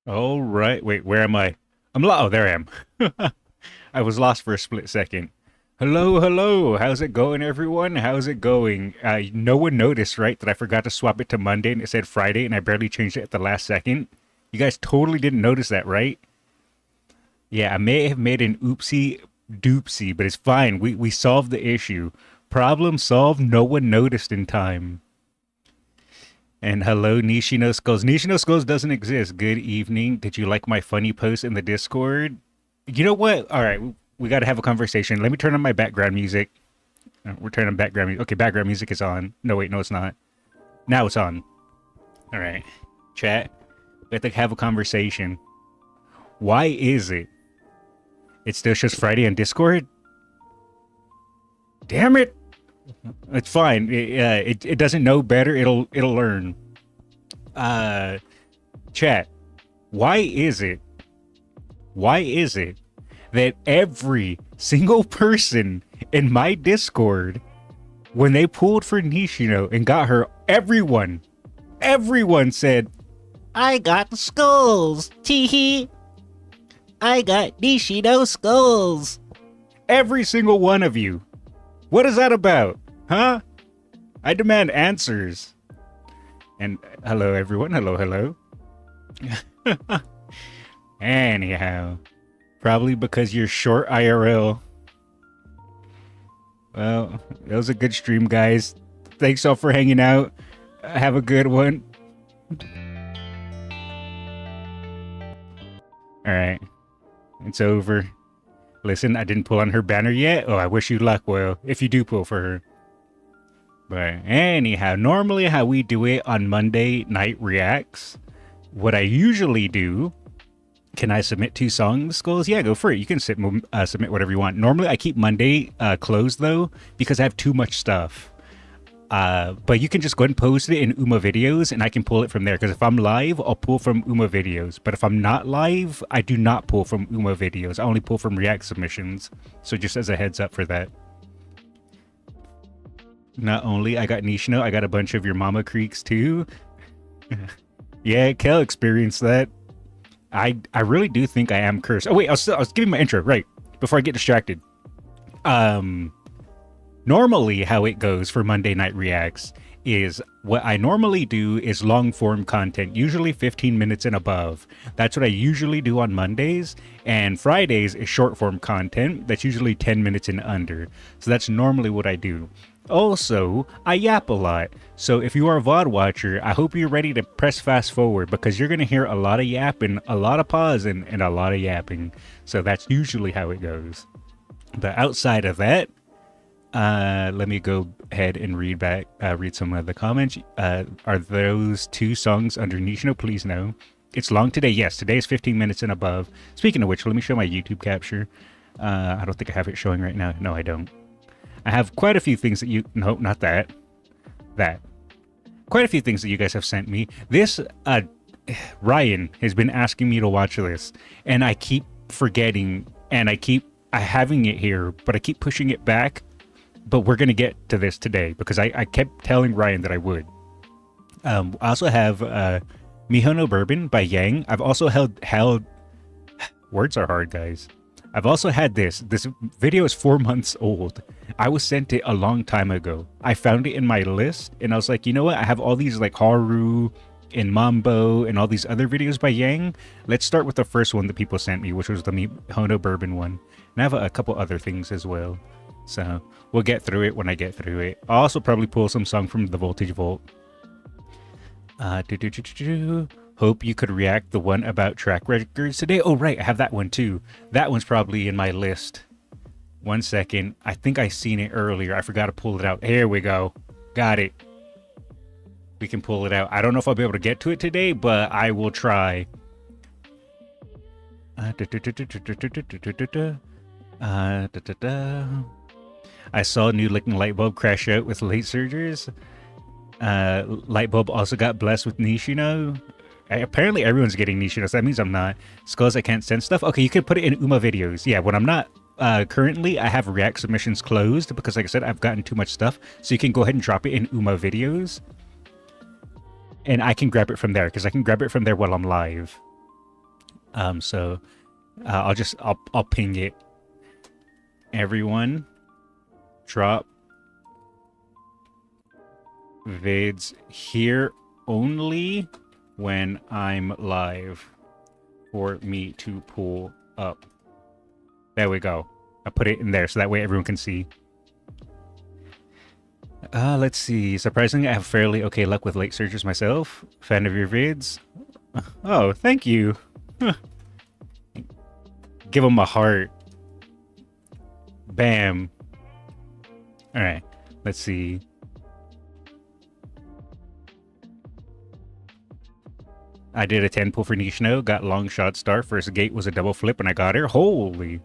All right. Wait, where am I? Oh, there I am. I was lost for a split second. Hello, hello. How's it going, everyone? How's it going? No one noticed, right, that I forgot to swap it to Monday and it said Friday and I barely changed it at the last second? You guys totally didn't notice that, right? Yeah, I may have made an oopsie doopsie, but it's fine. We solved the issue. Problem solved. No one noticed in time. And hello, Nishino Skullz. Nishino Skullz doesn't exist. Good evening. Did you like my funny post in the Discord? You know what? All right, we got to have a conversation. Let me turn on my background music. We're turning on background music. Okay, background music is on. No, wait, no, it's not. Now it's on. All right, chat. We have to have a conversation. Why is it? It still shows Friday on Discord? Damn it! It's fine. It doesn't know better. It'll learn. Chat. Why is it that every single person in my Discord, when they pulled for Nishino and got her, everyone said, "I got Skullz. Teehee. I got Nishino Skullz." Every single one of you. What is that about? Huh? I demand answers. And hello, everyone. Hello, hello. Anyhow, probably because you're short IRL. Well, that was a good stream, guys. Thanks all for hanging out. Have a good one. All right. It's over. Listen, I didn't pull on her banner yet. Oh, I wish you luck, well, if you do pull for her. But anyhow, normally how we do it on Monday Night Reacts, what I usually do, can I submit 2 songs, Skullz? Yeah, go for it. You can submit whatever you want. Normally I keep Monday closed, though, because I have too much stuff. But you can just go ahead and post it in Uma videos and I can pull it from there. Because if I'm live, I'll pull from Uma videos. But if I'm not live, I do not pull from Uma videos. I only pull from React submissions. So just as a heads up for that. Not only I got Nishino, I got a bunch of your mama creeks too. Yeah, Kel experienced that. I really do think I am cursed. Oh wait, I was giving my intro, right, before I get distracted. Normally how it goes for Monday Night Reacts is what I normally do is long form content, usually 15 minutes and above. That's what I usually do on Mondays, and Fridays is short form content that's usually 10 minutes and under. So that's normally what I do. Also, I yap a lot. So if you are a VOD watcher, I hope you're ready to press fast forward because you're going to hear a lot of yapping, a lot of pausing, and a lot of yapping. So that's usually how it goes. But outside of that, let me go ahead and read some of the comments. Are those 2 songs under Nishino? Please no. It's long today. Yes, today is 15 minutes and above. Speaking of which, let me show my YouTube capture. I don't think I have it showing right now. No, I don't. I have quite a few things that you... No, not that. That. Quite a few things that you guys have sent me. This, Ryan has been asking me to watch this, and I keep forgetting, and I keep having it here, but I keep pushing it back. But we're gonna get to this today because I kept telling Ryan that I would. I also have Mihono Bourbon by Yang. I've also held words are hard, guys. I've also had this. This video is 4 months old. I was sent it a long time ago. I found it in my list, and I was like, you know what? I have all these like Haru and Mambo and all these other videos by Yang. Let's start with the first one that people sent me, which was the Mihono Bourbon one. And I have a couple other things as well. So we'll get through it when I get through it. I'll also probably pull some song from the Voltage Vault. Hope you could react the one about track records today. Oh, right. I have that one too. That one's probably in my list. 1 second. I think I seen it earlier. I forgot to pull it out. Here we go. Got it. We can pull it out. I don't know if I'll be able to get to it today, but I will try. I saw a new looking light bulb crash out with late surgers. Light bulb also got blessed with Nishino. Apparently everyone's getting Nishino, so that means I'm not. Skullz, I can't send stuff. Okay, you can put it in Uma videos. Yeah, when I'm not currently, I have React submissions closed because, like I said, I've gotten too much stuff. So you can go ahead and drop it in Uma videos. And I can grab it from there because I can grab it from there while I'm live. So I'll ping it. Everyone, drop vids here only when I'm live for me to pull up. There we go. I put it in there so that way everyone can see. Let's see. Surprisingly, I have fairly okay luck with late searches myself. Fan of your vids. Oh, thank you. Give them a heart. Bam. Alright, let's see. I did a 10 pull for Nishino, got long shot star. First gate was a double flip and I got her. Holy.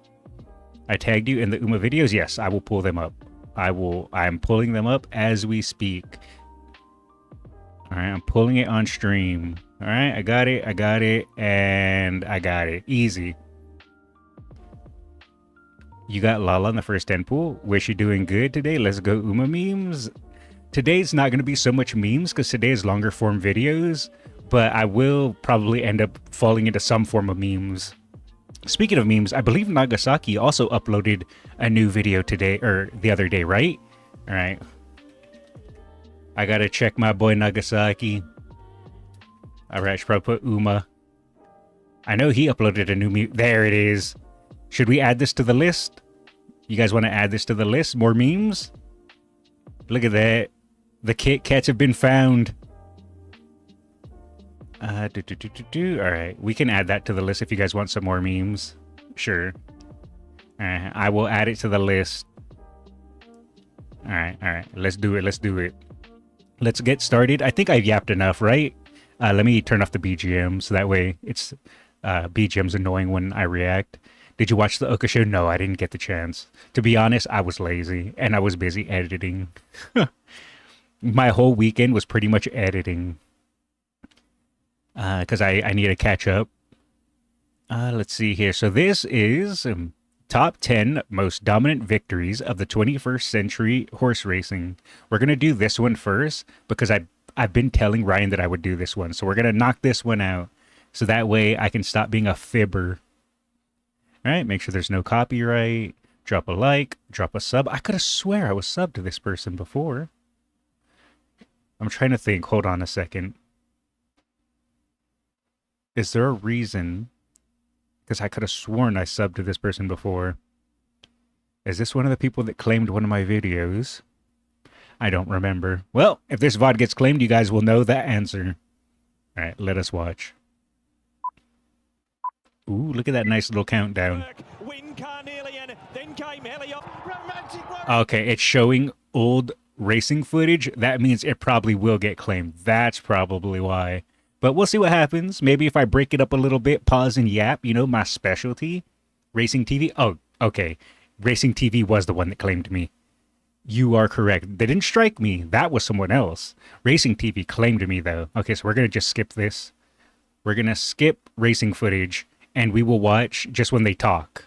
I tagged you in the Uma videos. Yes, I will pull them up. I'm pulling them up as we speak. All right, I'm pulling it on stream. All right, I got it, and I got it. Easy. You got Lala in the first 10 pool. Wish you're doing good today. Let's go Uma memes. Today's not going to be so much memes because today is longer form videos, but I will probably end up falling into some form of memes. Speaking of memes, I believe Nagasaki also uploaded a new video today, or the other day, right? All right. I got to check my boy Nagasaki. All right, I should probably put Uma. I know he uploaded a new meme. There it is. Should we add this to the list? You guys want to add this to the list? More memes? Look at that. The Kit Kats have been found. All right, we can add that to the list if you guys want some more memes. Sure. I will add it to the list. All right. Let's do it. Let's get started. I think I've yapped enough, right? Let me turn off the BGM so that way it's BGM's annoying when I react. Did you watch the Oka show? No, I didn't get the chance. To be honest, I was lazy and I was busy editing. My whole weekend was pretty much editing. Because I need to catch up. Let's see here. So this is top 10 most dominant victories of the 21st century horse racing. We're going to do this one first because I've been telling Ryan that I would do this one. So we're going to knock this one out. So that way I can stop being a fibber. All right, make sure there's no copyright. Drop a like, drop a sub. I could have swear I was subbed to this person before. I'm trying to think. Hold on a second. Is there a reason? Because I could have sworn I subbed to this person before. Is this one of the people that claimed one of my videos? I don't remember. Well, if this VOD gets claimed, you guys will know that answer. All right, let us watch. Ooh, look at that nice little countdown. Okay, it's showing old racing footage. That means it probably will get claimed. That's probably why. But we'll see what happens. Maybe if I break it up a little bit, pause and yap, you know, my specialty. Racing TV. Oh, okay. Racing TV was the one that claimed me. You are correct. They didn't strike me. That was someone else. Racing TV claimed me, though. Okay, so we're going to just skip this. We're going to skip racing footage, and we will watch just when they talk.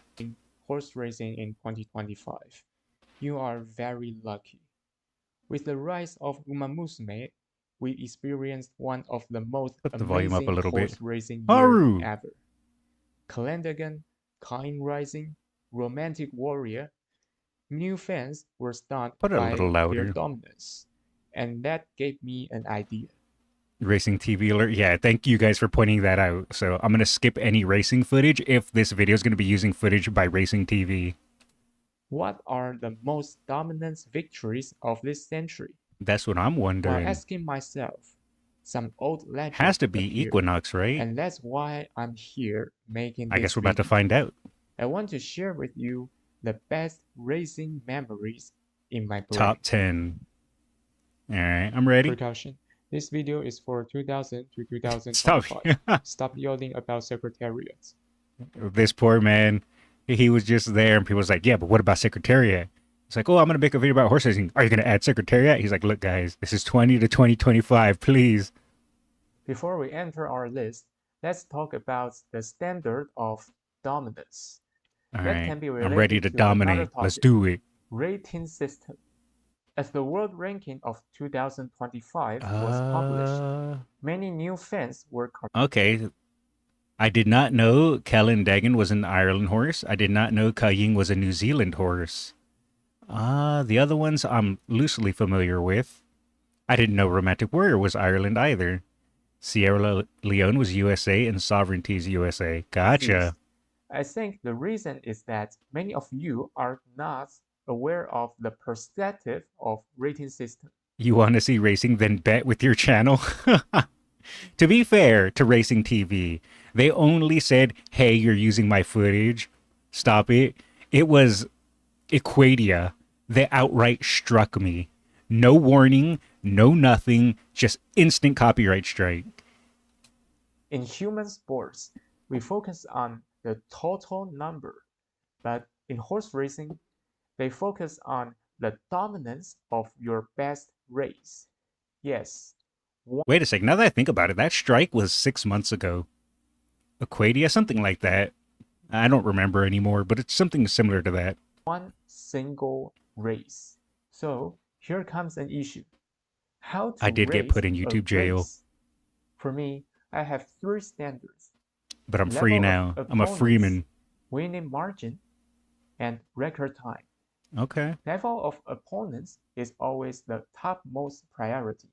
horse racing in 2025. You are very lucky. With the rise of Umamusume, we experienced one of the most Put the volume up a amazing little bit. horse racing years Haru! ever. Calendagan, Kind Rising, Romantic Warrior, new fans were stunned Put it a by little their louder. dominance, and that gave me an idea. Racing TV alert. Yeah, thank you guys for pointing that out. So I'm going to skip any racing footage if this video is going to be using footage by Racing TV. What are the most dominant victories of this century? That's what I'm While wondering. asking myself, some old legends Has to be appeared, Equinox, right? and that's why I'm here making I this guess we're about to video. find out. I want to share with you the best racing memories in my brain. Top 10. Alright, I'm ready. Precaution. This video is for 2000 to 2025. Stop. Stop yelling about Secretariat. This poor man, he was just there and people was like, yeah, but what about Secretariat? It's like, oh, I'm going to make a video about horse racing. Are you going to add Secretariat? He's like, look, guys, this is 20 to 2025, please. Before we enter our list, let's talk about the standard of dominance. All That right, can be I'm related ready to to dominate. another Let's topic, do it. rating system. As the world ranking of 2025 was published, many new fans were Okay. I did not know Calendagan was an Ireland horse. I did not know Kaying was a New Zealand horse. The other ones I'm loosely familiar with. I didn't know Romantic Warrior was Ireland either. Sierra Leone was USA and Sovereignty is USA. Gotcha. I think the reason is that many of you are not aware of the perspective of rating system. You want to see racing, then bet with your channel? To be fair to Racing TV, they only said, hey, you're using my footage. Stop it. It was Equadia that outright struck me. No warning, no nothing, just instant copyright strike. In human sports, we focus on the total number, but in horse racing, they focus on the dominance of your best race. Yes. Wait a sec, now that I think about it, that strike was 6 months ago. Equadia, something like that. I don't remember anymore, but it's something similar to that. One single race. So here comes an issue. How to I did get put in race a YouTube jail. race? For me, I have three standards. But I'm Level free of now. I'm a opponents, freeman. Winning margin, and record time. Okay. Level of opponents is always the topmost priority.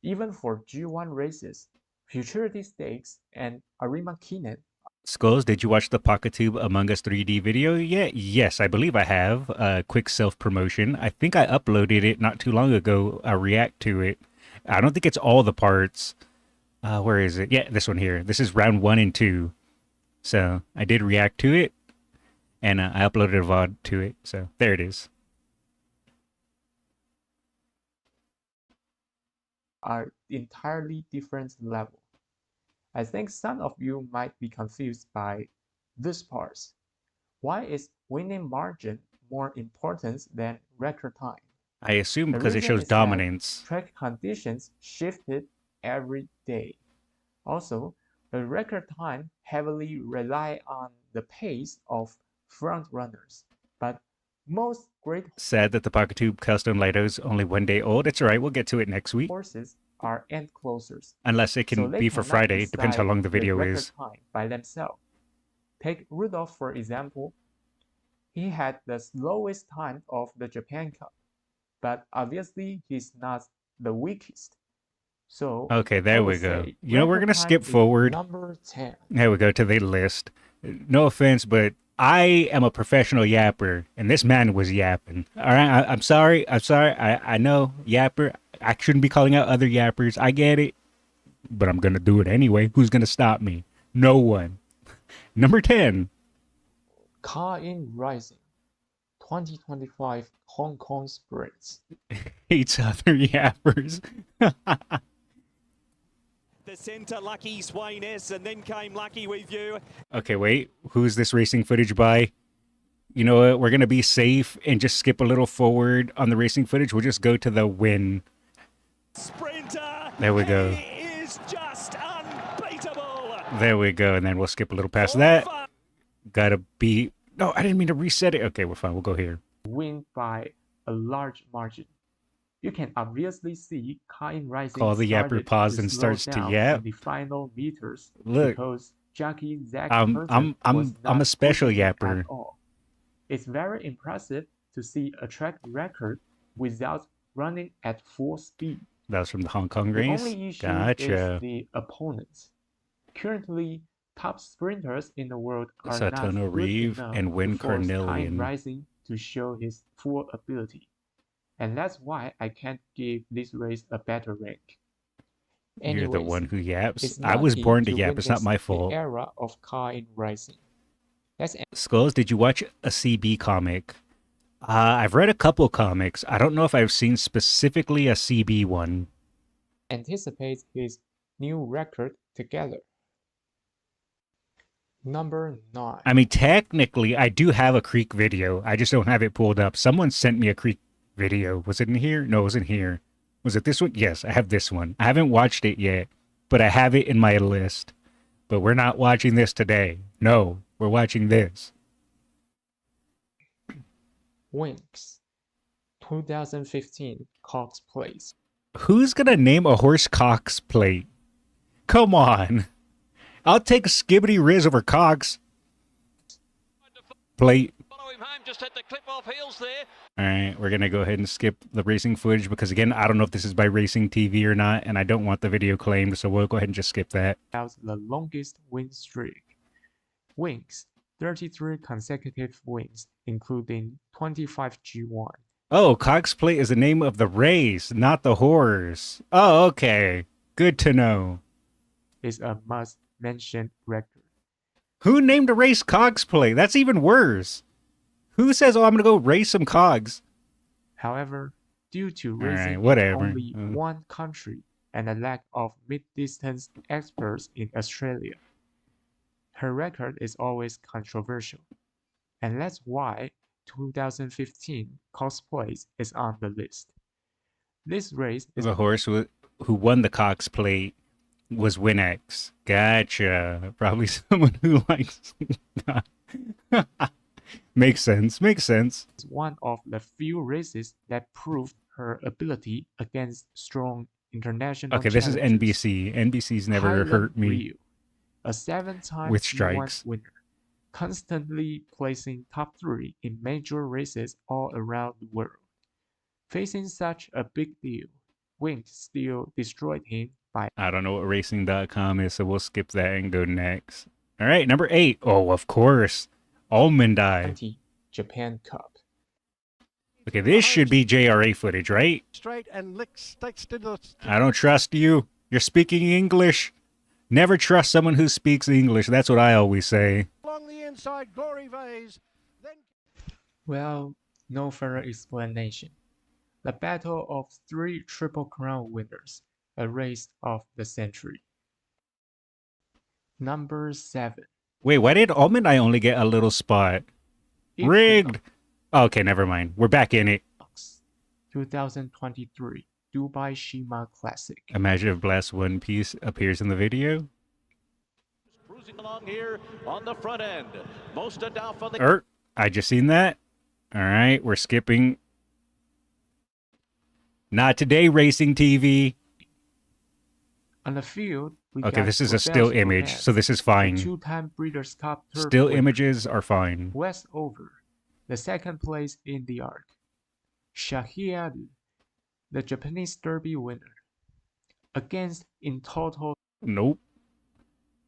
Even for G1 races, Futurity Stakes, and Arima Kinen. Skullz, did you watch the PocketTube Among Us 3D video yet? Yes, I believe I have. Quick self-promotion. I think I uploaded it not too long ago, a react to it. I don't think it's all the parts. Where is it? Yeah, this one here. This is round 1 and 2. So I did react to it, and I uploaded a VOD to it. So there it is. Are entirely different level. I think some of you might be confused by this part. Why is winning margin more important than record time? I assume The because it reason shows is that dominance. track conditions shifted every day. Also, the record time heavily rely on the pace of front runners, but most great Sad that the PocketTube custom Lido is only 1 day old. It's alright, we'll get to it next week. horses are end closers. Unless it can So they be for cannot Friday. It depends how decide long the the video record is. time by themselves. Take Rudolph for example. He had the slowest time of the Japan Cup, but obviously he's not the weakest. So Okay, I there would we go. say You know, we're record gonna time skip is forward. Number 10. There we go to the list. No offense, but I am a professional yapper, and this man was yapping. All right, I'm sorry. I know yapper. I shouldn't be calling out other yappers. I get it, but I'm gonna do it anyway. Who's gonna stop me? No one. Number 10. Car-in Rising 2025 Hong Kong Sprints. Hates other yappers. The centre, Lucky Swainess, and then came Lucky with you. Okay, wait. Who's this racing footage by? You know what? We're gonna be safe and just skip a little forward on the racing footage. We'll just go to the win. Sprinter. There we go. He is just unbeatable. There we go, and then we'll skip a little past that. Gotta beat No, I didn't mean to reset it. Okay, we're fine. We'll go here. win by a large margin. You can obviously see Kain Rising Call the yapper started pause to and slow starts to down yap. in the final meters Look, because jockey Zach I'm Herman was I'm a not special pushing it yapper. at all. It's very impressive to see a track record without running at full speed. That was from the Hong Kong The race. only issue Gotcha. is the opponents. Currently, top sprinters in the world are Satono not good Reeve enough and to Win force Kain Carnelian. Rising to show his full ability. And that's why I can't give this race a better rank. You're the Anyways, one who yaps. it's I was lucky born to to yap. It's not witness my the fault. era of Kain Rising. Let's Skullz, did you watch a CB comic? I've read a couple comics. I don't know if I've seen specifically a CB one. anticipate his new record together. Number 9. I mean, technically, I do have a Creek video. I just don't have it pulled up. Someone sent me a Creek video. Was it in here? No, it wasn't here. Was it this one? Yes, I have this one. I haven't watched it yet, but I have it in my list. But we're not watching this today. No, we're watching this. Winx 2015 Cox Place. Who's gonna name a horse Cox plate? Come on. I'll take Skibbity Riz over Cox plate. Follow him home, just hit the clip off heels there. All right, we're gonna go ahead and skip the racing footage because again, I don't know if this is by Racing TV or not, and I don't want the video claimed, so we'll go ahead and just skip that. Has the longest win streak. Winx 33 consecutive wins, including 25 G1. Oh, Cox plate is the name of the race, not the horse. Oh, okay. Good to know. Is a must-mention record. Who named a race Cox plate? That's even worse. Who says, oh, I'm gonna go race some cogs? However, due to All right, racing whatever. in only one country and a lack of mid-distance experts in Australia, her record is always controversial. And that's why 2015 Cosplays is on the list. This race is The horse who won the Cox plate was Winx. Gotcha. Probably someone who likes. Makes sense. Makes sense. one of the few races that proved her ability against strong international Okay, this is challengers. NBC. NBC's never Highland hurt me Ryu, a 7-time with G1 strikes. winner, constantly placing top 3 in major races all around the world. Facing such a big deal, Winx still destroyed him by I don't know what racing.com is, so we'll skip that and go next. All right, number 8. Oh, of course. Almond Eye. 20 Japan Cup. Okay, this should be JRA footage, right? Straight and sticks to the I don't trust you. You're speaking English. Never trust someone who speaks English. That's what I always say. along the inside, Glory Vase. Then Well, no further explanation. The battle of 3 Triple Crown winners, a race of the century. Number 7. Wait, why did Almond Eye only get a little spot? Rigged. Okay, never mind. We're back in it. Equinox 2023 Dubai Shima Classic. Imagine if Blast One Piece appears in the video. Cruising along here on the front end. Most of down for the I just seen that. All right, we're skipping. Not today, Racing TV. On the field, we Okay, got this is a still Roberto image, Ness, so this is the fine. 2-time Breeders' Cup Turf Still winner. images are fine. West Over, the 2nd place in the arc. Shahiadu, the Japanese Derby winner. Against in total Nope.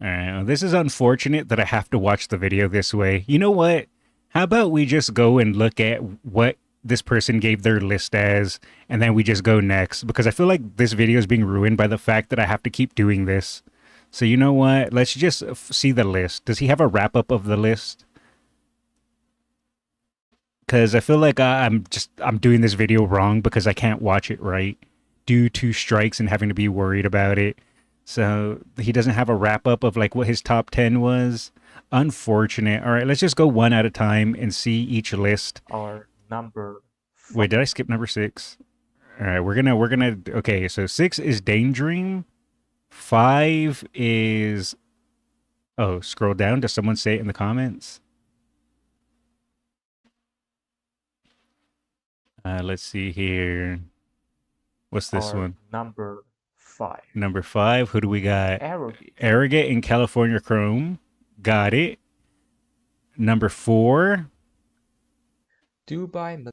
This is unfortunate that I have to watch the video this way. You know what? How about we just go and look at what this person gave their list as, and then we just go next, because I feel like this video is being ruined by the fact that I have to keep doing this. So you know what? Let's just see the list. Does he have a wrap-up of the list? Because I feel like I'm doing this video wrong because I can't watch it right due to strikes and having to be worried about it. So he doesn't have a wrap-up of like what his top 10 was. Unfortunate. All right, let's just go one at a time and see each list. or number Wait, did I skip number 6? All right, we're gonna. Okay, so 6 is Daydream. 5 is. Oh, scroll down. Does someone say it in the comments? Let's see here. What's this Our one? number 5. Number 5. Who do we got? Arrogate. Arrogate in California Chrome. Got it. Number 4. Dubai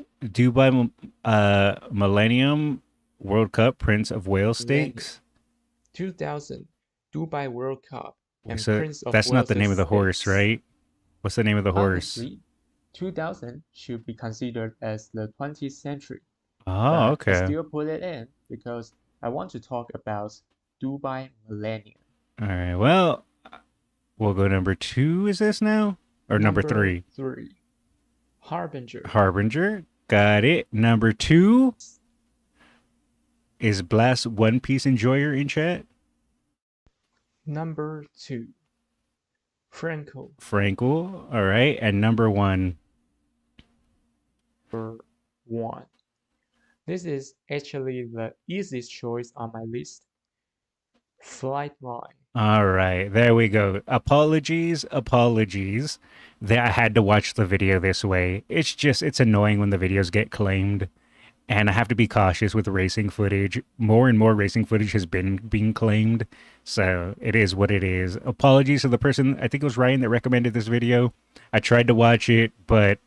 Millennium World Cup Prince of Wales Stakes. 2000 Dubai World Cup and So Prince of that's not the name of the horse, Stakes. right? What's the name of the horse? Honestly, 2000 should be considered as the 20th century. Oh, but I okay. still put it in because I want to talk about Dubai Millennium. All right. Well, we'll go number 2. Is this now? Or number 3? 3. Harbinger. Harbinger. Got it. Number 2. Is Blast One Piece Enjoyer in chat? Number 2. Franco. Frankel. All right. And number 1. Number 1. This is actually the easiest choice on my list. Flightline. All right. There we go. Apologies that I had to watch the video this way. It's annoying when the videos get claimed. And I have to be cautious with racing footage. More and more racing footage has been being claimed. So it is what it is. Apologies to the person, I think it was Ryan that recommended this video. I tried to watch it, but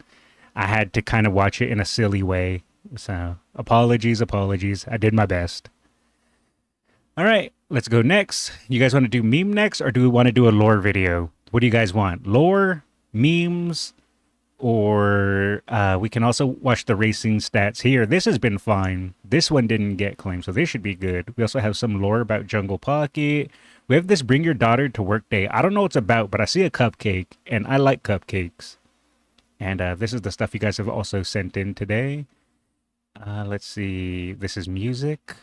I had to kind of watch it in a silly way. So apologies. I did my best. All right, let's go next. You guys want to do meme next, or do we want to do a lore video? What do you guys want? Lore, memes, or we can also watch the racing stats here. This has been fine. This one didn't get claimed, so this should be good. We also have some lore about Jungle Pocket. We have this Bring Your Daughter to Work Day. I don't know what it's about, but I see a cupcake, and I like cupcakes. And this is the stuff you guys have also sent in today. Let's see. This is music.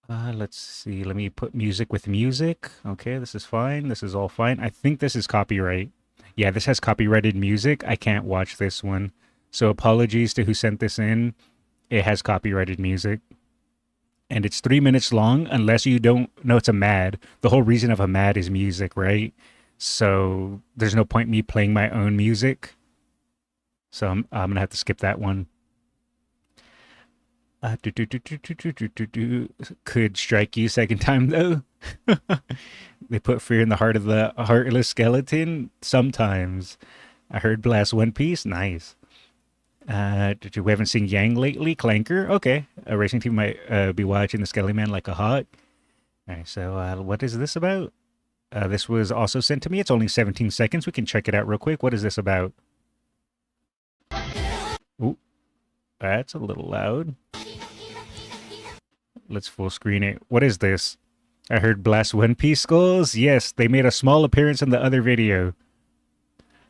Let's see. Let me put music with music. Okay, this is fine. This is all fine. I think this is copyright. Yeah, this has copyrighted music. I can't watch this one. So apologies to who sent this in. It has copyrighted music. And it's 3 minutes long, unless you don't know it's a MAD. The whole reason of a MAD is music, right? So there's no point me playing my own music. So I'm going to have to skip that one. Could strike you second time though. They put fear in the heart of the heartless skeleton sometimes. I heard Blast One Piece. Nice. We haven't seen Yang lately. Clanker. Okay. A racing team might be watching the Skelly Man like a hawk. All right. So what is this about? This was also sent to me. It's only 17 seconds. We can check it out real quick. What is this about? Ooh, that's a little loud. Let's full screen it. What is this? I heard Blast One Piece Skullz. Yes, they made a small appearance in the other video.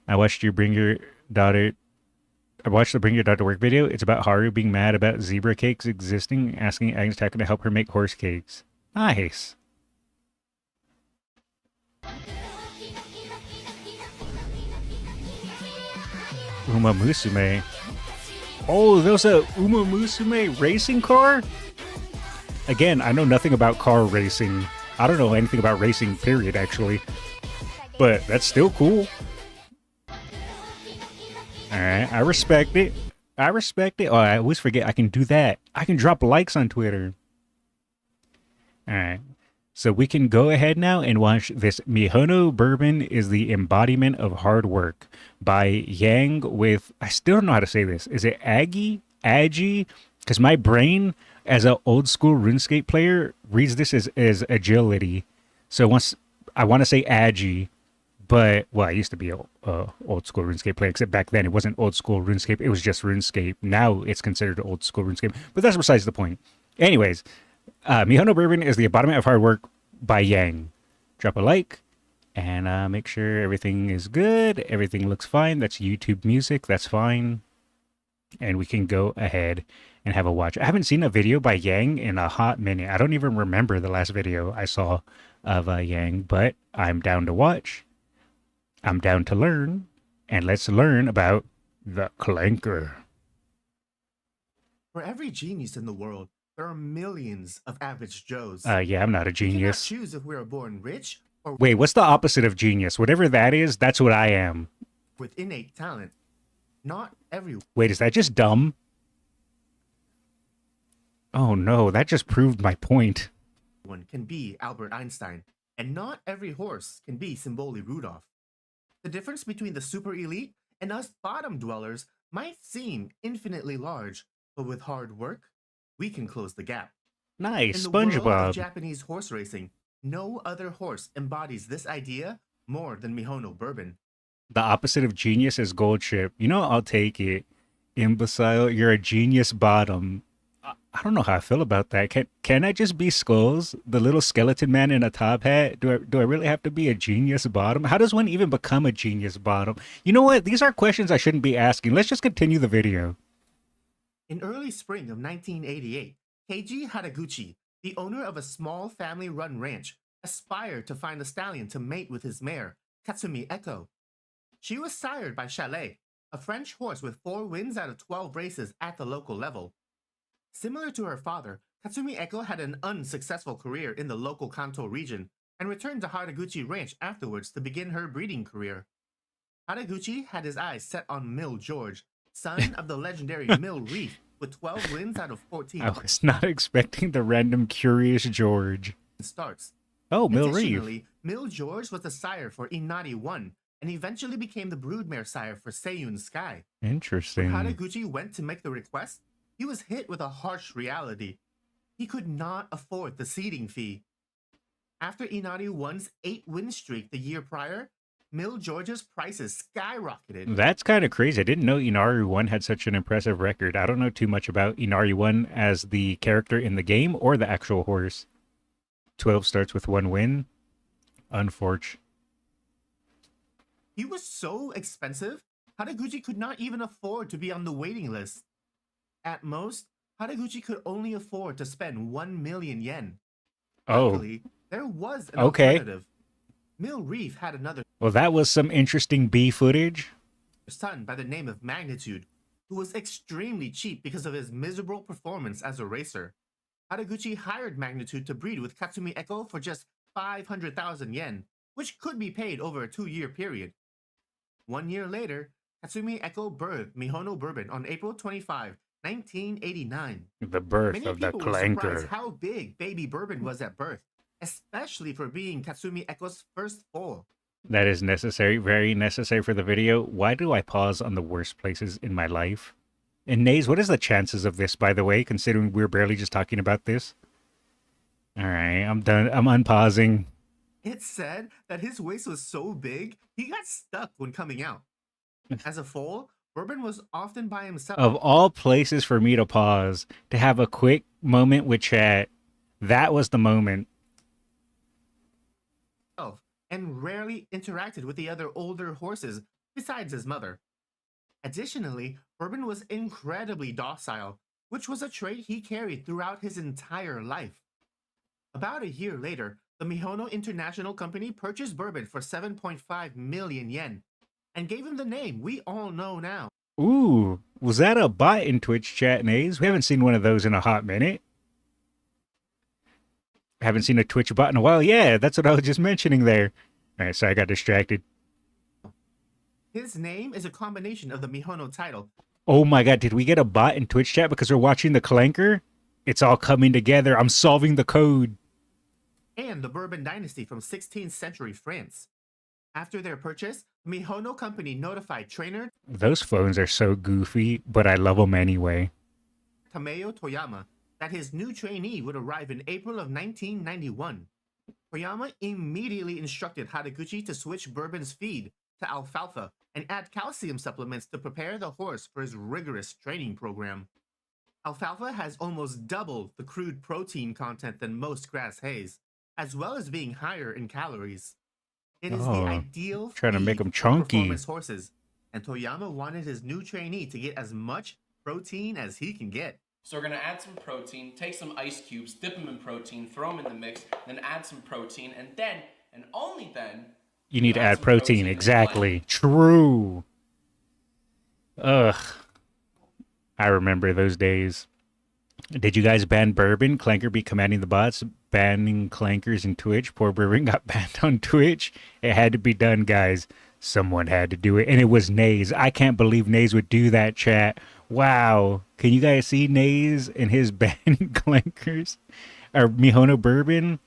I watched the Bring Your Daughter to Work video. It's about Haru being mad about zebra cakes existing, asking Agnes Taka to help her make horse cakes. Nice. Umamusume. Oh, there's a Umamusume racing car? Again, I know nothing about car racing. I don't know anything about racing, period, actually. But that's still cool. Alright, I respect it. Oh, I always forget I can do that. I can drop likes on Twitter. Alright. So we can go ahead now and watch this. Mihono Bourbon is the embodiment of hard work by Yang with, I still don't know how to say this. Is it Agi? Because my brain, as an old school RuneScape player, reads this as agility. So once I want to say Agi, but well, I used to be a old school RuneScape player, except back then it wasn't old school RuneScape. It was just RuneScape. Now it's considered old school RuneScape, but that's besides the point. Anyways, Mihono Bourbon is the embodiment of hard work by Yang. Drop a like and make sure everything is good. Everything looks fine. That's YouTube music. That's fine. And we can go ahead and have a watch. I haven't seen a video by Yang in a hot minute. I don't even remember the last video I saw of Yang, but I'm down to watch. I'm down to learn. And let's learn about the Clanker. For every genius in the world, there are millions of average Joes. Yeah, I'm not a We cannot genius. choose if we are born rich or Wait, what's the opposite of genius? Whatever that is, that's what I am. with innate talent. Not everyone Wait, is that just dumb? Oh no, that just proved my point. One can be Albert Einstein, and not every horse can be Symboli Rudolph. The difference between the super elite and us bottom dwellers might seem infinitely large, but with hard work, we can close the gap. Nice, In the world of SpongeBob. Japanese horse racing, no other horse embodies this idea more than Mihono Bourbon. The opposite of genius is gold chip. You know, I'll take it. Imbecile, you're a genius bottom. I don't know how I feel about that. Can I just be Skullz, the little skeleton man in a top hat? Do I really have to be a genius bottom? How does one even become a genius bottom? You know what? These are questions I shouldn't be asking. Let's just continue the video. In early spring of 1988, Keiji Haraguchi, the owner of a small family-run ranch, aspired to find a stallion to mate with his mare, Katsumi Echo. She was sired by Chalet, a French horse with 4 wins out of 12 races at the local level. Similar to her father, Katsumi Echo had an unsuccessful career in the local Kanto region and returned to Haraguchi Ranch afterwards to begin her breeding career. Haraguchi had his eyes set on Mill George, son of the legendary Mill Reef, with 12 wins out of 14 I was not expecting the random Curious George. starts. Oh, Mill Reef. Additionally, Mill George was the sire for Inari 1 and eventually became the broodmare sire for Seiyun Sky. Interesting. When Haraguchi went to make the request, he was hit with a harsh reality. He could not afford the seeding fee. After Inari 1's 8-win streak the year prior, Mill George's prices skyrocketed. That's kind of crazy. I didn't know Inari 1 had such an impressive record. I don't know too much about Inari 1 as the character in the game or the actual horse. 12 starts with 1 win. Unfortunate. He was so expensive, Haraguchi could not even afford to be on the waiting list. At most, Haraguchi could only afford to spend 1 million yen. Oh, Luckily, there was an okay. alternative. Mill Reef had another well, that was some interesting B footage. son by the name of Magnitude, who was extremely cheap because of his miserable performance as a racer. Haraguchi hired Magnitude to breed with Katsumi Echo for just 500,000 yen, which could be paid over a 2-year period. 1 year later, Katsumi Echo birthed Mihono Bourbon on April 25, 1989. The birth Many of the people were surprised clanker. how big baby Bourbon was at birth, especially for being Katsumi Echo's first foal. That is necessary, very necessary for the video. Why do I pause on the worst places in my life? And Nays, what is the chances of this, by the way, considering we're barely just talking about this? All right, I'm done. I'm unpausing. It's said that his waist was so big, he got stuck when coming out. As a foal, Bourbon was often by himself. Of all places for me to pause, to have a quick moment with chat, that was the moment. And rarely interacted with the other older horses besides his mother. Additionally, Bourbon was incredibly docile, which was a trait he carried throughout his entire life. About a year later, the Mihono International Company purchased Bourbon for 7.5 million yen and gave him the name we all know now. Ooh, was that a bot in Twitch chat, Nays? We haven't seen one of those in a hot minute. Haven't seen a Twitch bot in a while. Yeah, that's what I was just mentioning there. All right, so I got distracted. His name is a combination of the Mihono title. Oh my god, did we get a bot in Twitch chat because we're watching the clanker? It's all coming together. I'm solving the code. And the Bourbon dynasty from 16th century France. After their purchase, Mihono Company notified trainer Those phones are so goofy, but I love them anyway. Tameo Toyama that his new trainee would arrive in April of 1991. Toyama immediately instructed Haraguchi to switch Bourbon's feed to alfalfa and add calcium supplements to prepare the horse for his rigorous training program. Alfalfa has almost double the crude protein content than most grass hays, as well as being higher in calories. It is the ideal trying to make feed them for chunky. performance horses, and Toyama wanted his new trainee to get as much protein as he can get. So we're gonna add some protein, take some ice cubes, dip them in protein, throw them in the mix, then add some protein, and then, and only then, You need to add some protein, in the exactly. True. Ugh. I remember those days. Did you guys ban Bourbon? Clanker be commanding the bots, banning clankers in Twitch. Poor Bourbon got banned on Twitch. It had to be done, guys. Someone had to do it, and it was Nays. I can't believe Nays would do that, chat. Wow. Can you guys see Naze and his band clankers? Or Mihono Bourbon?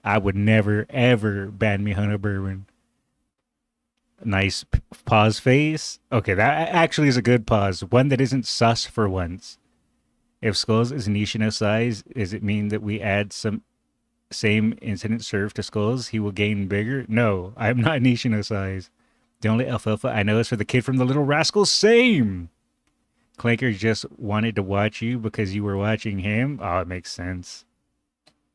I would never, ever ban Mihono Bourbon. Nice pause face. Okay, that actually is a good pause. One that isn't sus for once. If Skullz is Nishino size, does it mean that we add some same incident serve to Skullz? He will gain bigger? No, I'm not Nishino size. The only alfalfa I know is for the kid from the Little Rascals. Same! Clanker just wanted to watch you because you were watching him? Oh, it makes sense.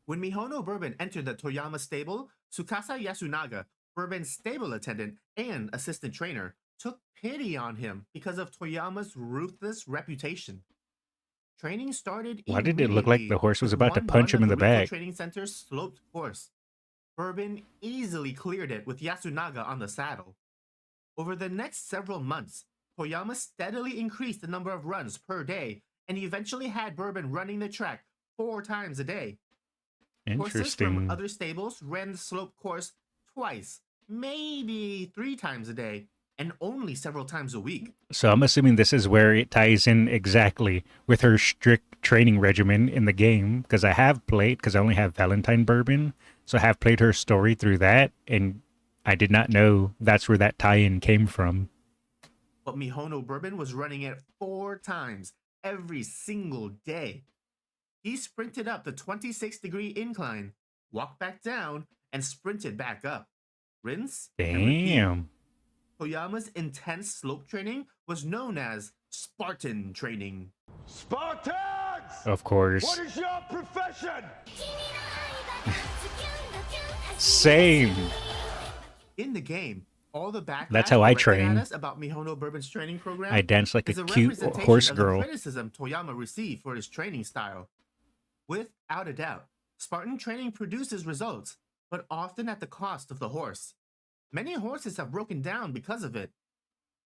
When Mihono Bourbon entered the Toyama stable, Tsukasa Yasunaga, Bourbon's stable attendant and assistant trainer, took pity on him because of Toyama's ruthless reputation. Training started Why did it look like the horse was about to punch him in the back? Training Center's sloped course. Bourbon easily cleared it with Yasunaga on the saddle. Over the next several months, Toyama steadily increased the number of runs per day and eventually had Bourbon running the track 4 times a day. Horses from Interesting. other stables ran the slope course twice, maybe 3 times a day, and only several times a week. So I'm assuming this is where it ties in exactly with her strict training regimen in the game, because I have played, because I only have Valentine Bourbon, so I have played her story through that, and I did not know that's where that tie-in came from. But Mihono Bourbon was running it 4 times every single day. He sprinted up the 26-degree incline, walked back down, and sprinted back up. Rinse and repeat. Damn. Toyama's intense slope training was known as Spartan training. Spartans! Of course. What is your profession? Same. In the game, all the backlash That's how I directed train. at us about Mihono Bourbon's training program I dance like a is a cute representation horse of the girl. criticism Toyama received for his training style. Without a doubt, Spartan training produces results, but often at the cost of the horse. Many horses have broken down because of it.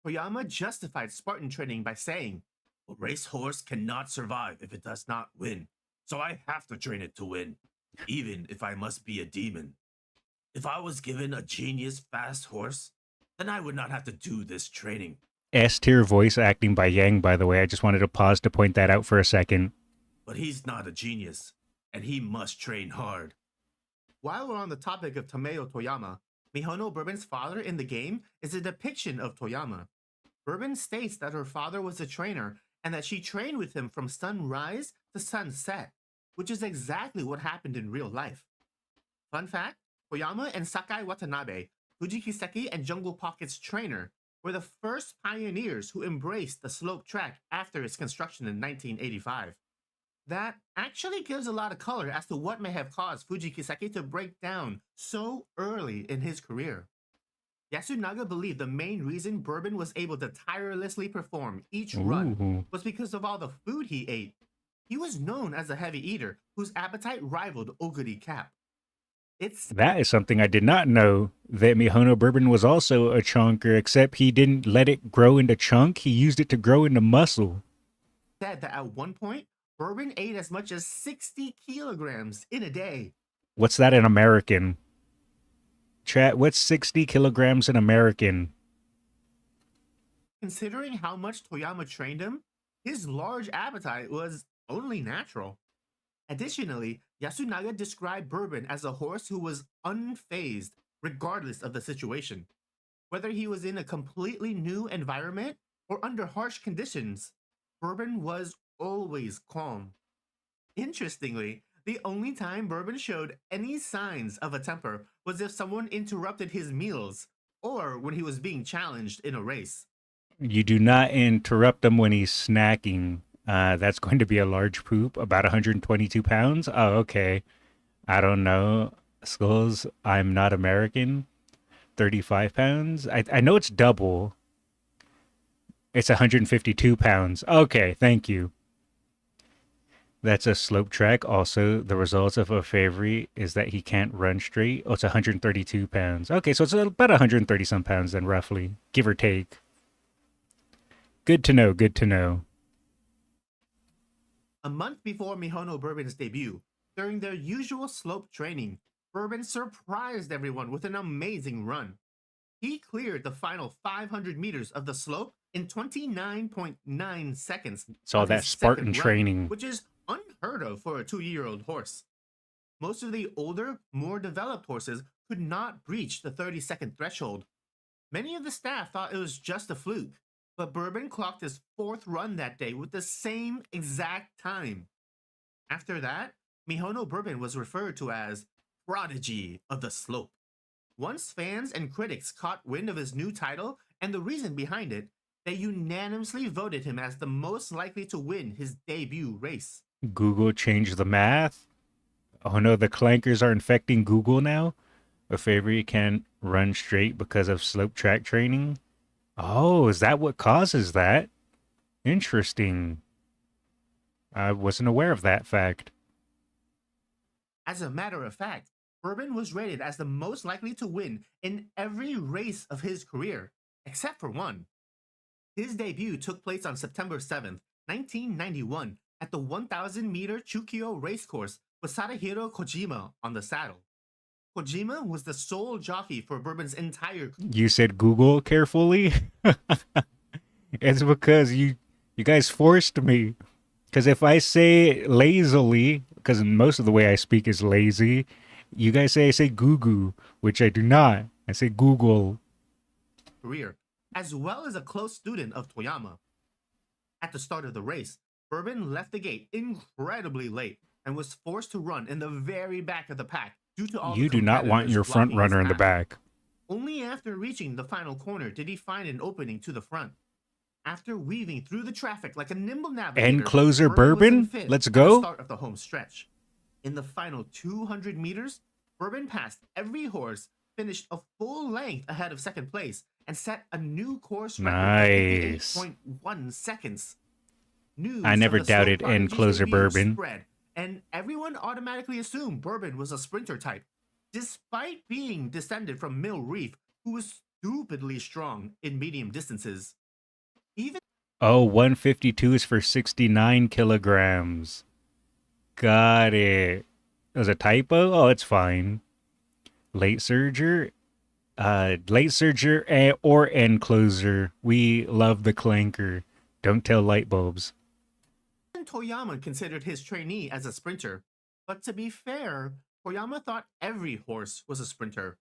Toyama justified Spartan training by saying, "A racehorse cannot survive if it does not win, so I have to train it to win, even if I must be a demon. If I was given a genius fast horse, then I would not have to do this training." S-tier voice acting by Yang, by the way. I just wanted to pause to point that out for a second. But he's not a genius, and he must train hard. While we're on the topic of Tameo Toyama, Mihono Bourbon's father in the game is a depiction of Toyama. Bourbon states that her father was a trainer and that she trained with him from sunrise to sunset, which is exactly what happened in real life. Fun fact, Toyama and Sakai Watanabe, Fujikiseki and Jungle Pocket's trainer, were the first pioneers who embraced the slope track after its construction in 1985. That actually gives a lot of color as to what may have caused Fujikiseki to break down so early in his career. Yasunaga believed the main reason Bourbon was able to tirelessly perform each run Ooh. was because of all the food he ate. He was known as a heavy eater whose appetite rivaled Oguri Cap. That is something I did not know, that Mihono Bourbon was also a chunker, except he didn't let it grow into chunk. He used it to grow into muscle. Said that at one point, Bourbon ate as much as 60 kilograms in a day. What's that in American? Chat, what's 60 kilograms in American? Considering how much Toyama trained him, his large appetite was only natural. Additionally, Yasunaga described Bourbon as a horse who was unfazed regardless of the situation. Whether he was in a completely new environment or under harsh conditions, Bourbon was always calm. Interestingly, the only time Bourbon showed any signs of a temper was if someone interrupted his meals or when he was being challenged in a race. You do not interrupt him when he's snacking. That's going to be a large poop, about 122 pounds. Oh, okay. I don't know. Skullz, I'm not American. 35 pounds. I know it's double. It's 152 pounds. Okay, thank you. That's a slope track. Also, the results of a favorite is that he can't run straight. Oh, it's 132 pounds. Okay, so it's about 130 some pounds then, roughly, give or take. Good to know, good to know. A month before Mihono Bourbon's debut, during their usual slope training, Bourbon surprised everyone with an amazing run. He cleared the final 500 meters of the slope in 29.9 seconds. So on that his Spartan second run, training. which is unheard of for a 2-year-old horse. Most of the older, more developed horses could not breach the 30-second threshold. Many of the staff thought it was just a fluke, but Bourbon clocked his 4th run that day with the same exact time. After that, Mihono Bourbon was referred to as Prodigy of the Slope. Once fans and critics caught wind of his new title and the reason behind it, they unanimously voted him as the most likely to win his debut race. Google changed the math. Oh no, the clankers are infecting Google now. A favorite can't run straight because of slope track training. Oh, is that what causes that? Interesting. I wasn't aware of that fact. As a matter of fact, Bourbon was rated as the most likely to win in every race of his career, except for one. His debut took place on September 7th, 1991, at the 1,000-meter Chukyo racecourse with Sadahiro Kojima on the saddle. Kojima was the sole jockey for Bourbon's entire... You said Google carefully? It's because you guys forced me. Because if I say lazily, because most of the way I speak is lazy, you guys say I say goo-goo, which I do not. I say Google. career, as well as a close student of Toyama. At the start of the race, Bourbon left the gate incredibly late and was forced to run in the very back of the pack due to all You the do not want competitors your front blocking his runner in the path. back. Only after reaching the final corner did he find an opening to the front. After weaving through the traffic like a nimble navigator, End closer was in Bourbon? fifth Let's at the go. start of the home stretch. In the final 200 meters, Bourbon passed every horse, finished a full length ahead of second place, and set a new course record Nice. of 58.1 seconds. News I never of the slow doubted end prodigy's closer debut Bourbon. spread, and everyone automatically assumed Bourbon was a sprinter type, despite being descended from Mill Reef, who was stupidly strong in medium distances. Even Oh, 152 is for 69 kilograms. Got it. That was a typo? Oh, it's fine. Late surger? Late surger or end closer. We love the clanker. Don't tell light bulbs. Toyama considered his trainee as a sprinter, but to be fair, Toyama thought every horse was a sprinter.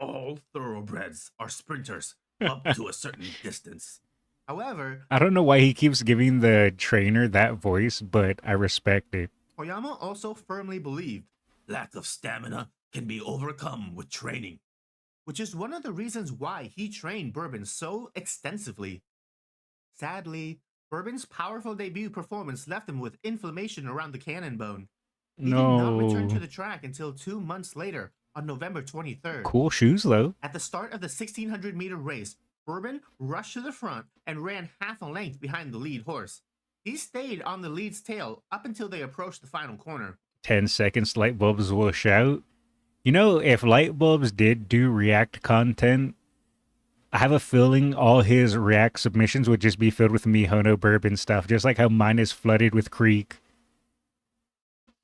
All thoroughbreds are sprinters up to a certain distance. However, I don't know why he keeps giving the trainer that voice, but I respect it. Toyama also firmly believed lack of stamina can be overcome with training, which is one of the reasons why he trained Bourbon so extensively. Sadly, Bourbon's powerful debut performance left him with inflammation around the cannon bone. He did not return to No. the track until 2 months later, on November 23rd. Cool shoes, though. At the start of the 1,600-meter race, Bourbon rushed to the front and ran half a length behind the lead horse. He stayed on the lead's tail up until they approached the final corner. 10 seconds, light bulbs will shout. You know, if light bulbs did do React content, I have a feeling all his React submissions would just be filled with Mihono Bourbon stuff, just like how mine is flooded with Creek.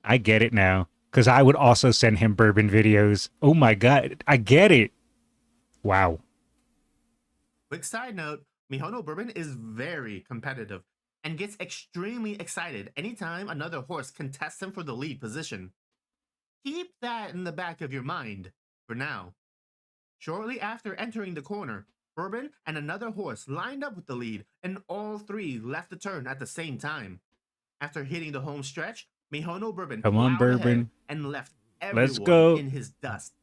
I get it now, because I would also send him Bourbon videos. Oh my god, I get it. Wow. Quick side note, Mihono Bourbon is very competitive and gets extremely excited anytime another horse contests him for the lead position. Keep that in the back of your mind for now. Shortly after entering the corner, Bourbon and another horse lined up with the lead, and all three left the turn at the same time. After hitting the home stretch, Mihono Bourbon Come on, plowed ahead Bourbon. and left Let's everyone go. in his dust.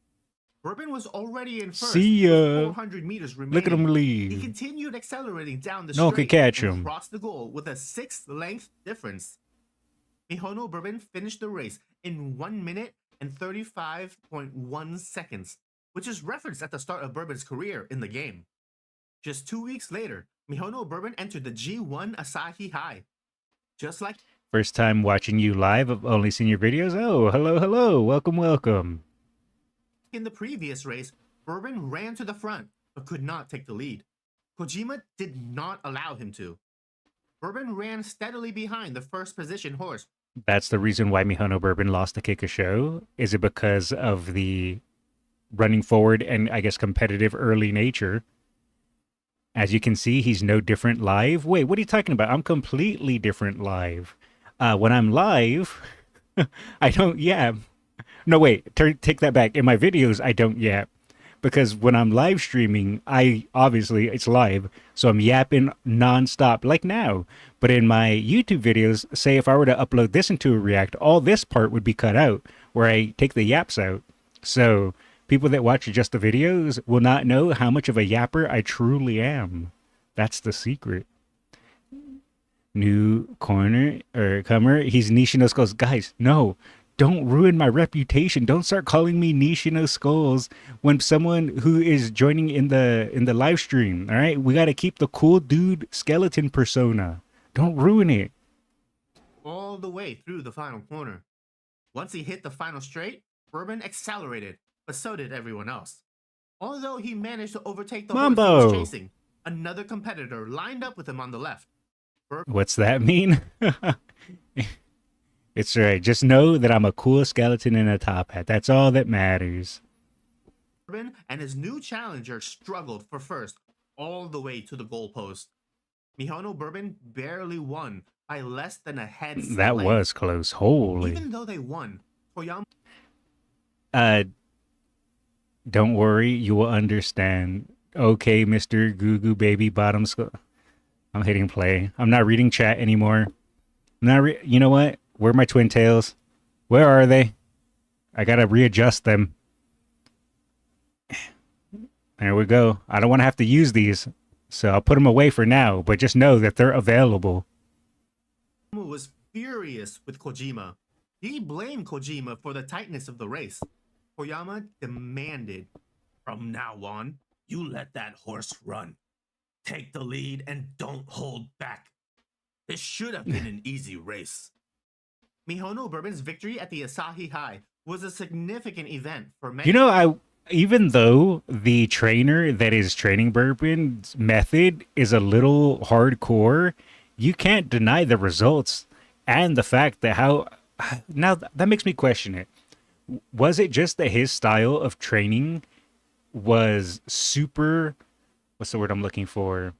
Bourbon was already in first See with ya. 400 meters remaining. Look at him He leave. continued accelerating down the No one straight could catch and him. crossed the goal with a 6-length difference. Mihono Bourbon finished the race in 1 minute and 35.1 seconds, which is referenced at the start of Bourbon's career in the game. Just 2 weeks later, Mihono Bourbon entered the G1 Asahi High. Just like First time watching you live. I've only seen your videos. Oh, hello, hello. Welcome, welcome. in the previous race, Bourbon ran to the front but could not take the lead. Kojima did not allow him to. Bourbon ran steadily behind the first position horse. That's the reason why Mihono Bourbon lost the kick a show? Is it because of the running forward and, I guess, competitive early nature? As you can see, he's no different live. Wait, what are you talking about? I'm completely different live. When I'm live, I don't yap. No, wait, take that back. In my videos, I don't yap. Because when I'm live streaming, obviously it's live, so I'm yapping nonstop, like now. But in my YouTube videos, say if I were to upload this into a React, all this part would be cut out, where I take the yaps out. So people that watch just the videos will not know how much of a yapper I truly am. That's the secret. New corner or comer, he's Nishino Skullz. Guys, no. Don't ruin my reputation. Don't start calling me Nishino Skullz when someone who is joining in the live stream. All right, we got to keep the cool dude skeleton persona. Don't ruin it. All the way through the final corner. Once he hit the final straight, Bourbon accelerated, but so did everyone else. Although he managed to overtake the horse he Mambo. was chasing, another competitor lined up with him on the left. What's that mean? It's right. Just know that I'm a cool skeleton in a top hat. That's all that matters. Bourbon and his new challenger struggled for first all the way to the goalpost. Mihono Bourbon barely won by less than a head's That length. was close. Holy. Even though they won, Toyama Don't worry, you will understand. Okay, Mr. Goo Goo Baby Bottom Skull. I'm hitting play. I'm not reading chat anymore. You know what? Where are my twin tails? Where are they? I gotta readjust them. There we go. I don't want to have to use these, so I'll put them away for now, but just know that they're available. was furious with Kojima. He blamed Kojima for the tightness of the race. Koyama demanded, "From now on, you let that horse run. Take the lead and don't hold back. This should have been an easy race." Mihono Bourbon's victory at the Asahi High was a significant event for many. You know, even though the trainer that is training Bourbon's method is a little hardcore, you can't deny the results and the fact that now that makes me question it. Was it just that his style of training was super, what's the word I'm looking for?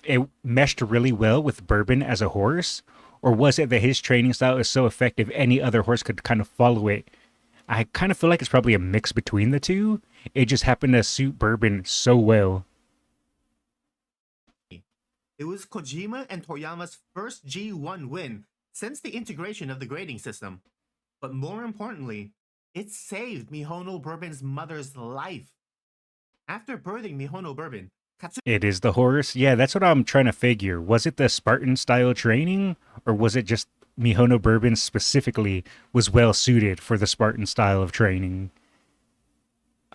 It meshed really well with Bourbon as a horse? Or was it that his training style is so effective any other horse could kind of follow it? I kind of feel like it's probably a mix between the two. It just happened to suit Bourbon so well. It was Kojima and Toyama's first G1 win since the integration of the grading system. But more importantly, it saved Mihono Bourbon's mother's life. After birthing Mihono Bourbon, It is the horse? Yeah, that's what I'm trying to figure. Was it the Spartan style training? Or was it just Mihono Bourbon specifically was well suited for the Spartan style of training?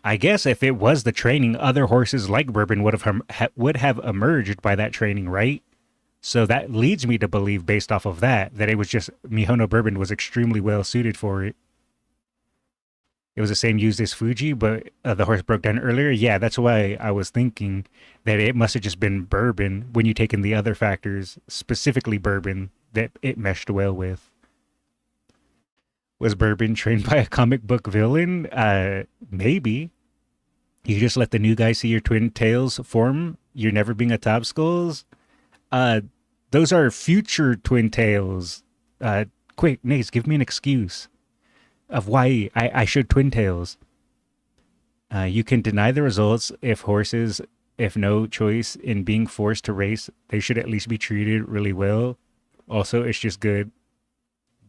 I guess if it was the training, other horses like Bourbon would have emerged by that training, right? So that leads me to believe, based off of that it was just Mihono Bourbon was extremely well suited for it. It was the same used as Fuji, but the horse broke down earlier. Yeah, that's why I was thinking that it must have just been Bourbon when you take in the other factors, specifically Bourbon, that it meshed well with. Was Bourbon trained by a comic book villain? Maybe. You just let the new guy see your twin tails form. You're never being a top Skullz. Those are future twin tails. Quick, Nace, give me an excuse of why I showed twin tails. You can deny the results if no choice in being forced to race, they should at least be treated really well. Also, it's just good.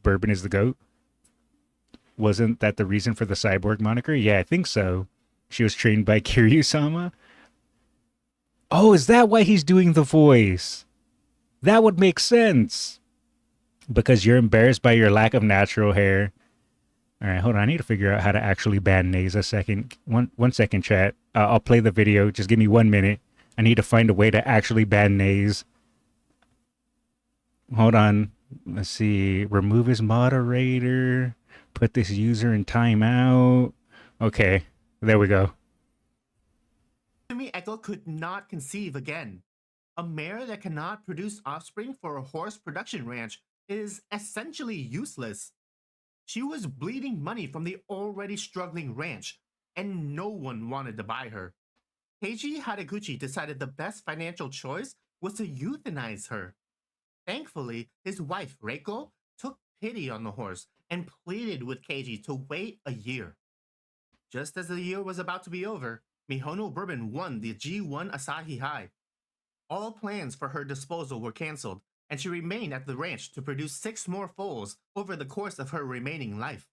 Bourbon is the GOAT. Wasn't that the reason for the cyborg moniker? Yeah, I think so. She was trained by Kiryu-sama. Oh, is that why he's doing the voice? That would make sense. Because you're embarrassed by your lack of natural hair. All right, hold on. I need to figure out how to actually ban Naze a second. One second, chat. I'll play the video. Just give me 1 minute. I need to find a way to actually ban Naze. Hold on. Let's see. Remove his moderator. Put this user in timeout. Okay, there we go. Natsumi Echo could not conceive again. A mare that cannot produce offspring for a horse production ranch is essentially useless. She was bleeding money from the already struggling ranch, and no one wanted to buy her. Keiji Haraguchi decided the best financial choice was to euthanize her. Thankfully, his wife, Reiko, took pity on the horse and pleaded with Keiji to wait a year. Just as the year was about to be over, Mihono Bourbon won the G1 Asahi High. All plans for her disposal were canceled, and she remained at the ranch to produce 6 more foals over the course of her remaining life.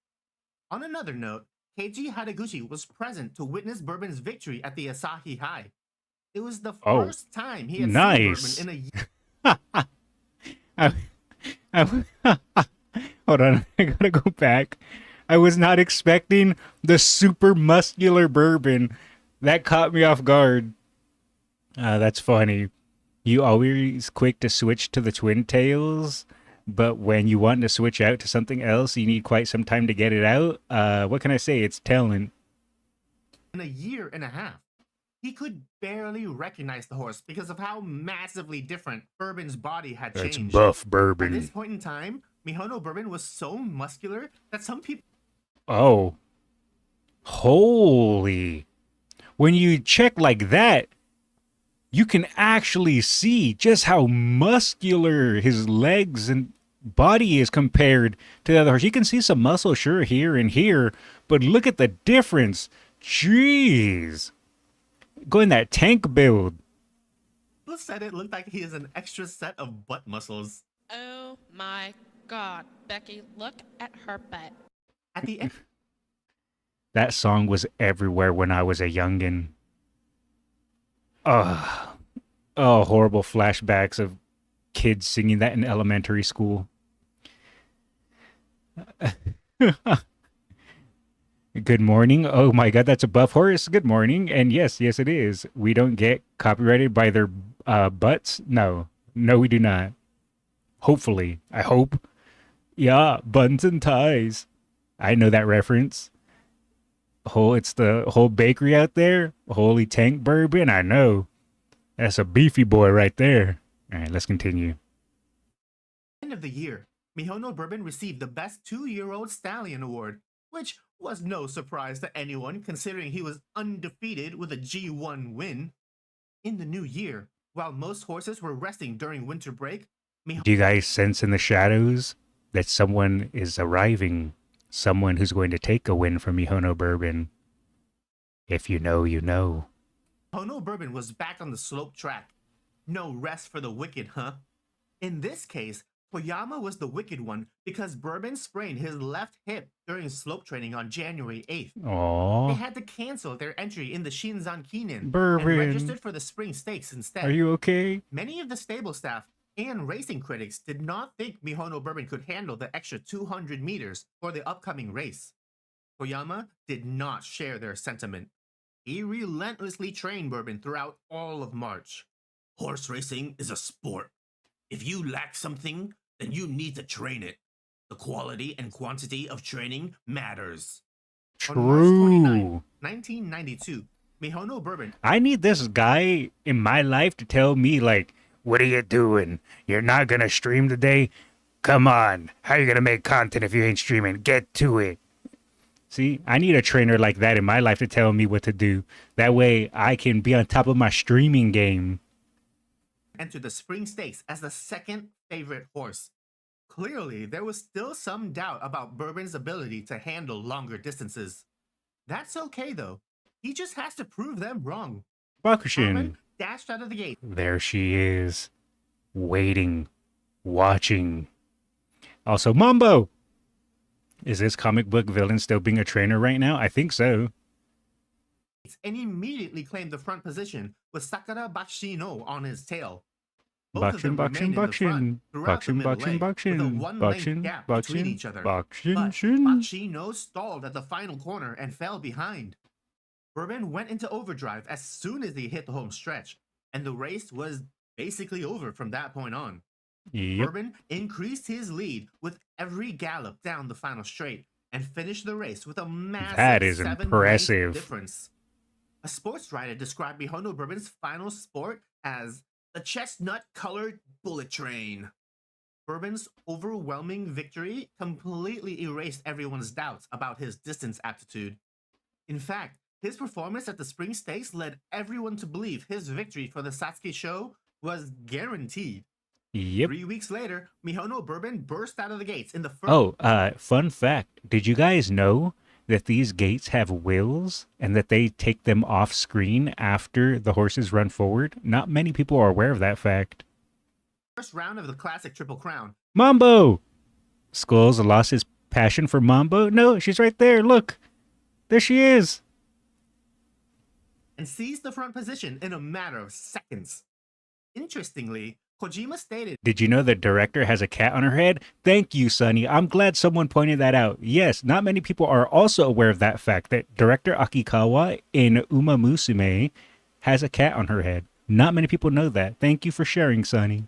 On another note, Keiji Haraguchi was present to witness Bourbon's victory at the Asahi High. It was the Oh, first time he had nice. seen Bourbon in a year. Hold on, I gotta go back. I was not expecting the super muscular Bourbon. That caught me off guard. That's funny. You always quick to switch to the twin tails, but when you want to switch out to something else, you need quite some time to get it out. What can I say? It's talent. In a year and a half. He could barely recognize the horse because of how massively different Bourbon's body had That's changed. buff By Bourbon. this point in time, Mihono Bourbon was so muscular that some people Oh. Holy. When you check like that, you can actually see just how muscular his legs and body is compared to the other horse. You can see some muscle, sure, here and here, but look at the difference. Jeez. Going that tank build. said it looked like he has an extra set of butt muscles. Oh my god, Becky, look at her butt. At the end, That song was everywhere when I was a youngin'. Oh, horrible flashbacks of kids singing that in elementary school. Good morning. Oh my god, that's a buff horse. Good morning. And yes, it is. We don't get copyrighted by their butts. No, we do not. Hopefully. I hope. Yeah, buns and ties. I know that reference. It's the whole bakery out there. Holy tank bourbon. I know. That's a beefy boy right there. All right, let's continue. end of the year, Mihono Bourbon received the Best 2-Year-Old Stallion Award, which was no surprise to anyone considering he was undefeated with a G1 win. In the new year, while most horses were resting during winter break, Do you guys sense in the shadows that someone is arriving? Someone who's going to take a win from Mihono Bourbon. If you know, you know. Mihono Bourbon was back on the slope track. No rest for the wicked, huh? In this case, Toyama was the wicked one because Bourbon sprained his left hip during slope training on January 8th. They Aww. had to cancel their entry in the Shinzan Kinen Bourbon. and registered for the spring stakes instead. Are you okay? Many of the stable staff and racing critics did not think Mihono Bourbon could handle the extra 200 meters for the upcoming race. Toyama did not share their sentiment. He relentlessly trained Bourbon throughout all of March. Horse racing is a sport. If you lack something, then you need to train it. The quality and quantity of training matters. On March 29, True. 1992, Mihono Bourbon I need this guy in my life to tell me, like, what are you doing? You're not going to stream today? Come on. How are you going to make content if you ain't streaming? Get to it. See, I need a trainer like that in my life to tell me what to do. That way I can be on top of my streaming game. entered the spring stakes as the second favorite horse. Clearly, there was still some doubt about Bourbon's ability to handle longer distances. That's okay though. He just has to prove them wrong. Bakushin. Bourbon dashed out of the gate. There she is. Waiting. Watching. Also, Mambo! Is this comic book villain still being a trainer right now? I think so. And immediately claimed the front position with Sakura Bakshino on his tail. Both of them remained in the front throughout the middle leg, with a one-length gap between each other. But Bakshino stalled at the final corner and fell behind. Bourbon went into overdrive as soon as he hit the home stretch, and the race was basically over from that point on. Yep. Bourbon increased his lead with every gallop down the final straight and finished the race with a massive That is 7-length impressive. difference. A sports writer described Mihono Bourbon's final sport as the chestnut-colored bullet train. Bourbon's overwhelming victory completely erased everyone's doubts about his distance aptitude. In fact, His performance at the Spring Stakes led everyone to believe his victory for the Satsuki show was guaranteed. Yep. 3 weeks later, Mihono Bourbon burst out of the gates in the first. Oh, fun fact. Did you guys know that these gates have wheels and that they take them off screen after the horses run forward? Not many people are aware of that fact. First round of the classic Triple Crown. Mambo! Skullz lost his passion for Mambo? No, she's right there. Look. There she is. And seized the front position in a matter of seconds. Interestingly, Kojima stated, Did you know the director has a cat on her head? Thank you, Sonny. I'm glad someone pointed that out. Yes, not many people are also aware of that fact that director Akikawa in Umamusume has a cat on her head. Not many people know that. Thank you for sharing, Sonny.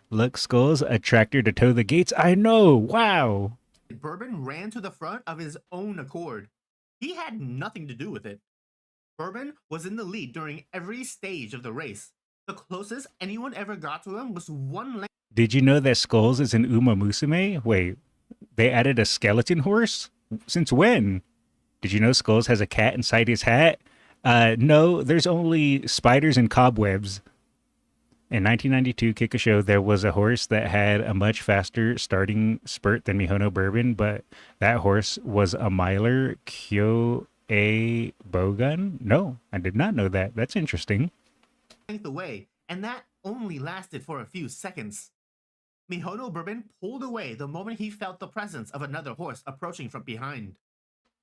Look, Skullz, a tractor to tow the gates. I know. Wow. Bourbon ran to the front of his own accord. He had nothing to do with it. Bourbon was in the lead during every stage of the race. The closest anyone ever got to him was 1 length. Did you know that Skullz is in Umamusume? Wait, they added a skeleton horse? Since when? Did you know Skullz has a cat inside his hat? No, there's only spiders and cobwebs. In 1992 Kikasho, there was a horse that had a much faster starting spurt than Mihono Bourbon, but that horse was a miler, Kyo A Bogun? No, I did not know that. That's interesting. Away, and that only lasted for a few seconds. Mihono Bourbon pulled away the moment he felt the presence of another horse approaching from behind.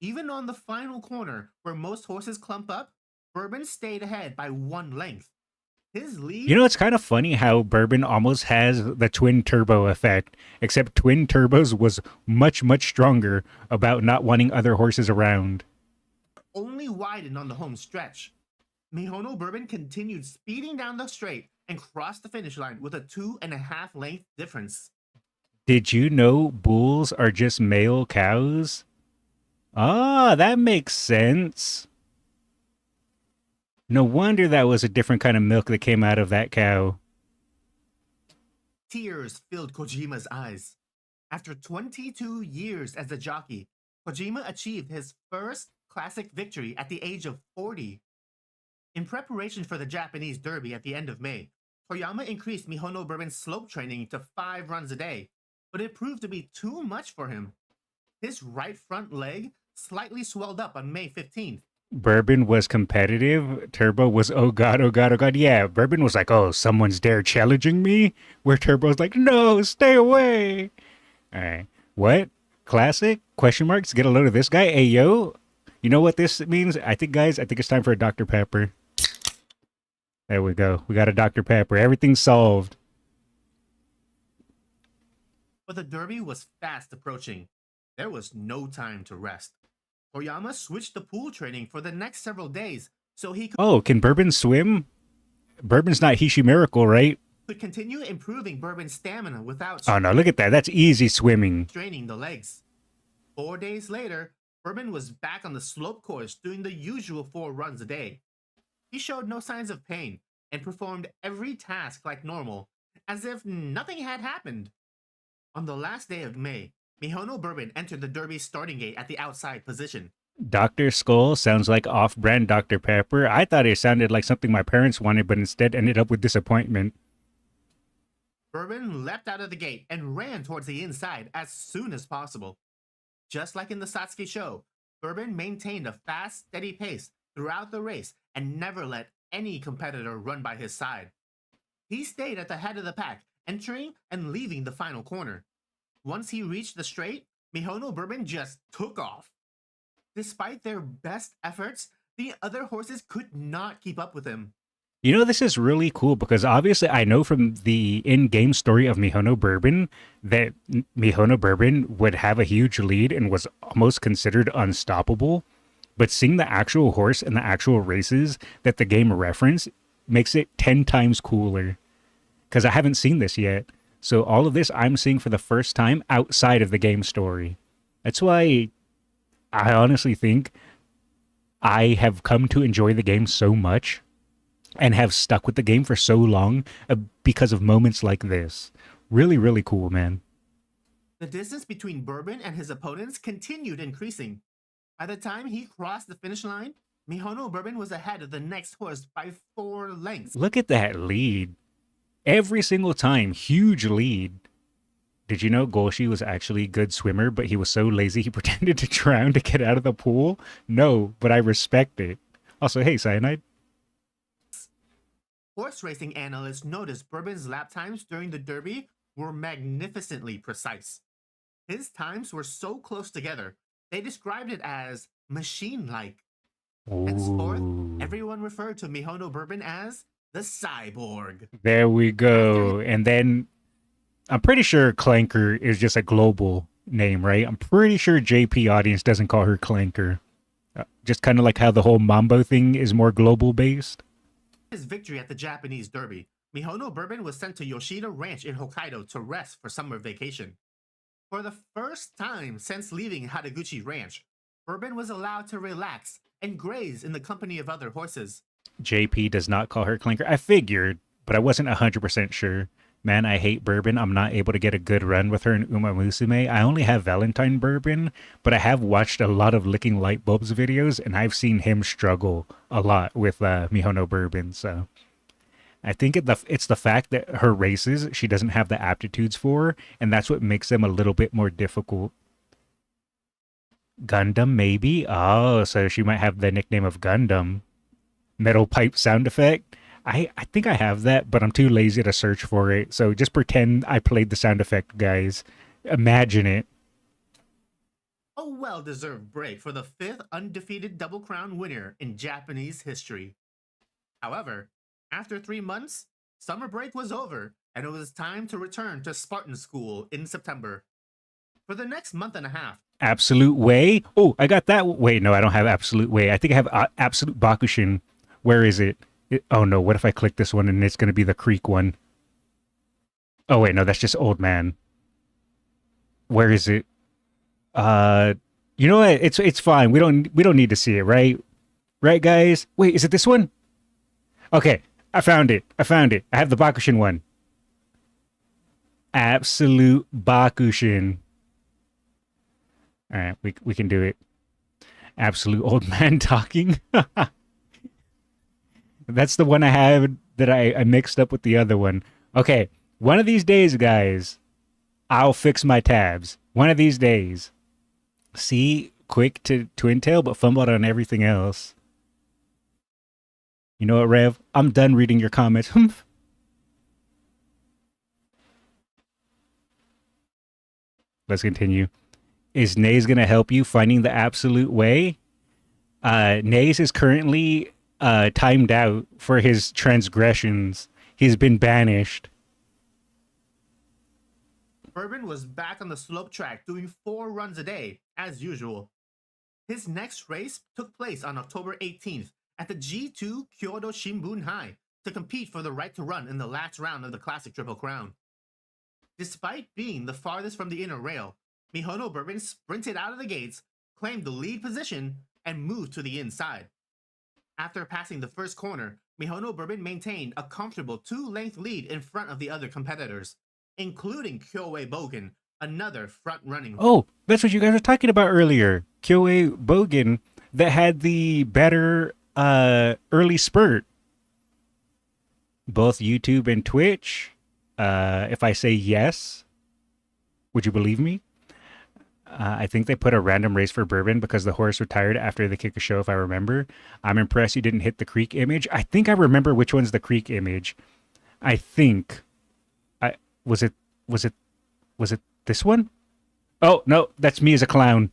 Even on the final corner, where most horses clump up, Bourbon stayed ahead by 1 length. His lead... You know, it's kind of funny how Bourbon almost has the twin turbo effect, except twin turbos was much, much stronger about not wanting other horses around. Only widened on the home stretch. Mihono Bourbon continued speeding down the straight and crossed the finish line with a 2.5 length difference. Did you know bulls are just male cows? Ah, that makes sense. No wonder that was a different kind of milk that came out of that cow. Tears filled Kojima's eyes. After 22 years as a jockey, Kojima achieved his first classic victory at the age of 40. In preparation for the Japanese Derby at the end of May, Toyama increased Mihono Bourbon's slope training to 5 runs a day, but it proved to be too much for him. His right front leg slightly swelled up on May 15th. Bourbon was competitive. Turbo was, oh god, oh god, oh god. Yeah, Bourbon was like, oh, someone's there challenging me? Where Turbo's like, no, stay away. All right. What? Classic? Question marks? Get a load of this guy? Hey, yo. You know what this means? I think it's time for a Dr. Pepper. There we go. We got a Dr. Pepper. Everything's solved. But the Derby was fast approaching. There was no time to rest. Toyama switched to pool training for the next several days so he can Bourbon swim? Bourbon's not Hishi Miracle, right? could continue improving Bourbon's stamina without Oh no, look at that. That's easy swimming. straining the legs. 4 days later, Bourbon was back on the slope course doing the usual 4 runs a day. He showed no signs of pain and performed every task like normal, as if nothing had happened. On the last day of May, Mihono Bourbon entered the Derby's starting gate at the outside position. Dr. Skull sounds like off-brand Dr. Pepper. I thought it sounded like something my parents wanted, but instead ended up with disappointment. Bourbon leapt out of the gate and ran towards the inside as soon as possible. Just like in the Satsuki show, Bourbon maintained a fast, steady pace throughout the race and never let any competitor run by his side. He stayed at the head of the pack, entering and leaving the final corner. Once he reached the straight, Mihono Bourbon just took off. Despite their best efforts, the other horses could not keep up with him. You know, this is really cool because obviously I know from the in-game story of Mihono Bourbon that Mihono Bourbon would have a huge lead and was almost considered unstoppable. But seeing the actual horse and the actual races that the game reference makes it 10 times cooler. Because I haven't seen this yet. So all of this I'm seeing for the first time outside of the game story. That's why I honestly think I have come to enjoy the game so much and have stuck with the game for so long because of moments like this. Really, really cool, man. The distance between Bourbon and his opponents continued increasing. By the time he crossed the finish line, Mihono Bourbon was ahead of the next horse by 4 lengths. Look at that lead. Every single time, huge lead. Did you know Golshi was actually a good swimmer, but he was so lazy he pretended to drown to get out of the pool? No, but I respect it. Also, hey, Cyanide. Horse racing analysts noticed Bourbon's lap times during the Derby were magnificently precise. His times were so close together, they described it as machine-like. Henceforth, Ooh. everyone referred to Mihono Bourbon as the Cyborg. There we go. And then I'm pretty sure Clanker is just a global name, right? I'm pretty sure JP audience doesn't call her Clanker. Just kind of like how the whole Mambo thing is more global based. His victory at the Japanese Derby, Mihono Bourbon was sent to Yoshida Ranch in Hokkaido to rest for summer vacation. For the first time since leaving Hadaguchi Ranch, Bourbon was allowed to relax and graze in the company of other horses. JP does not call her Clanker. I figured, but I wasn't 100% sure. Man, I hate Bourbon. I'm not able to get a good run with her in Umamusume. I only have Valentine Bourbon, but I have watched a lot of Licking Light Bulbs videos, and I've seen him struggle a lot with Mihono Bourbon. So I think it's the fact that her races, she doesn't have the aptitudes for, and that's what makes them a little bit more difficult. Gundam, maybe? Oh, so she might have the nickname of Gundam. Metal pipe sound effect. I think I have that, but I'm too lazy to search for it. So just pretend I played the sound effect, guys. Imagine it. A well-deserved break for the 5th undefeated Double Crown winner in Japanese history. However, after 3 months, summer break was over, and it was time to return to Spartan School in September. For the next month and a half, Absolute Way? Oh, I got that. Wait, no, I don't have Absolute Way. I think I have Absolute Bakushin. Where is it? Oh no, what if I click this one and it's going to be the Creek one? Oh wait, no, that's just Old Man. Where is it? You know what? It's fine. We don't need to see it, right? Right, guys? Wait, is it this one? Okay, I found it. I have the Bakushin one. Absolute Bakushin. All right, we can do it. Absolute Old Man talking. That's the one I have that I mixed up with the other one. Okay, one of these days, guys, I'll fix my tabs. One of these days. See, quick to Twin Tail, but fumbled on everything else. You know what, Rev? I'm done reading your comments. Let's continue. Is Nays going to help you finding the absolute way? Nays is currently timed out for his transgressions. He's been banished. Bourbon was back on the slope track doing 4 runs a day, as usual. His next race took place on October 18th at the G2 Kyoto Shimbun High to compete for the right to run in the last round of the Classic Triple Crown. Despite being the farthest from the inner rail, Mihono Bourbon sprinted out of the gates, claimed the lead position, and moved to the inside. After passing the first corner, Mihono Bourbon maintained a comfortable 2-length lead in front of the other competitors, including Kyoei Bogen, another front-running. Oh, that's what you guys were talking about earlier. Kyoei Bogen that had the better early spurt. Both YouTube and Twitch. If I say yes, would you believe me? I think they put a random race for Bourbon because the horse retired after the kick a show, if I remember. I'm impressed you didn't hit the Creek image. I think I remember which one's the Creek image. I think. Was it this one? Oh, no, that's me as a clown.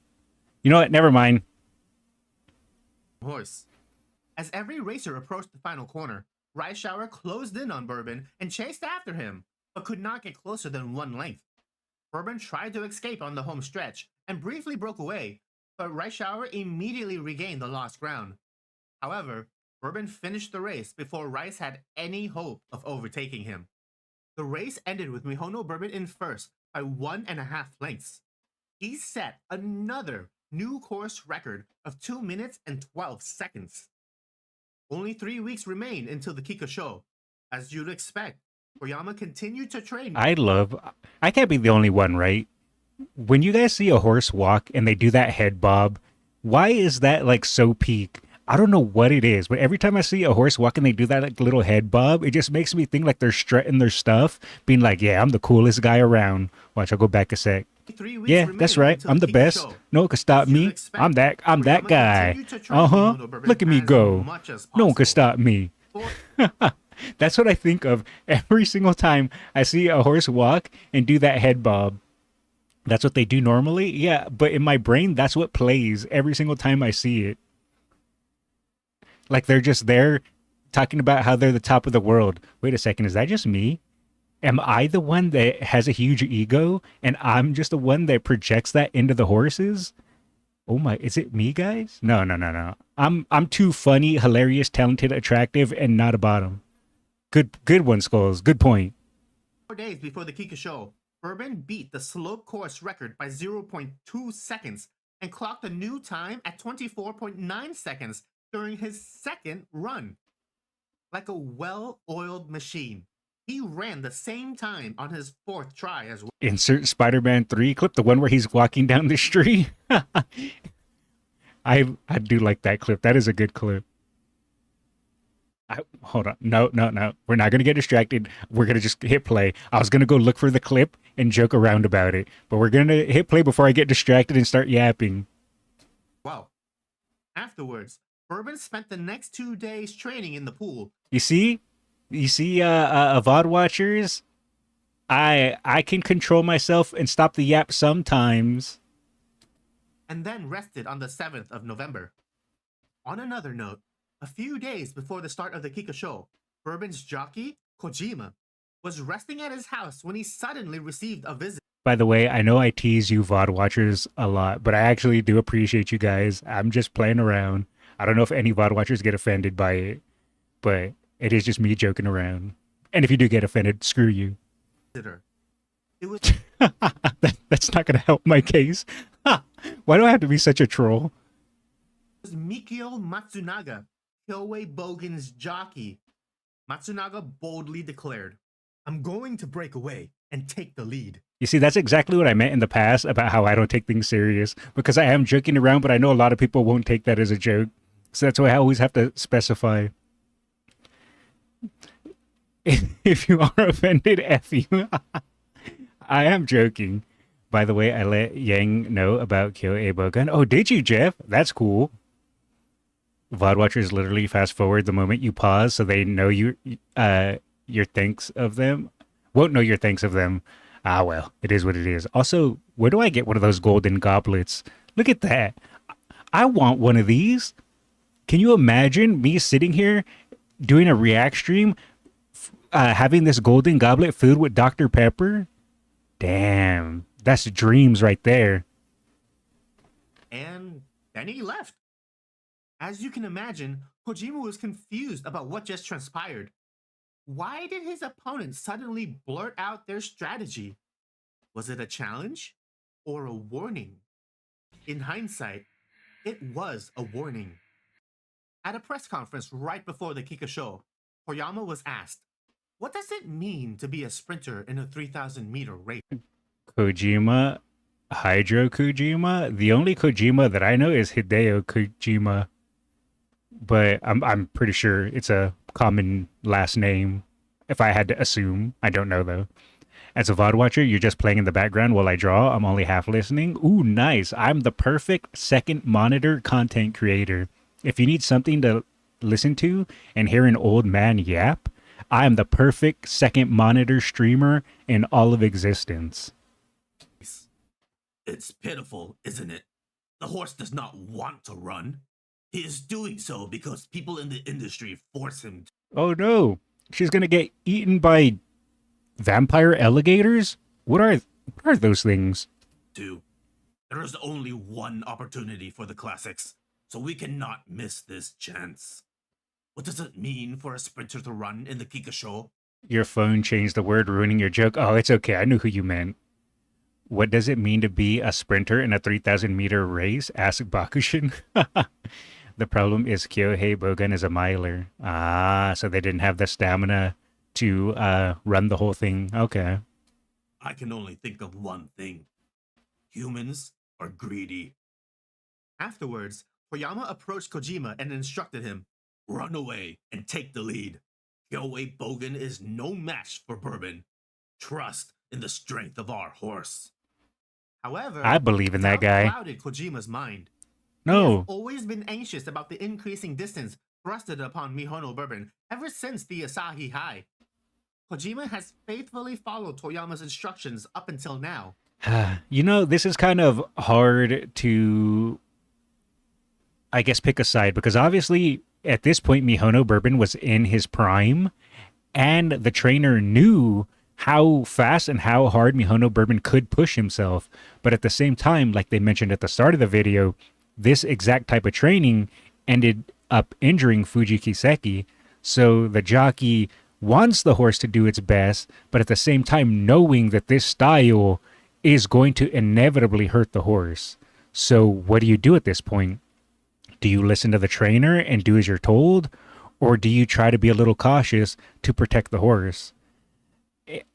You know what? Never mind. Horse. As every racer approached the final corner, Rice Shower closed in on Bourbon and chased after him, but could not get closer than 1 length. Bourbon tried to escape on the home stretch and briefly broke away, but Rice Shower immediately regained the lost ground. However, Bourbon finished the race before Rice had any hope of overtaking him. The race ended with Mihono Bourbon in first by 1.5 lengths. He set another new course record of 2 minutes and 12 seconds. Only 3 weeks remain until the Kikosho. As you'd expect, Koyama continued to train. I can't be the only one, right? When you guys see a horse walk and they do that head bob, Why is that like so peak? I don't know what it is, but every time I see a horse walking, they do that like little head bob. It just makes me think like they're strutting their stuff, being like, "Yeah, I'm the coolest guy around." Watch, I'll go back a sec. 3 weeks Yeah, that's remaining right. until I'm the Kika best. show. No one can stop As you'd me. expect, I'm that Toriyama guy. continued to train Uh-huh. Uno Bourbon Look at me as go. much as No one can possible. stop me. That's what I think of every single time I see a horse walk and do that head bob. That's what they do normally. Yeah, but in my brain, that's what plays every single time I see it. Like they're just there talking about how they're the top of the world. Wait a second, is that just me? Am I the one that has a huge ego and I'm just the one that projects that into the horses? Oh my, is it me, guys? No, no, no, no. I'm too funny, hilarious, talented, attractive, and not a bottom. Good one, Skullz. Good point. 4 days before the Kika show, Bourbon beat the slope course record by 0.2 seconds and clocked a new time at 24.9 seconds during his second run. Like a well-oiled machine, he ran the same time on his fourth try as well. Insert Spider-Man 3 clip, the one where he's walking down the street. I do like that clip. That is a good clip. Hold on. No. We're not going to get distracted. We're going to just hit play. I was going to go look for the clip and joke around about it, but we're going to hit play before I get distracted and start yapping. Wow. Afterwards, Bourbon spent the next 2 days training in the pool. You see, VOD watchers, I can control myself and stop the yap sometimes. And then rested on the 7th of November. On another note, a few days before the start of the Kika show, Bourbon's jockey, Kojima, was resting at his house when he suddenly received a visit. By the way, I know I tease you VOD watchers a lot, but I actually do appreciate you guys. I'm just playing around. I don't know if any VOD watchers get offended by it, but it is just me joking around. And if you do get offended, screw you. It was That's not going to help my case. Why do I have to be such a troll? Mikio Matsunaga, Kyoei Bogen's jockey. Matsunaga boldly declared, "I'm going to break away and take the lead." You see, that's exactly what I meant in the past about how I don't take things serious, because I am joking around, but I know a lot of people won't take that as a joke. So that's why I always have to specify. If you are offended, F you. I am joking. By the way, I let Yang know about Kyoei Bogan. Oh, did you, Jeff? That's cool. VOD watchers literally fast forward the moment you pause so they know your thanks of them. Won't know your thanks of them. Ah, well, it is what it is. Also, where do I get one of those golden goblets? Look at that. I want one of these. Can you imagine me sitting here doing a react stream, having this golden goblet filled with Dr. Pepper? Damn, that's dreams right there. And then he left. As you can imagine, Kojima was confused about what just transpired. Why did his opponent suddenly blurt out their strategy? Was it a challenge or a warning? In hindsight, it was a warning. At a press conference right before the Kika show, Toriyama was asked, "What does it mean to be a sprinter in a 3,000-meter race?" Kojima, Hydro Kojima. The only Kojima that I know is Hideo Kojima, but I'm pretty sure it's a common last name. If I had to assume, I don't know though. As a VOD watcher, you're just playing in the background while I draw. I'm only half listening. Ooh, nice. I'm the perfect second monitor content creator. If you need something to listen to and hear an old man yap, I am the perfect second monitor streamer in all of existence. It's pitiful, isn't it? The horse does not want to run. He is doing so because people in the industry force him to. Oh no, she's gonna get eaten by vampire alligators? What are those things? There is only one opportunity for the classics, so we cannot miss this chance. What does it mean for a sprinter to run in the Kika show? Your phone changed the word, ruining your joke. Oh, it's okay. I knew who you meant. What does it mean to be a sprinter in a 3,000-meter race? Asked Bakushin. The problem is Kyohei Bogan is a miler. Ah, so they didn't have the stamina to run the whole thing. Okay. I can only think of one thing. Humans are greedy. Afterwards, Toyama approached Kojima and instructed him, "Run away and take the lead. Kyoei Bogen is no match for Bourbon. Trust in the strength of our horse." However, I believe in that doubt guy. clouded Kojima's mind. He No. has always been anxious about the increasing distance thrusted upon Mihono Bourbon ever since the Asahi High. Kojima has faithfully followed Toyama's instructions up until now. You know, this is kind of hard to, I guess, pick a side because obviously at this point Mihono Bourbon was in his prime and the trainer knew how fast and how hard Mihono Bourbon could push himself. But at the same time, like they mentioned at the start of the video, this exact type of training ended up injuring Fuji Kiseki. So the jockey wants the horse to do its best, but at the same time knowing that this style is going to inevitably hurt the horse. So what do you do at this point? Do you listen to the trainer and do as you're told? Or do you try to be a little cautious to protect the horse?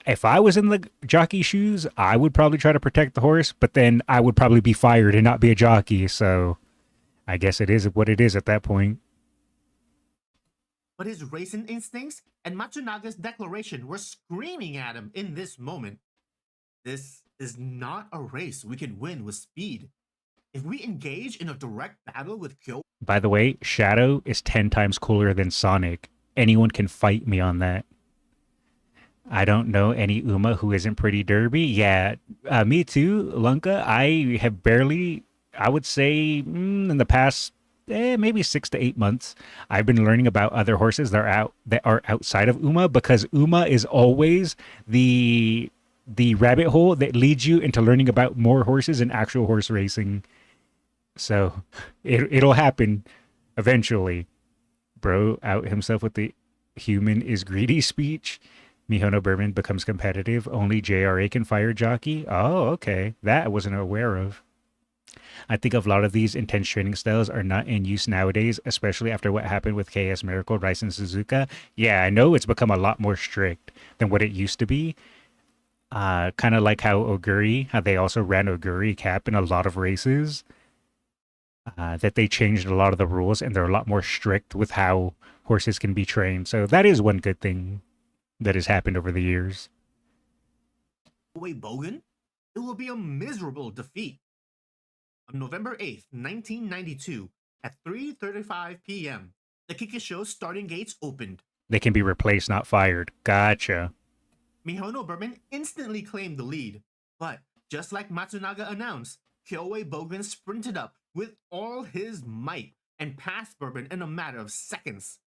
If I was in the jockey's shoes, I would probably try to protect the horse, but then I would probably be fired and not be a jockey. So I guess it is what it is at that point. But his racing instincts and Matsunaga's declaration were screaming at him in this moment. This is not a race we can win with speed. If we engage in a direct battle with Kyo... By the way, Shadow is 10 times cooler than Sonic. Anyone can fight me on that. I don't know any Uma who isn't pretty derby. Yeah, me too, Lunka. I have barely, I would say, in the past maybe 6 to 8 months, I've been learning about other horses that are outside of Uma, because Uma is always the rabbit hole that leads you into learning about more horses and actual horse racing. So it'll happen eventually. Bro out himself with the human is greedy speech. Mihono Bourbon becomes competitive. Only JRA can fire jockey. Oh, okay. That I wasn't aware of. I think a lot of these intense training styles are not in use nowadays, especially after what happened with KS Miracle, Rice, and Suzuka. Yeah, I know it's become a lot more strict than what it used to be. Kind of like how Oguri, how they also ran Oguri Cap in a lot of races. That they changed a lot of the rules and they're a lot more strict with how horses can be trained. So that is one good thing that has happened over the years. Kyoei Bogen? It will be a miserable defeat. On November 8th, 1992, at 3:35 p.m., the Kikisho starting gates opened. They can be replaced, not fired. Gotcha. Mihono Bourbon instantly claimed the lead, but just like Matsunaga announced, Kyoei Bogen sprinted up with all his might and passed Bourbon in a matter of seconds.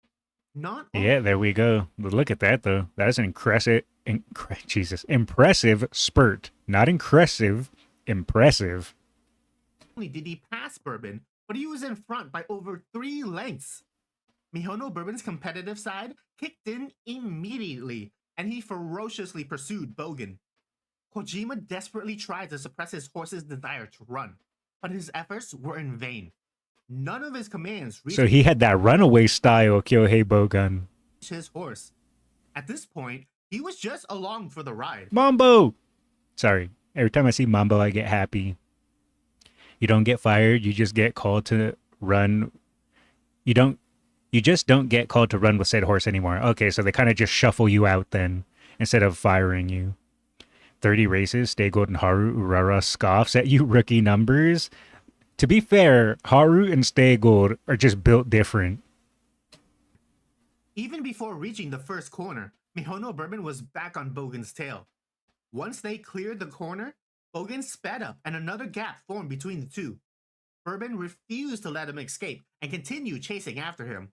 Yeah, there we go. But look at that, though. That's an impressive spurt. Not impressive, impressive. Not only did he pass Bourbon, but he was in front by over 3 lengths. Mihono Bourbon's competitive side kicked in immediately, and he ferociously pursued Bogen. Kojima desperately tried to suppress his horse's desire to run, but his efforts were in vain. None of his commands reached So he had that runaway style, Kyohei Bogun. his horse. At this point, he was just along for the ride. Mambo! Sorry, every time I see Mambo, I get happy. You don't get fired, you just get called to run. You just don't get called to run with said horse anymore. Okay, so they kind of just shuffle you out then, instead of firing you. 30 races, Stay Gold and Haru Urara scoffs at you, rookie numbers. To be fair, Haru and Stay Gold are just built different. Even before reaching the first corner, Mihono Bourbon was back on Bogen's tail. Once they cleared the corner, Bogen sped up and another gap formed between the two. Bourbon refused to let him escape and continued chasing after him.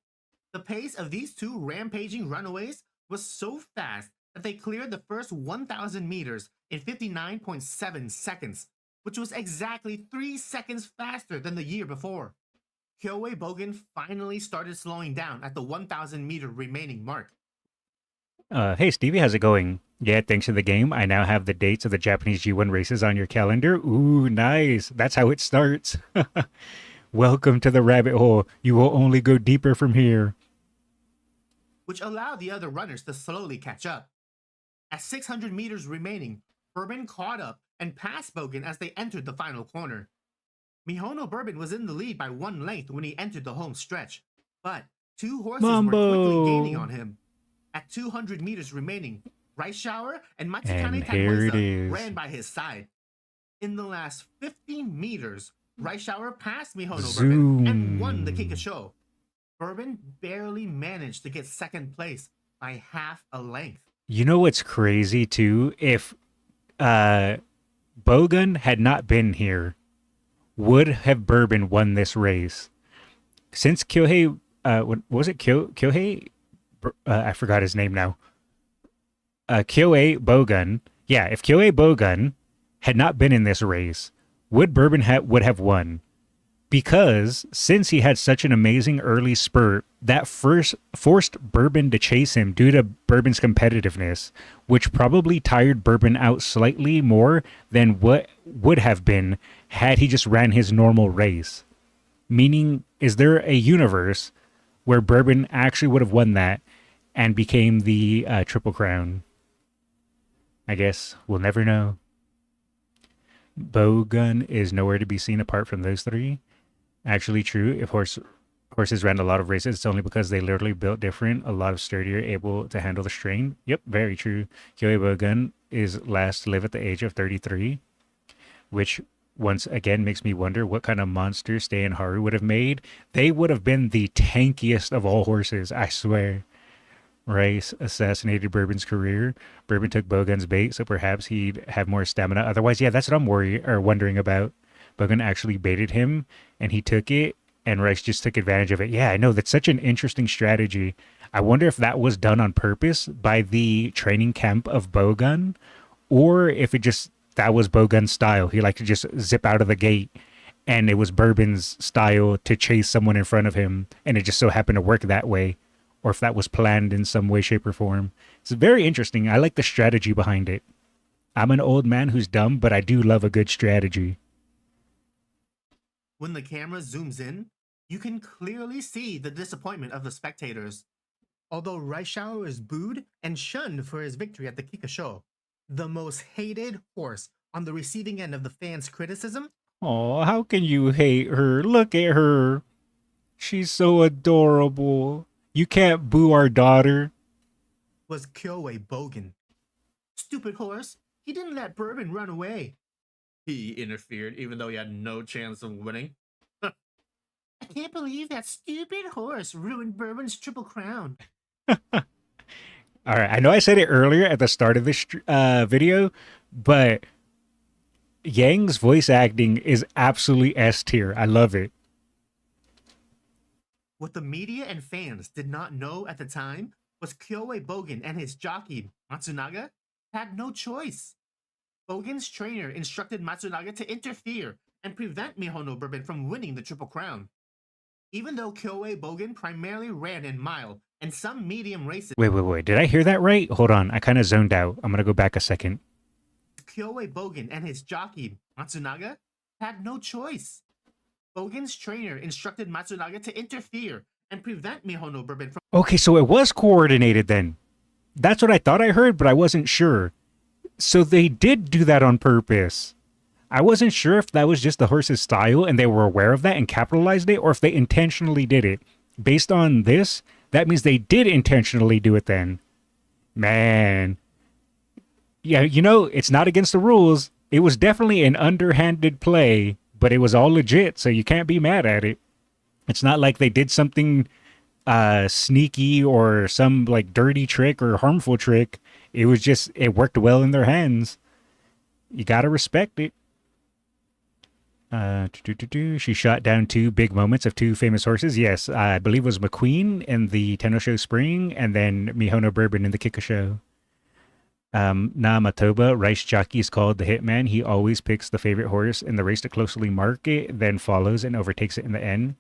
The pace of these two rampaging runaways was so fast that they cleared the first 1,000 meters in 59.7 seconds, which was exactly 3 seconds faster than the year before. Kyoei Bogen finally started slowing down at the 1,000 meter remaining mark. Hey Stevie, how's it going? Yeah, thanks to the game, I now have the dates of the Japanese G1 races on your calendar. Ooh, nice. That's how it starts. Welcome to the rabbit hole. You will only go deeper from here. Which allowed the other runners to slowly catch up. At 600 meters remaining, Bourbon caught up and passed Bogen as they entered the final corner. Mihono Bourbon was in the lead by 1 length when he entered the home stretch, but 2 horses were Mambo. quickly gaining on him. At 200 meters remaining, Rice Shower and Matsukane And here it Tangueza is. ran by his side. In the last 15 meters, Rice Shower passed Mihono Zoom. Bourbon and won the Kikasho. Bourbon barely managed to get second place by half a length. You know what's crazy too? If Bogun had not been here, would have Bourbon won this race? Since Kyohei, what was it? Kyohei? I forgot his name now. Kyohei Bogun. Yeah, if Kyohei Bogun had not been in this race, would Bourbon would have won? Because since he had such an amazing early spurt, that first forced Bourbon to chase him due to Bourbon's competitiveness, which probably tired Bourbon out slightly more than what would have been had he just ran his normal race. Meaning, is there a universe where Bourbon actually would have won that and became the Triple Crown? I guess we'll never know. Bogun is nowhere to be seen apart from those three. Actually true. If horses ran a lot of races, it's only because they literally built different, a lot of sturdier, able to handle the strain. Yep, very true. Kyohei Bogun is last to live at the age of 33, which once again makes me wonder what kind of monster Stay and Haru would have made. They would have been the tankiest of all horses, I swear. Rice assassinated Bourbon's career. Bourbon took Bogun's bait, so perhaps he'd have more stamina. Otherwise, yeah, that's what I'm wondering about. Bogun actually baited him, and he took it, and Rice just took advantage of it. Yeah, I know, that's such an interesting strategy. I wonder if that was done on purpose by the training camp of Bogun, or if that was Bogun's style. He liked to just zip out of the gate, and it was Bourbon's style to chase someone in front of him, and it just so happened to work that way. Or if that was planned in some way, shape, or form. It's very interesting. I like the strategy behind it. I'm an old man who's dumb, but I do love a good strategy. When the camera zooms in, you can clearly see the disappointment of the spectators. Although Raishao is booed and shunned for his victory at the Kikasho, the most hated horse on the receiving end of the fans' criticism. Oh, how can you hate her? Look at her. She's so adorable. You can't boo our daughter. Was Kyohei Bogun. Stupid horse. He didn't let Bourbon run away. He interfered even though he had no chance of winning. I can't believe that stupid horse ruined Bourbon's Triple Crown. All right, I know I said it earlier at the start of this video, but Yang's voice acting is absolutely S tier. I love it. What the media and fans did not know at the time was Kyohei Bogun and his jockey, Matsunaga, had no choice. Bogun's trainer instructed Matsunaga to interfere and prevent Mihono Bourbon from winning the Triple Crown. Even though Kyohei Bogun primarily ran in mile and some medium races... Wait. Did I hear that right? Hold on. I kind of zoned out. I'm going to go back a second. Kyohei Bogun and his jockey, Matsunaga, had no choice. Bogun's trainer instructed Matsunaga to interfere and prevent Mihono Bourbon from... Okay, so it was coordinated then. That's what I thought I heard, but I wasn't sure. So they did do that on purpose. I wasn't sure if that was just the horse's style and they were aware of that and capitalized it, or if they intentionally did it. Based on this, that means they did intentionally do it then. Man. Yeah, you know, it's not against the rules. It was definitely an underhanded play, but it was all legit, so you can't be mad at it. It's not like they did something sneaky or some like dirty trick or harmful trick. It was just, it worked well in their hands. You gotta respect it. She shot down 2 big moments of 2 famous horses. Yes, I believe it was McQueen in the Tenno Spring, and then Mihono Bourbon in the Kikasho. Matoba, Rice jockey, is called the Hitman. He always picks the favorite horse in the race to closely mark it, then follows and overtakes it in the end.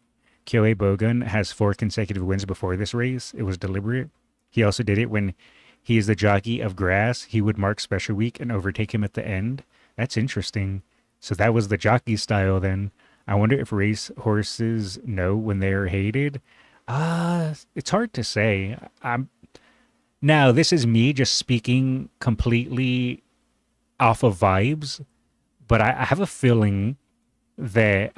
Kyohei Bogun has 4 consecutive wins before this race. It was deliberate. He also did it when he is the jockey of grass. He would mark Special Week and overtake him at the end. That's interesting. So that was the jockey style then. I wonder if race horses know when they are hated. It's hard to say. Now, this is me just speaking completely off of vibes, but I have a feeling that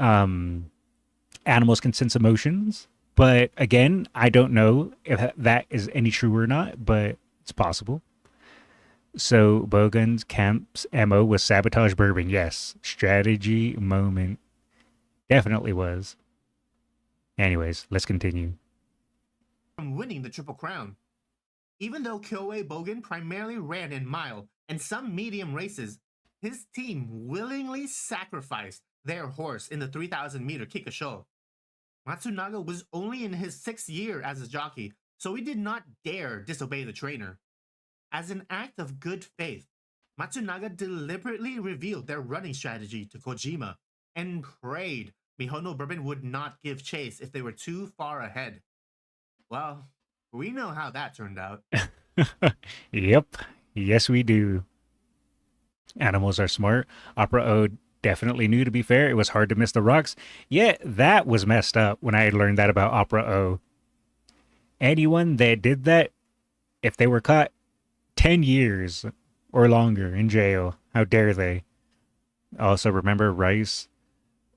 animals can sense emotions. But again, I don't know if that is any true or not, but it's possible. So Bogan's camp's MO was sabotage bourbon. Yes. Strategy moment. Definitely was. Anyways, let's continue. From winning the Triple Crown. Even though Kyoei Bogan primarily ran in mile and some medium races, his team willingly sacrificed their horse in the 3,000-meter Kikasho. Matsunaga was only in his 6th year as a jockey, so he did not dare disobey the trainer. As an act of good faith, Matsunaga deliberately revealed their running strategy to Kojima and prayed Mihono Bourbon would not give chase if they were too far ahead. Well, we know how that turned out. Yep. Yes, we do. Animals are smart. Opera O definitely knew, to be fair. It was hard to miss the rocks. Yeah, that was messed up when I had learned that about Opera O. Anyone that did that, if they were caught, 10 years or longer in jail. How dare they? Also, remember Rice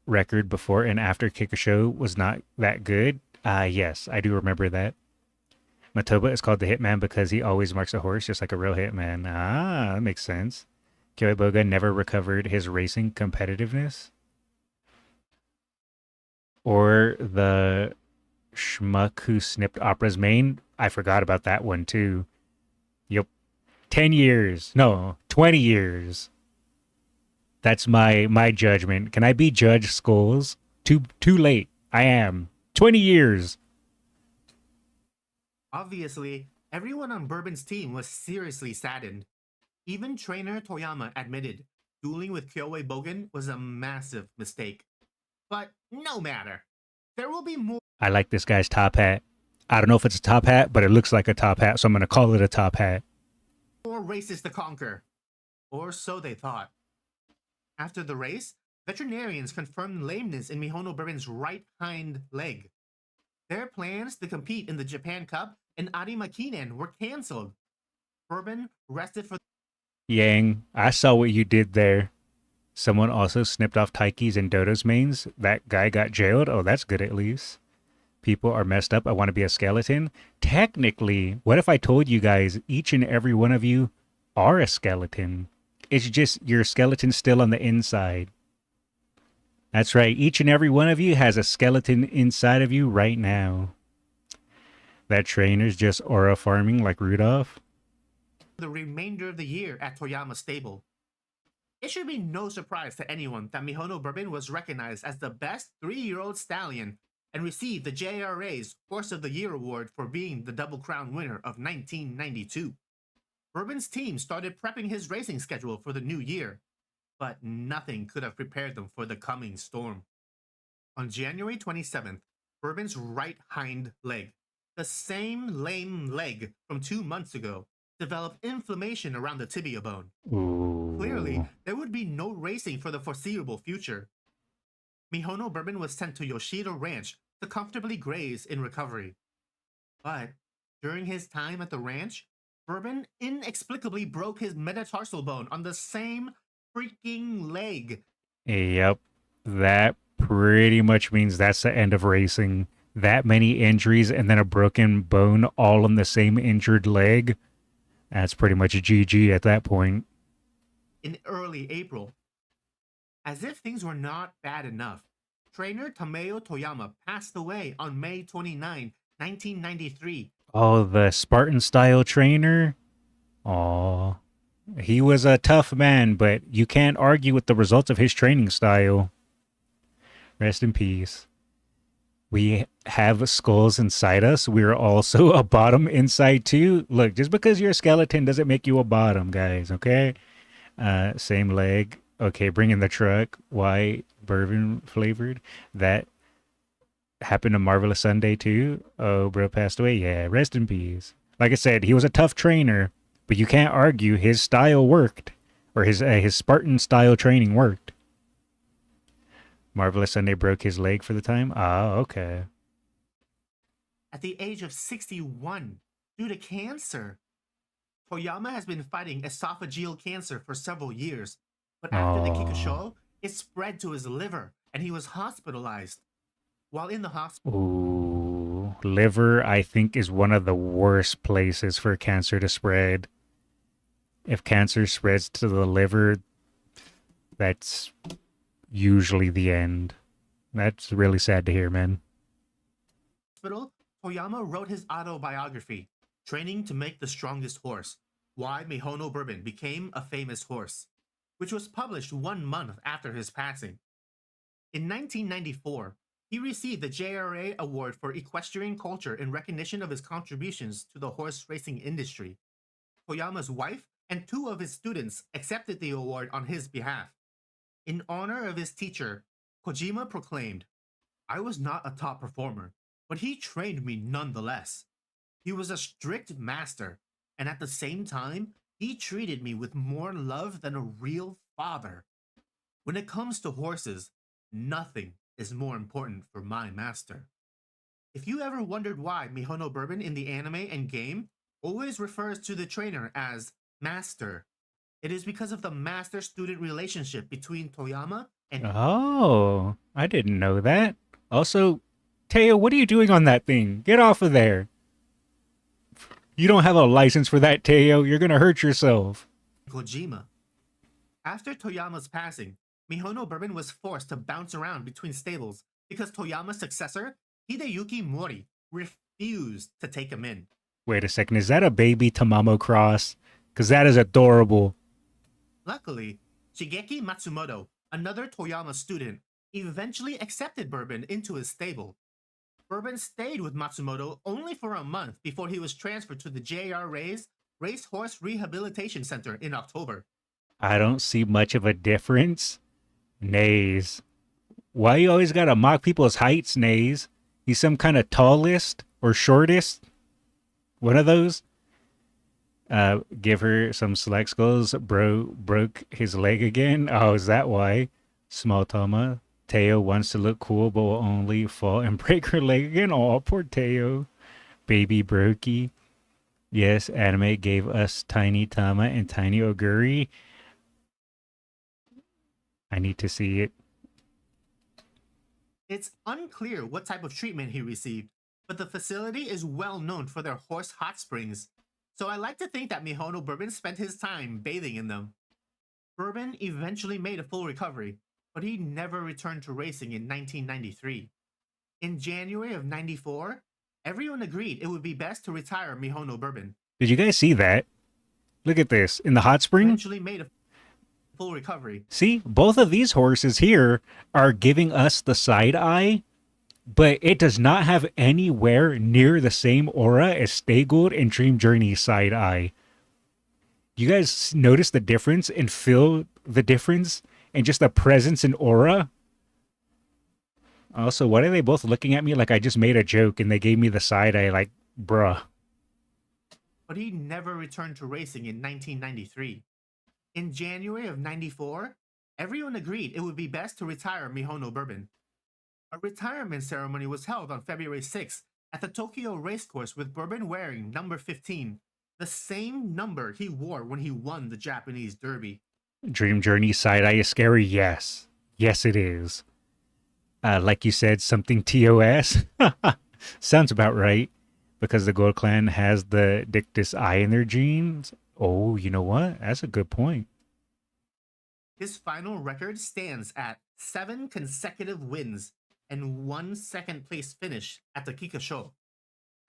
record before and after Kikasho was not that good? Yes, I do remember that. Matoba is called the Hitman because he always marks a horse just like a real hitman. Ah, that makes sense. Kyoiboga never recovered his racing competitiveness. Or the schmuck who snipped Opera's mane. I forgot about that one too. Yep. 10 years. No, 20 years. That's my judgment. Can I be Judge Skullz? Too late. I am. 20 years. Obviously, everyone on Bourbon's team was seriously saddened. Even trainer Toyama admitted dueling with Kyoei Bogan was a massive mistake. But no matter. There will be more I like this guy's top hat. I don't know if it's a top hat, but it looks like a top hat, so I'm going to call it a top hat. races to conquer. Or so they thought. After the race, veterinarians confirmed lameness in Mihono Bourbon's right hind leg. Their plans to compete in the Japan Cup and Arimakinen were cancelled. Bourbon rested for Yang, I saw what you did there. Someone also snipped off Taiki's and Dodo's manes. That guy got jailed. Oh, that's good at least. People are messed up. I want to be a skeleton. Technically, what if I told you guys each and every one of you are a skeleton? It's just your skeleton's still on the inside. That's right. Each and every one of you has a skeleton inside of you right now. That trainer's just aura farming like Rudolph. the remainder of the year at Toyama Stable. It should be no surprise to anyone that Mihono Bourbon was recognized as the best 3-year-old stallion and received the JRA's Horse of the Year award for being the Double Crown winner of 1992. Bourbon's team started prepping his racing schedule for the new year, but nothing could have prepared them for the coming storm. On January 27th, Bourbon's right hind leg, the same lame leg from 2 months ago, developed inflammation around the tibia bone. Ooh. Clearly, there would be no racing for the foreseeable future. Mihono Bourbon was sent to Yoshida Ranch to comfortably graze in recovery. But during his time at the ranch, Bourbon inexplicably broke his metatarsal bone on the same freaking leg. Yep. That pretty much means that's the end of racing. That many injuries and then a broken bone all on the same injured leg. That's pretty much a GG at that point. In early April. As if things were not bad enough, trainer Tameo Toyama passed away on May 29, 1993. Oh, the Spartan style trainer? Aw. He was a tough man, but you can't argue with the results of his training style. Rest in peace. We have Skullz inside us. We're also a bottom inside too. Look, just because you're a skeleton doesn't make you a bottom, guys, okay? Same leg. Okay, bring in the truck. Why bourbon flavored? That happened to Marvelous Sunday too. Oh, bro passed away. Yeah, rest in peace. Like I said, he was a tough trainer, but you can't argue his style worked, or his Spartan style training worked. Marvelous Sunday broke his leg for the time. Ah, okay. At the age of 61, due to cancer. Toyama has been fighting esophageal cancer for several years, but after the Kikasho, it spread to his liver and he was hospitalized. While in the hospital, Ooh, liver, I think, is one of the worst places for cancer to spread. If cancer spreads to the liver, that's usually the end. That's really sad to hear, man. Toyama wrote his autobiography, Training to Make the Strongest Horse, Why Mihono Bourbon Became a Famous Horse, which was published 1 month after his passing. In 1994, he received the JRA Award for Equestrian Culture in recognition of his contributions to the horse racing industry. Toyama's wife and 2 of his students accepted the award on his behalf. In honor of his teacher, Kojima proclaimed, "I was not a top performer, but he trained me nonetheless. He was a strict master, and at the same time, he treated me with more love than a real father. When it comes to horses, nothing is more important for my master." If you ever wondered why Mihono Bourbon in the anime and game always refers to the trainer as Master, it is because of the master-student relationship between Toyama and... Oh, I didn't know that. Also, Teo, what are you doing on that thing? Get off of there. You don't have a license for that, Teo. You're going to hurt yourself. Kojima. After Toyama's passing, Mihono Bourbon was forced to bounce around between stables because Toyama's successor, Hideyuki Mori, refused to take him in. Wait a second, is that a baby Tamamo cross? Because that is adorable. Luckily, Shigeki Matsumoto, another Toyama student, eventually accepted Bourbon into his stable. Bourbon stayed with Matsumoto only for a month before he was transferred to the JRA's Racehorse Rehabilitation Center in October. I don't see much of a difference. Nays. Why you always gotta mock people's heights, Nays? He's some kind of tallest or shortest? One of those? Give her some select skulls. Broke his leg again. Oh, is that why? Small Tama. Teo wants to look cool, but will only fall and break her leg again. Oh, poor Teo. Baby Brokey. Yes, anime gave us Tiny Tama and Tiny Oguri. I need to see it. It's unclear what type of treatment he received, but the facility is well known for their horse hot springs, so I like to think that Mihono Bourbon spent his time bathing in them. Bourbon eventually made a full recovery, but he never returned to racing in 1993. In January of 94, everyone agreed it would be best to retire Mihono Bourbon. Did you guys see that? Look at this. In the hot spring? Eventually made a full recovery. See, both of these horses here are giving us the side eye, but it does not have anywhere near the same aura as Stay Gold and Dream Journey's side eye. You guys notice the difference and feel the difference and just the presence and aura? Also, why are they both looking at me like I just made a joke and they gave me the side eye like, bruh. But he never returned to racing in 1993. In January of 94, everyone agreed it would be best to retire Mihono Bourbon. A retirement ceremony was held on February 6th at the Tokyo Racecourse with Bourbon wearing number 15, the same number he wore when he won the Japanese Derby. Dream Journey side eye is scary? Yes. Yes, it is. Like you said, something TOS? Sounds about right. Because the Gold Clan has the Dictus eye in their genes. Oh, you know what? That's a good point. His final record stands at 7 consecutive wins and 1 second-place finish at the Kikasho.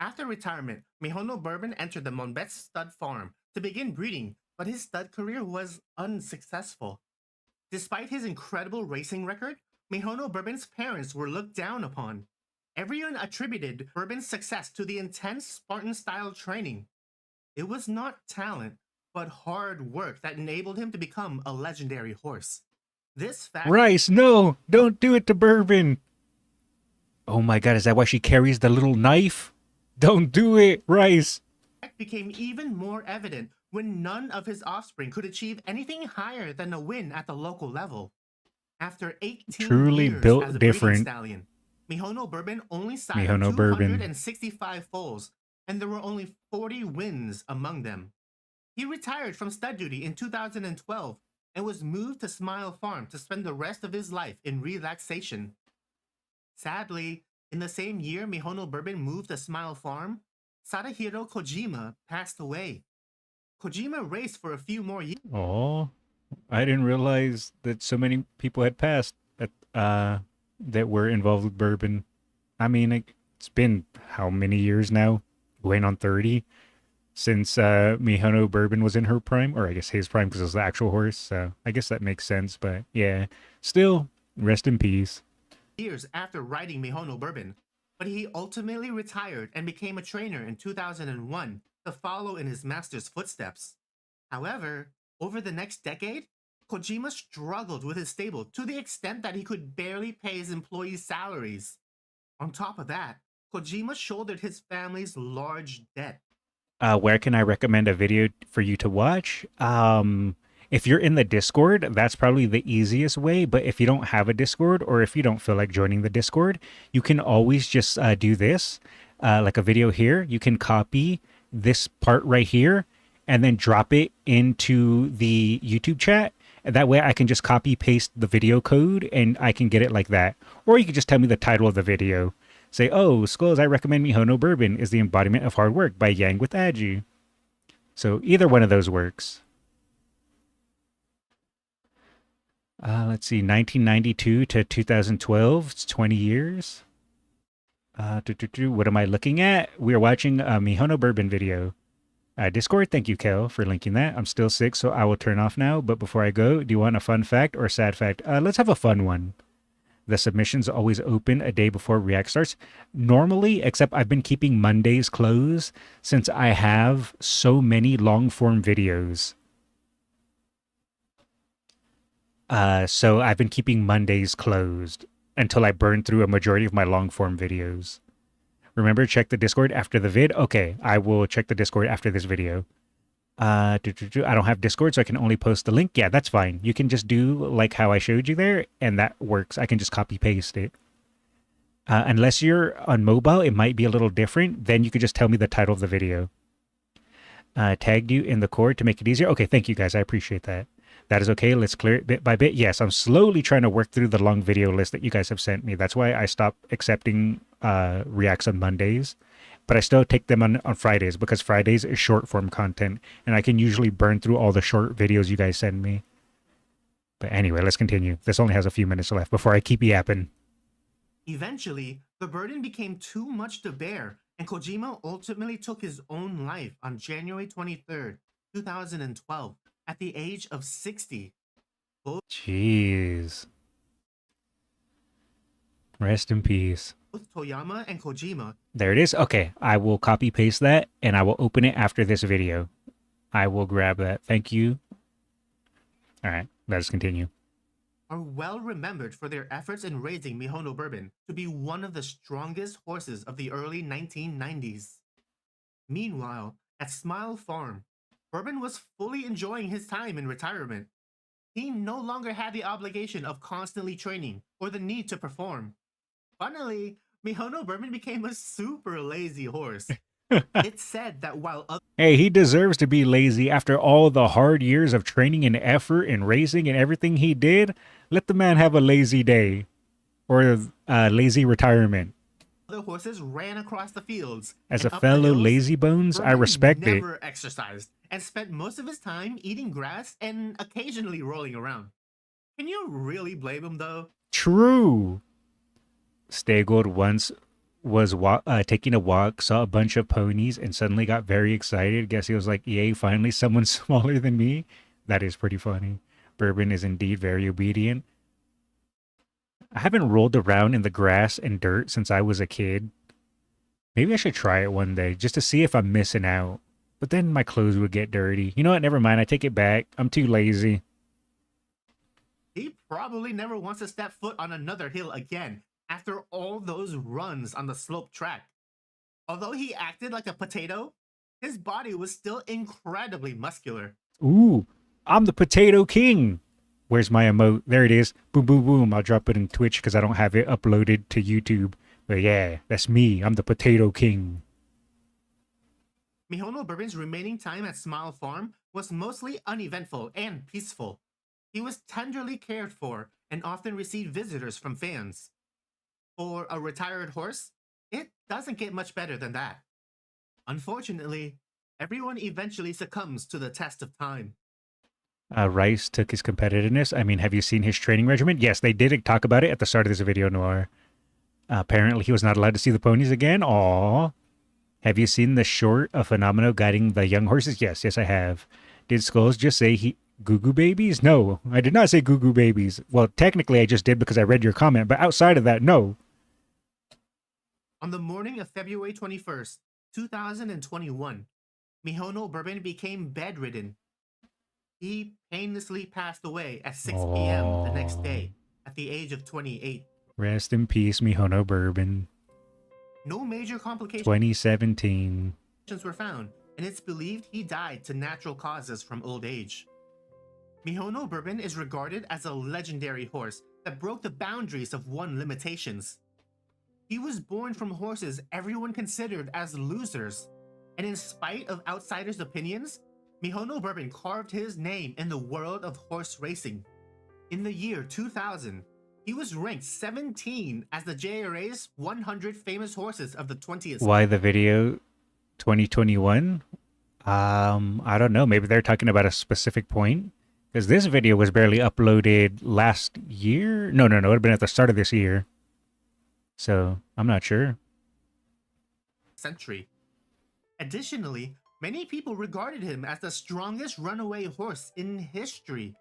After retirement, Mihono Bourbon entered the Monbetsu stud farm to begin breeding, but his stud career was unsuccessful. Despite his incredible racing record, Mihono Bourbon's parents were looked down upon. Everyone attributed Bourbon's success to the intense Spartan-style training. It was not talent, but hard work that enabled him to become a legendary horse. This fact... Rice, no! Don't do it to Bourbon! Oh my god, is that why she carries the little knife? Don't do it, Rice! Became even more evident when none of his offspring could achieve anything higher than a win at the local level. After 18 Truly years built as a different. breeding stallion, Mihono Bourbon only signed Mihono Bourbon. 265 foals, and there were only 40 wins among them. He retired from stud duty in 2012 and was moved to Smile Farm to spend the rest of his life in relaxation. Sadly, in the same year Mihono Bourbon moved to Smile Farm, Sadahiro Kojima passed away. Kojima raced for a few more years. Oh, I didn't realize that so many people had passed that were involved with bourbon. I mean, it's been how many years now? Going on 30 since Mihono Bourbon was in her prime, or I guess his prime because it was the actual horse. So I guess that makes sense. But yeah, still, rest in peace. Years after riding Mihono Bourbon, but he ultimately retired and became a trainer in 2001 to follow in his master's footsteps. However, over the next decade, Kojima struggled with his stable to the extent that he could barely pay his employees' salaries. On top of that, Kojima shouldered his family's large debt. Where can I recommend a video for you to watch? If you're in the Discord, that's probably the easiest way. But if you don't have a Discord, or if you don't feel like joining the Discord, you can always just do this, like a video here. You can copy this part right here and then drop it into the YouTube chat. And that way I can just copy paste the video code and I can get it like that. Or you can just tell me the title of the video. Say, oh, Skullz, I recommend Mihono Bourbon is the embodiment of hard work by Yang with Agi. So either one of those works. Let's see, 1992 to 2012. It's 20 years. What am I looking at? We are watching a Mihono Bourbon video. Discord, thank you, Kel, for linking that. I'm still sick, so I will turn off now. But before I go, do you want a fun fact or a sad fact? Let's have a fun one. The submissions always open a day before React starts. Normally, except I've been keeping Mondays closed since I have so many long-form videos. So I've been keeping Mondays closed until I burn through a majority of my long-form videos. Remember, check the Discord after the vid? Okay, I will check the Discord after this video. I don't have Discord, so I can only post the link. Yeah, that's fine. You can just do like how I showed you there, and that works. I can just copy-paste it. Unless you're on mobile, it might be a little different. Then you could just tell me the title of the video. Tagged you in the cord to make it easier. Okay, thank you, guys. I appreciate that. That is okay. Let's clear it bit by bit. Yes, I'm slowly trying to work through the long video list that you guys have sent me. That's why I stopped accepting reacts on Mondays. But I still take them on Fridays because Fridays is short form content. And I can usually burn through all the short videos you guys send me. But anyway, let's continue. This only has a few minutes left before I keep yapping. Eventually, the burden became too much to bear, and Kojima ultimately took his own life on January 23rd, 2012, at the age of 60. Jeez. Rest in peace. Both Toyama and Kojima. There it is. Okay, I will copy paste that and I will open it after this video. I will grab that. Thank you. All right, let us continue. Are well remembered for their efforts in raising Mihono Bourbon to be one of the strongest horses of the early 1990s. Meanwhile, at Smile Farm, Bourbon was fully enjoying his time in retirement. He no longer had the obligation of constantly training or the need to perform. Funnily, Mihono Bourbon became a super lazy horse. It's said that while hey, he deserves to be lazy after all the hard years of training and effort and racing and everything he did. Let the man have a lazy day or a lazy retirement. other horses ran across the fields. As a fellow lazybones, I respect it. Never exercised and spent most of his time eating grass and occasionally rolling around. Can you really blame him though? True. Stegold once was taking a walk, saw a bunch of ponies, and suddenly got very excited. Guess he was like, yay, finally someone smaller than me. That is pretty funny. Bourbon is indeed very obedient. I haven't rolled around in the grass and dirt since I was a kid. Maybe I should try it one day just to see if I'm missing out. But then my clothes would get dirty. You know what? Never mind. I take it back. I'm too lazy. He probably never wants to step foot on another hill again after all those runs on the slope track. Although he acted like a potato, his body was still incredibly muscular. Ooh, I'm the Potato King. Where's my emote? There it is. Boom, boom, boom. I'll drop it in Twitch because I don't have it uploaded to YouTube. But yeah, that's me. I'm the Potato King. Mihono Bourbon's remaining time at Smile Farm was mostly uneventful and peaceful. He was tenderly cared for and often received visitors from fans. For a retired horse, it doesn't get much better than that. Unfortunately, everyone eventually succumbs to the test of time. Rice took his competitiveness. I mean, have you seen his training regimen? Yes, they did talk about it at the start of this video, Noir. Apparently, he was not allowed to see the ponies again. Aww. Have you seen the short of Phenomenal guiding the young horses? Yes, I have. Did Skullz just say Goo Goo Babies? No, I did not say Goo Goo Babies. Well, technically, I just did because I read your comment, but outside of that, no. On the morning of February 21st, 2021, Mihono Bourbon became bedridden. He painlessly passed away at 6 p.m. the next day at the age of 28. Rest in peace, Mihono Bourbon. No major complications 2017. were found, and it's believed he died to natural causes from old age. Mihono Bourbon is regarded as a legendary horse that broke the boundaries of one limitations. He was born from horses everyone considered as losers, and in spite of outsiders' opinions, Mihono Bourbon carved his name in the world of horse racing. In the year 2000, he was ranked 17 as the JRA's 100 famous horses of the 20th. Why the video 2021? I don't know. Maybe they're talking about a specific point. Because this video was barely uploaded last year. No. It would have been at the start of this year. So, I'm not sure. Century. Additionally, many people regarded him as the strongest runaway horse in history.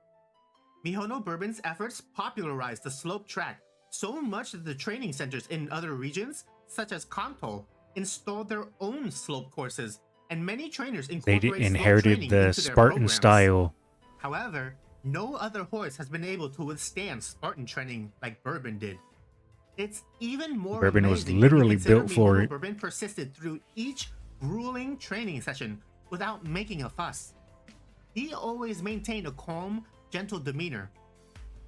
Mihono Bourbon's efforts popularized the slope track so much that the training centers in other regions, such as Kanto, installed their own slope courses, and many trainers They incorporated slope inherited training the into their Spartan programs. style. However, no other horse has been able to withstand Spartan training like Bourbon did. It's even more Bourbon was amazing when you literally consider built for Mihono it. Bourbon persisted through each grueling training session without making a fuss. He always maintained a calm, gentle demeanor.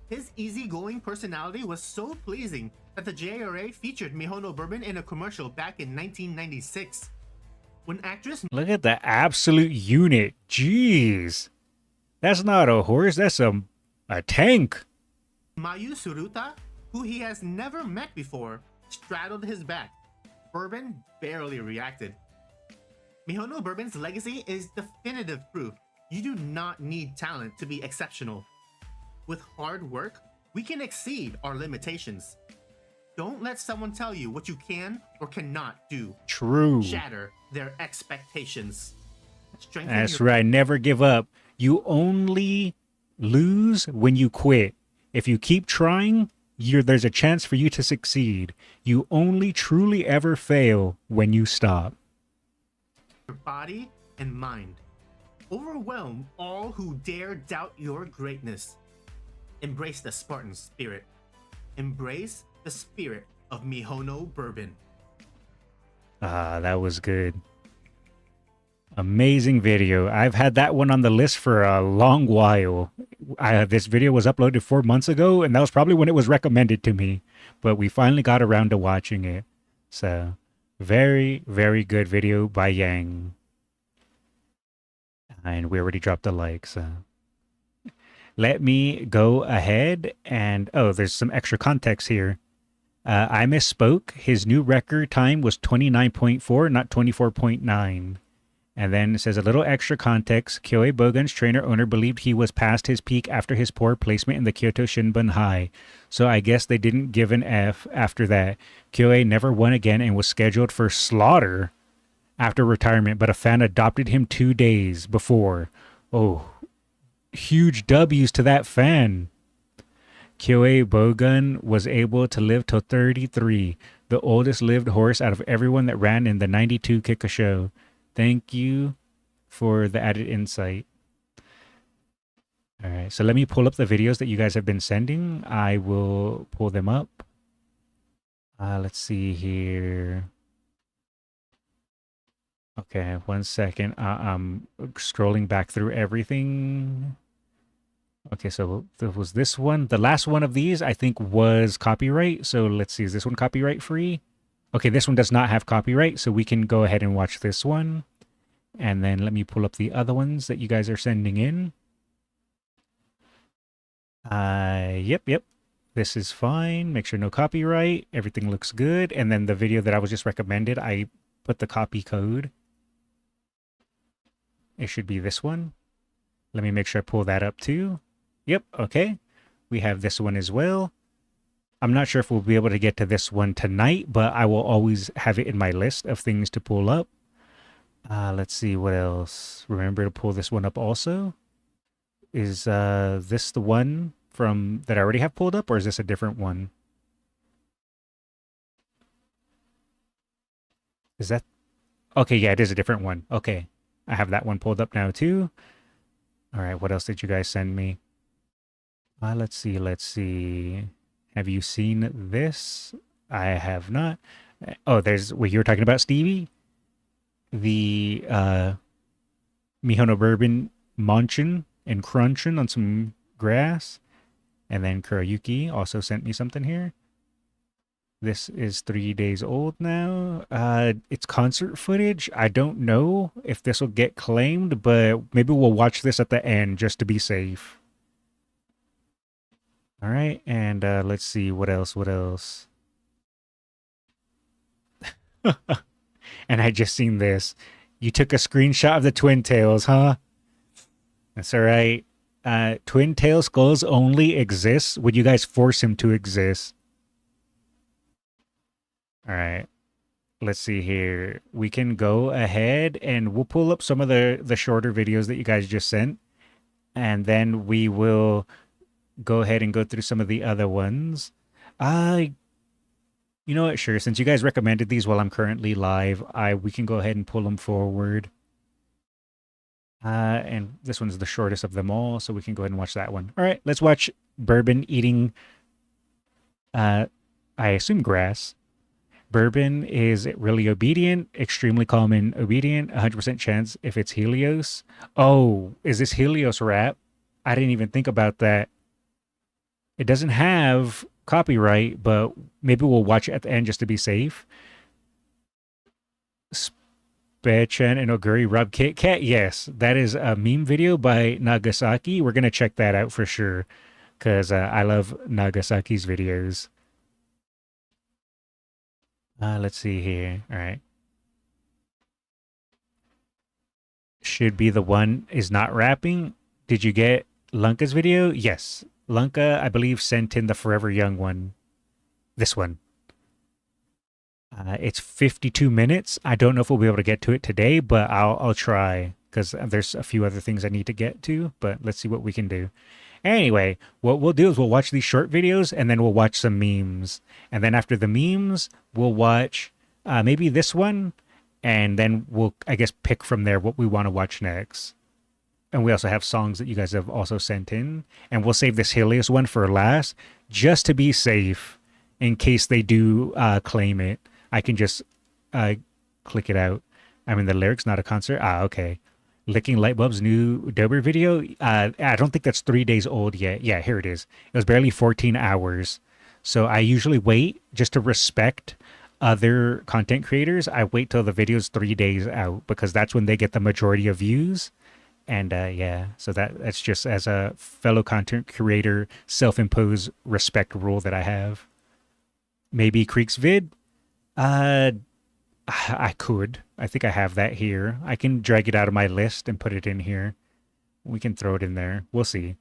His easygoing personality was so pleasing that the JRA featured Mihono Bourbon in a commercial back in 1996. When actress Look at the absolute unit. Jeez. That's not a horse. That's a tank. Mayu Suruta, who he has never met before, straddled his back. Bourbon barely reacted. Mihono Bourbon's legacy is definitive proof you do not need talent to be exceptional. With hard work, we can exceed our limitations. Don't let someone tell you what you can or cannot do. True. Shatter their expectations. Strengthen That's your right. Never give up. You only lose when you quit. If you keep trying, there's a chance for you to succeed. You only truly ever fail when you stop. body and mind. Overwhelm all who dare doubt your greatness. Embrace the Spartan spirit. Embrace the spirit of Mihono Bourbon. Ah, that was good. Amazing video. I've had that one on the list for a long while. This video was uploaded 4 months ago, and that was probably when it was recommended to me. But we finally got around to watching it. So, very, very good video by Yang. And we already dropped a like, so... Let me go ahead and... Oh, there's some extra context here. I misspoke. His new record time was 29.4, not 24.9. And then it says a little extra context. Kyoei Bogun's trainer owner believed he was past his peak after his poor placement in the Kyoto Shinbun High. So I guess they didn't give an F after that. Kyoei never won again and was scheduled for slaughter after retirement, but a fan adopted him 2 days before. Oh, huge W's to that fan. Kyoei Bogun was able to live till 33, the oldest lived horse out of everyone that ran in the 92 Kikasho. Thank you for the added insight. All right, so let me pull up the videos that you guys have been sending. I will pull them up. Let's see here. Okay, 1 second. I'm scrolling back through everything. Okay, so there was this one. The last one of these, I think, was copyright. So let's see, is this one copyright free? Okay, this one does not have copyright, so we can go ahead and watch this one. And then let me pull up the other ones that you guys are sending in. Yep. This is fine. Make sure no copyright. Everything looks good. And then the video that I was just recommended, I put the copy code. It should be this one. Let me make sure I pull that up too. Yep, okay. We have this one as well. I'm not sure if we'll be able to get to this one tonight, but I will always have it in my list of things to pull up. Let's see what else. Remember to pull this one up also. Is this the one from that I already have pulled up, or is this a different one? Is that... Okay, yeah, it is a different one. Okay, I have that one pulled up now too. All right, what else did you guys send me? Let's see. Have you seen this? I have not. Oh, there's what you were talking about, Stevie? The Mihono Bourbon munchin' and crunching on some grass. And then Kuroyuki also sent me something here. This is 3 days old now. It's concert footage. I don't know if this will get claimed, but maybe we'll watch this at the end just to be safe. All right, and let's see, what else? And I just seen this. You took a screenshot of the Twin Tails, huh? That's all right. Twin Tail Skullz only exists when you guys force him to exist. All right. Let's see here. We can go ahead and we'll pull up some of the shorter videos that you guys just sent. And then we will go ahead and go through some of the other ones. You know what? Sure. Since you guys recommended these while I'm currently live, we can go ahead and pull them forward. And this one's the shortest of them all, so we can go ahead and watch that one. All right, let's watch Bourbon eating, I assume grass. Bourbon is really obedient, extremely calm and obedient, 100% chance if it's Helios. Oh, is this Helios rap? I didn't even think about that. It doesn't have copyright, but maybe we'll watch it at the end just to be safe. Bechan and Oguri rub Kit Kat. Yes, that is a meme video by Nagasaki. We're going to check that out for sure because I love Nagasaki's videos. Let's see here. All right. Should be the one is not rapping. Did you get Lunka's video? Yes. Lunka, I believe, sent in the Forever Young one. This one. It's 52 minutes. I don't know if we'll be able to get to it today, but I'll try because there's a few other things I need to get to, but let's see what we can do. Anyway, what we'll do is we'll watch these short videos and then we'll watch some memes. And then after the memes, we'll watch maybe this one, and then we'll, I guess, pick from there what we want to watch next. And we also have songs that you guys have also sent in. And we'll save this Helios one for last, just to be safe in case they do claim it. I can just click it out. I mean, the lyrics, not a concert. Okay. Licking Lightbulb's new Dober video. I don't think that's 3 days old yet. Yeah, here it is. It was barely 14 hours. So I usually wait just to respect other content creators. I wait till the video's 3 days out because that's when they get the majority of views. And yeah, so that's just as a fellow content creator, self-imposed respect rule that I have. Maybe Creek's vid. I could. I think I have that here. I can drag it out of my list and put it in here. We can throw it in there. We'll see.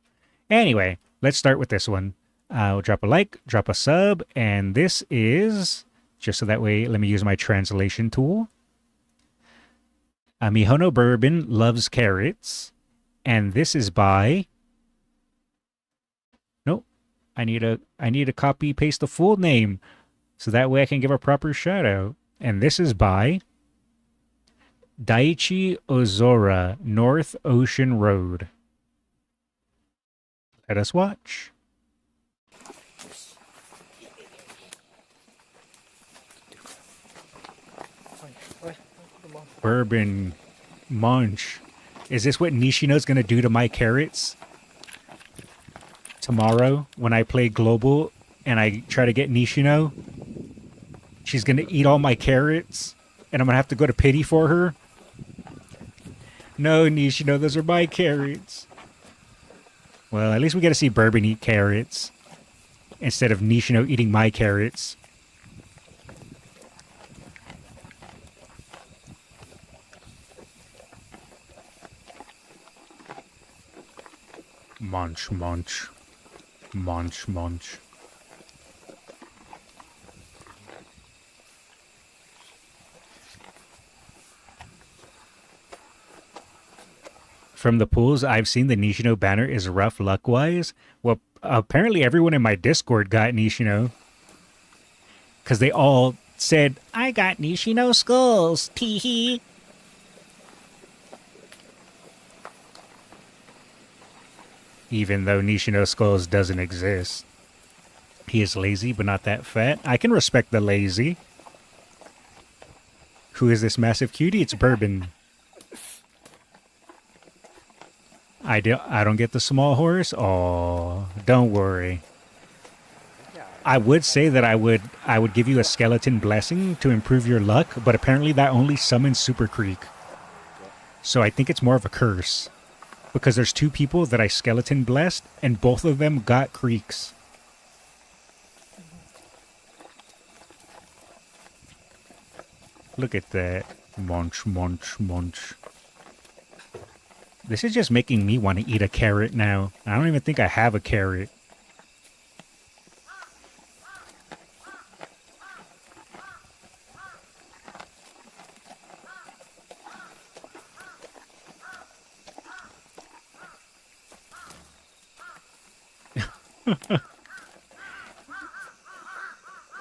Anyway, let's start with this one. We'll drop a like, drop a sub, and this is, just so that way, let me use my translation tool. Mihono Bourbon loves carrots, and this is by... Nope. I need to copy paste the full name. So that way I can give a proper shout out. And this is by Daichi Ozora, North Ocean Road. Let us watch. Bourbon munch. Is this what Nishino's gonna do to my carrots? Tomorrow when I play Global and I try to get Nishino? She's going to eat all my carrots, and I'm going to have to go to pity for her. No, Nishino, those are my carrots. Well, at least we get to see Bourbon eat carrots instead of Nishino eating my carrots. Munch, munch. Munch, munch. From the pools I've seen, the Nishino banner is rough luck-wise. Well, apparently everyone in my Discord got Nishino. Because they all said, I got Nishino Skullz, tee-hee. Even though Nishino Skullz doesn't exist. He is lazy, but not that fat. I can respect the lazy. Who is this massive cutie? It's Bourbon. I don't get the small horse? Oh, don't worry. I would say that I would give you a skeleton blessing to improve your luck, but apparently that only summons Super Creek. So I think it's more of a curse. Because there's two people that I skeleton blessed, and both of them got creeks. Look at that. Munch, munch, munch. This is just making me want to eat a carrot now. I don't even think I have a carrot.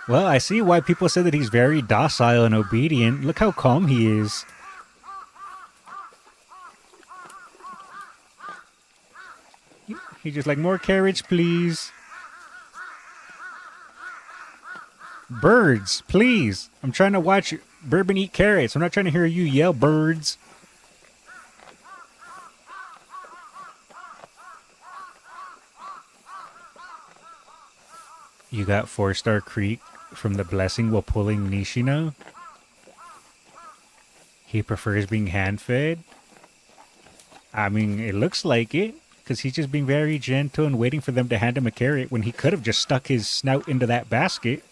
Well, I see why people say that he's very docile and obedient. Look how calm he is. He's just like, more carrots, please. Birds, please. I'm trying to watch Bourbon eat carrots. I'm not trying to hear you yell birds. You got 4-star Creek from the blessing while pulling Nishino. He prefers being hand-fed. I mean, it looks like it. Because he's just being very gentle and waiting for them to hand him a carrot when he could have just stuck his snout into that basket.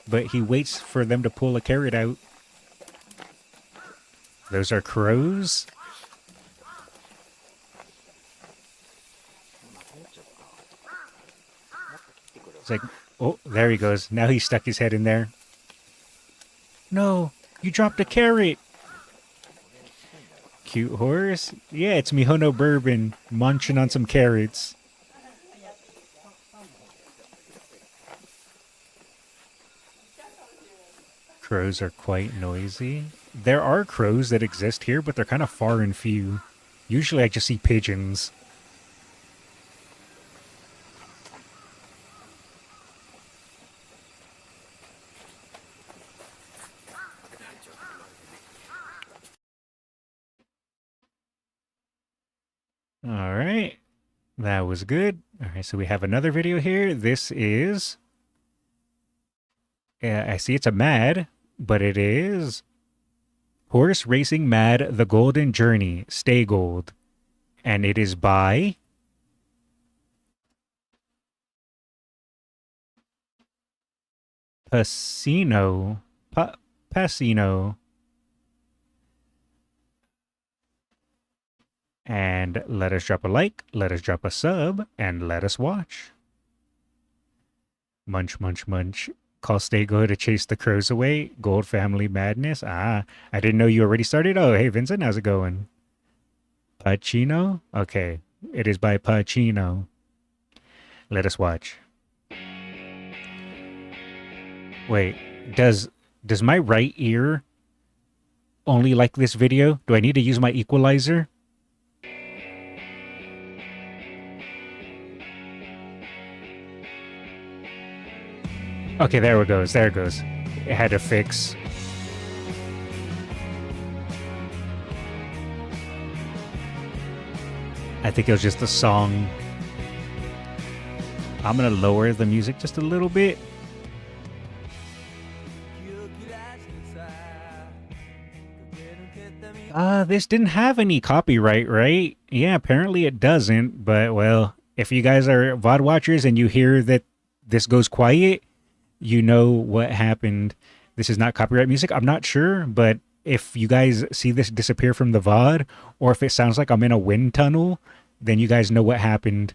But he waits for them to pull a carrot out. Those are crows. It's like, oh, there he goes. Now he stuck his head in there. No, you dropped a carrot. Cute horse? Yeah, it's Mihono Bourbon munching on some carrots. Crows are quite noisy. There are crows that exist here, but they're kind of far and few. Usually I just see pigeons. Alright, that was good. Alright, so we have another video here. This is... I see it's a Mad, but it is... Horse Racing Mad, The Golden Journey, Stay Gold. And it is by... Passino. Passino. And let us drop a like, let us drop a sub, and let us watch. Munch, munch, munch. Call Stay Gold to chase the crows away. Gold family madness. Ah, I didn't know you already started. Oh, hey, Vincent, how's it going? Pacino? Okay, it is by Pacino. Let us watch. Wait, does my right ear only like this video? Do I need to use my equalizer? Okay, there it goes. There it goes. It had to fix. I think it was just a song. I'm gonna lower the music just a little bit. This didn't have any copyright, right? Yeah, apparently it doesn't, but well, If you guys are VOD watchers and you hear that this goes quiet, you know what happened. This is not copyright music. I'm not sure, but if you guys see this disappear from the VOD, or if it sounds like I'm in a wind tunnel, then you guys know what happened.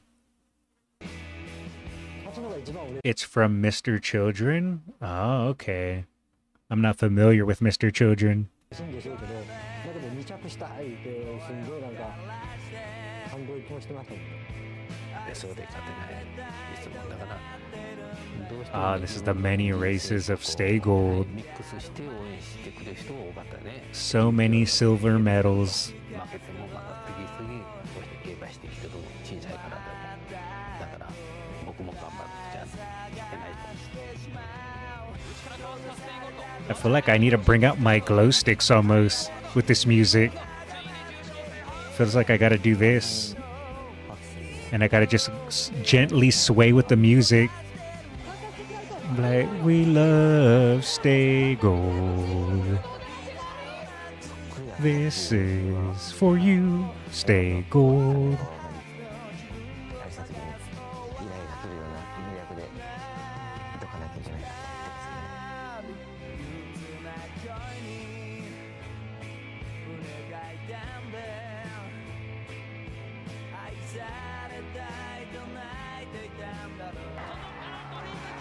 It's from Mr. Children? Oh, okay. I'm not familiar with Mr. Children. Ah, this is the many races of Stay Gold. So many silver medals. I feel like I need to bring out my glow sticks almost with this music. Feels like I gotta do this. And I gotta just gently sway with the music. Like, we love Stay Gold. This is for you, Stay Gold.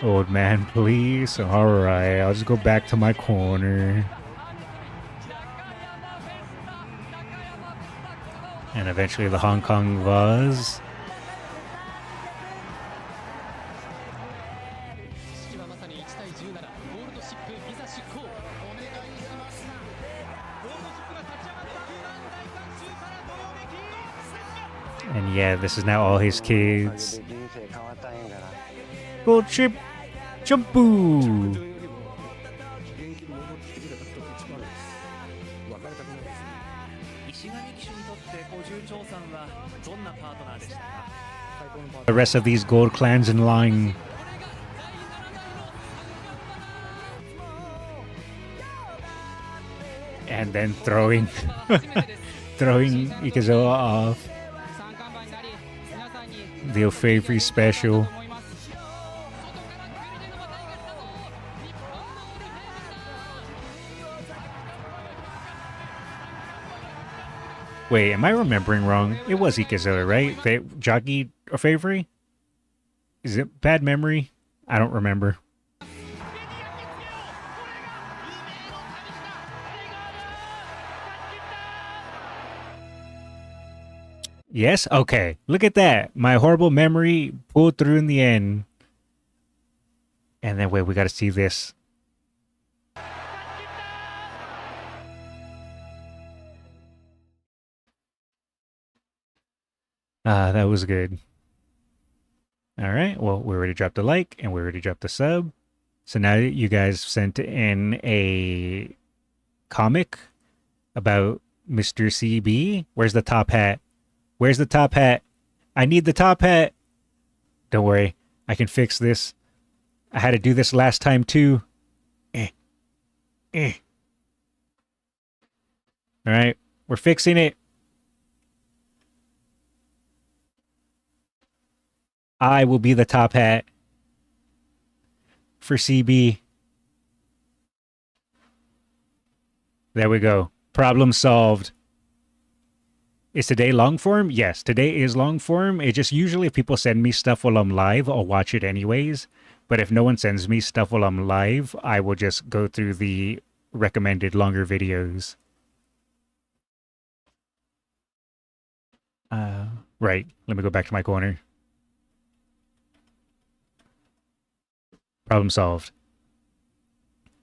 Old man, please. Alright, I'll just go back to my corner. And eventually the Hong Kong vase. And yeah, this is now all his kids. Gold chip, Jumpu! The rest of these gold clans in line. And then throwing Ikazoa off. The O'Favery special. Wait, am I remembering wrong? It was Ikazoa, right? They jockeyed O'Favery? Is it bad memory? I don't remember. Yes? Okay. Look at that. My horrible memory pulled through in the end. And then, wait, we gotta see this. That was good. Alright, well, we already dropped a like, and we already dropped a sub. So now you guys sent in a comic about Mr. CB. Where's the top hat? Where's the top hat? I need the top hat. Don't worry, I can fix this. I had to do this last time too. Alright, we're fixing it. I will be the top hat for CB. There we go. Problem solved. Is today long form? Yes, today is long form. It just usually if people send me stuff while I'm live, I'll watch it anyways. But if no one sends me stuff while I'm live, I will just go through the recommended longer videos. Right. Let me go back to my corner. Problem solved.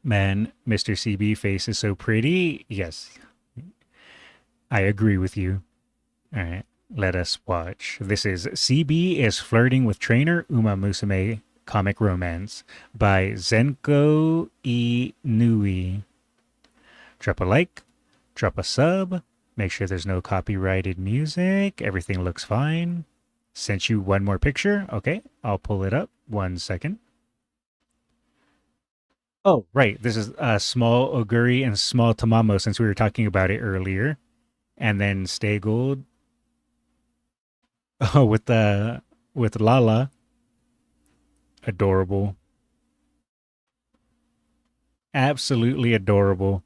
Man, Mr. CB face is so pretty. Yes. I agree with you. Alright, let us watch. This is CB is Flirting with Trainer Umamusume Comic Romance by Zenko Inui. Drop a like, drop a sub, make sure there's no copyrighted music, everything looks fine. Sent you one more picture. Okay, I'll pull it up. 1 second. Oh, right. This is Small Oguri and Small Tamamo since we were talking about it earlier. And then Stay Gold. Oh, with the with Lala. Adorable. Absolutely adorable.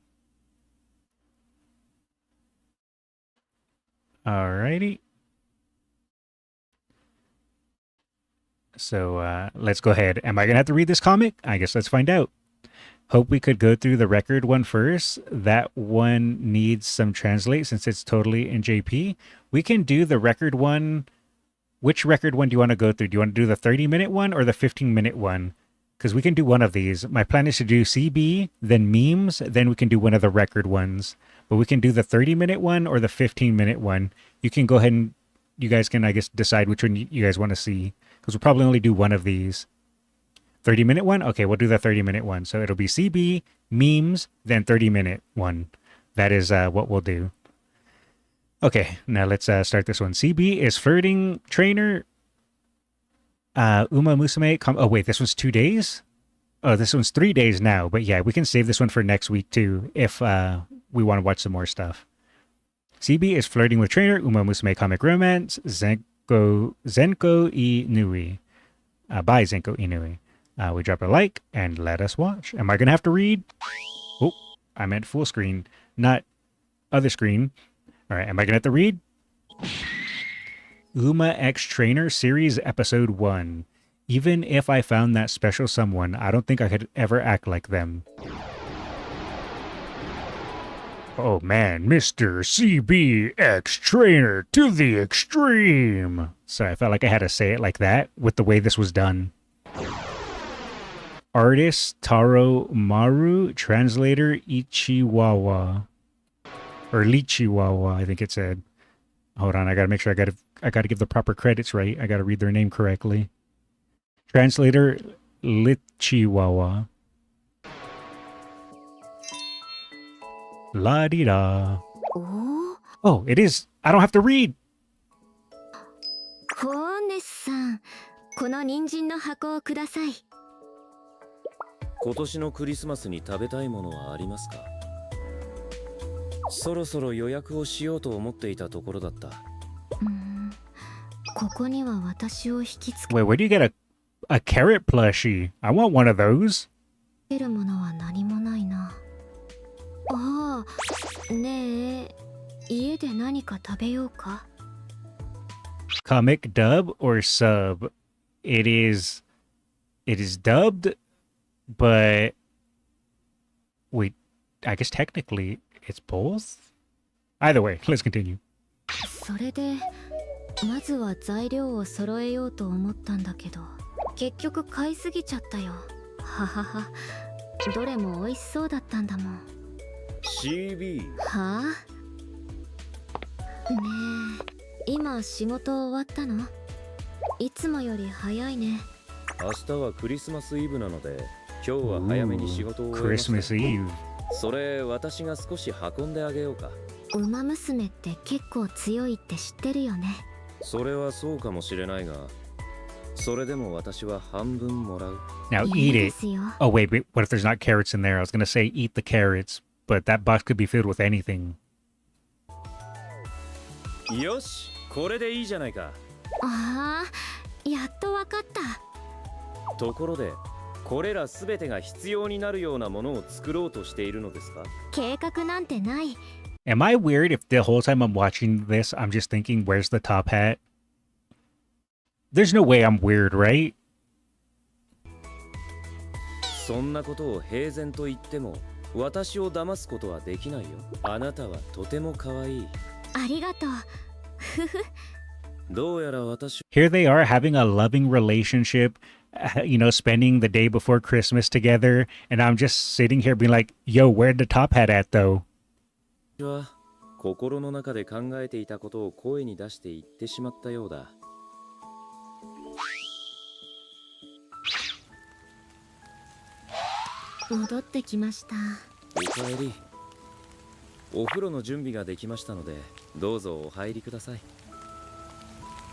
Alrighty. So let's go ahead. Am I going to have to read this comic? I guess let's find out. Hope we could go through the record one first. That one needs some translate since it's totally in JP. We can do the record one. Which record one do you want to go through? Do you want to do the 30-minute one or the 15-minute one? Because we can do one of these. My plan is to do CB, then memes, then we can do one of the record ones. But we can do the 30-minute one or the 15-minute one. You can go ahead and you guys can, I guess, decide which one you guys want to see. Because we'll probably only do one of these. 30-minute one? Okay, we'll do the 30-minute one. So it'll be CB, memes, then 30-minute one. That is what we'll do. Okay, now let's start this one. CB is flirting trainer. Umamusume. Oh, wait, this one's 2 days? Oh, this one's 3 days now. But yeah, we can save this one for next week too if we want to watch some more stuff. CB is flirting with trainer. Umamusume comic romance. Zenko Inui. By Zenko Inui. We drop a like and let us watch. Am I going to have to read? Oh, I meant full screen, not other screen. All right, am I going to have to read? Uma X Trainer Series Episode 1. Even if I found that special someone, I don't think I could ever act like them. Oh man, Mr. CBX Trainer to the extreme. Sorry, I felt like I had to say it like that with the way this was done. Artist Taro Maru, translator Ichiwawa. Or Lichiwawa, I think it said. Hold on, I gotta make sure I gotta give the proper credits right. I gotta read their name correctly. Translator Lichiwawa. La-di-da. Oh, it is. I don't have to read. ホーネスさん、この人参の箱をください。今年のクリスマスに食べたいものはありますか？そろそろ予約をしようと思っていたところだった。ここには私を引きつけ Wait, where do you get a carrot plushie? I want one of those. るものは何もないな。ああ、ねえ、家で何か食べようか。Comic dub or sub? It is dubbed, but wait, I guess technically it's both? Either way, let's continue. それでまずは材料を揃えようと思ったんだけど、結局買いすぎちゃったよ。ははは。どれも美味しそうだったんだもん。CB。はあ？ねえ、今仕事終わったの？いつもより早いね。明日はクリスマスイブなので、今日は早めに仕事を終えました。Christmas Eve. それ私が少し運んであげようか。ウマ娘って結構強いって知ってるよね。それはそうかもしれないが、それでも私は半分もらう。Now eat it. Oh wait, what if there's not carrots in there? I was gonna say eat the carrots, but that box could be filled with anything. よし、これでいいじゃないか。ああ、やっとわかった。ところで、これらすべてが必要になるようなものを作ろうとしているのですか？計画なんてない。Am I weird if the whole time I'm watching this, I'm just thinking, where's the top hat? There's no way I'm weird, right? そんなことを平然と言っても、私を騙すことはできないよ。あなたはとても可愛い。ありがとう。ふふ。どうやら私。Here they are having a loving relationship, you know, spending the day before Christmas together, and I'm just sitting here being like, yo, where'd the top hat at, though? は心の中で考えていたことを声に出して言ってしまったようだ。戻ってきました。おかえり。お風呂の準備ができましたので、どうぞお入りください。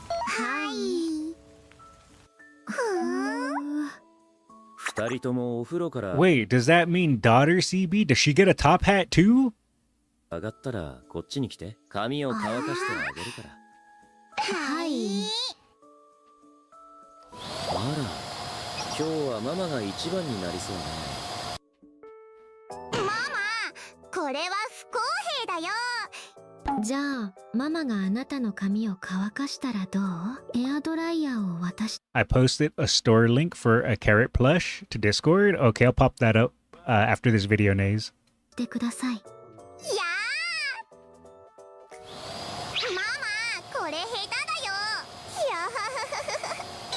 はい。二人ともお風呂から。Wait, does that mean daughter CB? Does she get a top hat too? 上がったらこっちに来て、髪を乾かしてあげるから。はい。あら、今日はママが一番になりそうね。ママ、これは不公平だよ。じゃあママがあなたの髪を乾かしたらどう？エアドライヤーを渡し I posted a store link for a carrot plush to Discord. Okay, I'll pop that up after this video, Nays. てください。やー、ママ、これ下手だよ。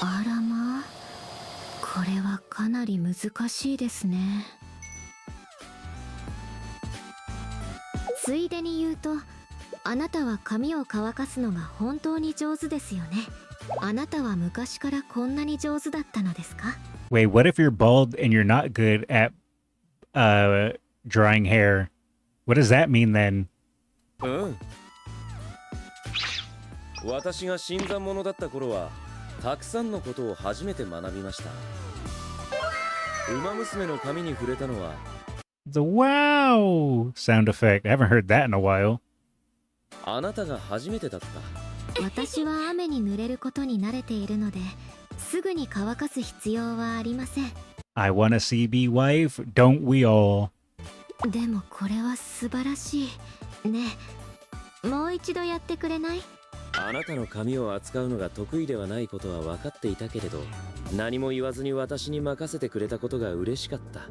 あらまあ、これはかなり難しいですね。ついでに言うと、あなたは髪を乾かすのが本当に上手ですよね。あなたは昔からこんなに上手だったのですか？ Wait, what if you're bald and you're not good at drying hair? What does that mean then? うん。私が新参者だった頃は、たくさんのことを初めて学びました。ウマ娘の髪に触れたのは、The wow sound effect. I haven't heard that in a while. あなたが初めてだった。私は雨に濡れることに慣れているので、すぐに乾かす必要はありません。I want a CB wife, don't we all? でもこれは素晴らしい。ねえ、もう一度やってくれない？あなたの髪を扱うのが得意ではないことは分かっていたけれど、何も言わずに私に任せてくれたことが嬉しかった。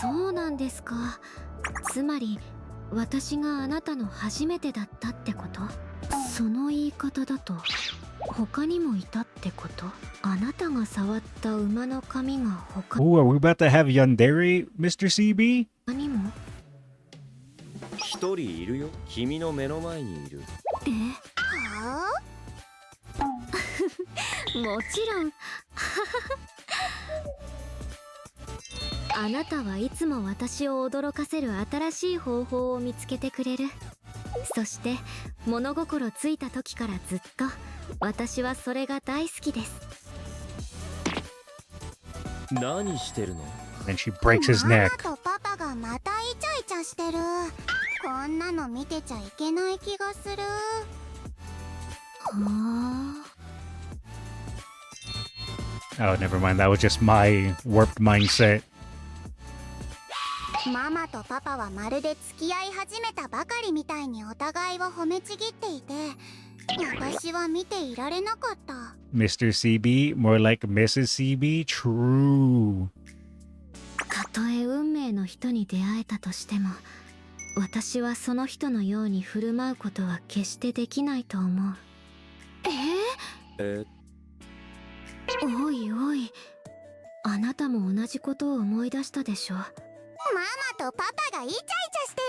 そうなんですか。つまり私があなたの初めてだったってこと？その言い方だと他にもいたってこと？あなたが触った馬の髪が他 Oh, are we about to have yandere, Mr. CB? にも？一人いるよ。君の目の前にいる。え？はあ？もちろん。あなたはいつも私を驚かせる新しい方法を見つけてくれる。そして物心ついた時からずっと私はそれが大好きです。何してるの？ Then she breaks his neck. ママとパパがまたイチャイチャしてる。こんなの見てちゃいけない気がする。Oh, never mind. That was just my warped mindset. ママとパパはまるで付き合い始めたばかりみたいにお互いを褒めちぎっていて、私は見ていられなかった。Mr. CB, more like Mrs. CB. True. たとえ運命の人に出会えたとしても、私はその人のように振る舞うことは決してできないと思う。おいおい、あなたも同じことを思い出したでしょ。ママとパパがイチャイチャして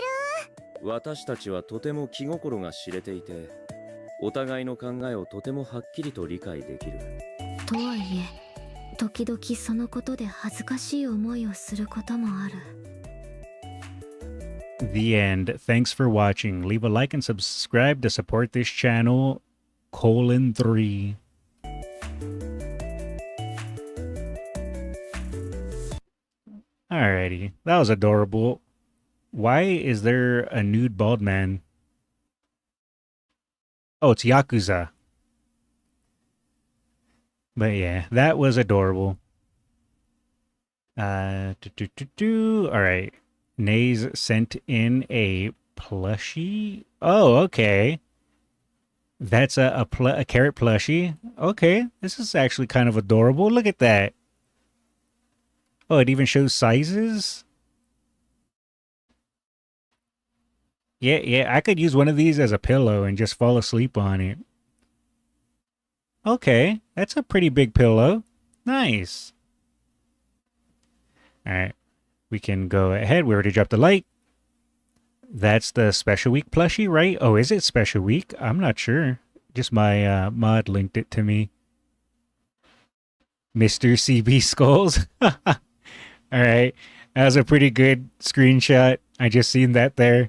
る。私たちはとても気心が知れていて、お互いの考えをとてもはっきりと理解できる。とはいえ、時々そのことで恥ずかしい思いをすることもある。The end. Thanks for watching. Leave a like and subscribe to support this channel. 3. Alrighty. That was adorable. Why is there a nude bald man? Oh, it's Yakuza. But yeah, that was adorable. Alright. Nays sent in a plushie. Oh, okay. That's a carrot plushie. Okay, this is actually kind of adorable. Look at that. Oh, it even shows sizes. Yeah, I could use one of these as a pillow and just fall asleep on it. Okay, that's a pretty big pillow. Nice. Alright, we can go ahead. We already dropped the like. That's the Special Week plushie, right? Oh, is it Special Week? I'm not sure. Just my mod linked it to me. Mr. CB Skullz. Alright, that was a pretty good screenshot. I just seen that there.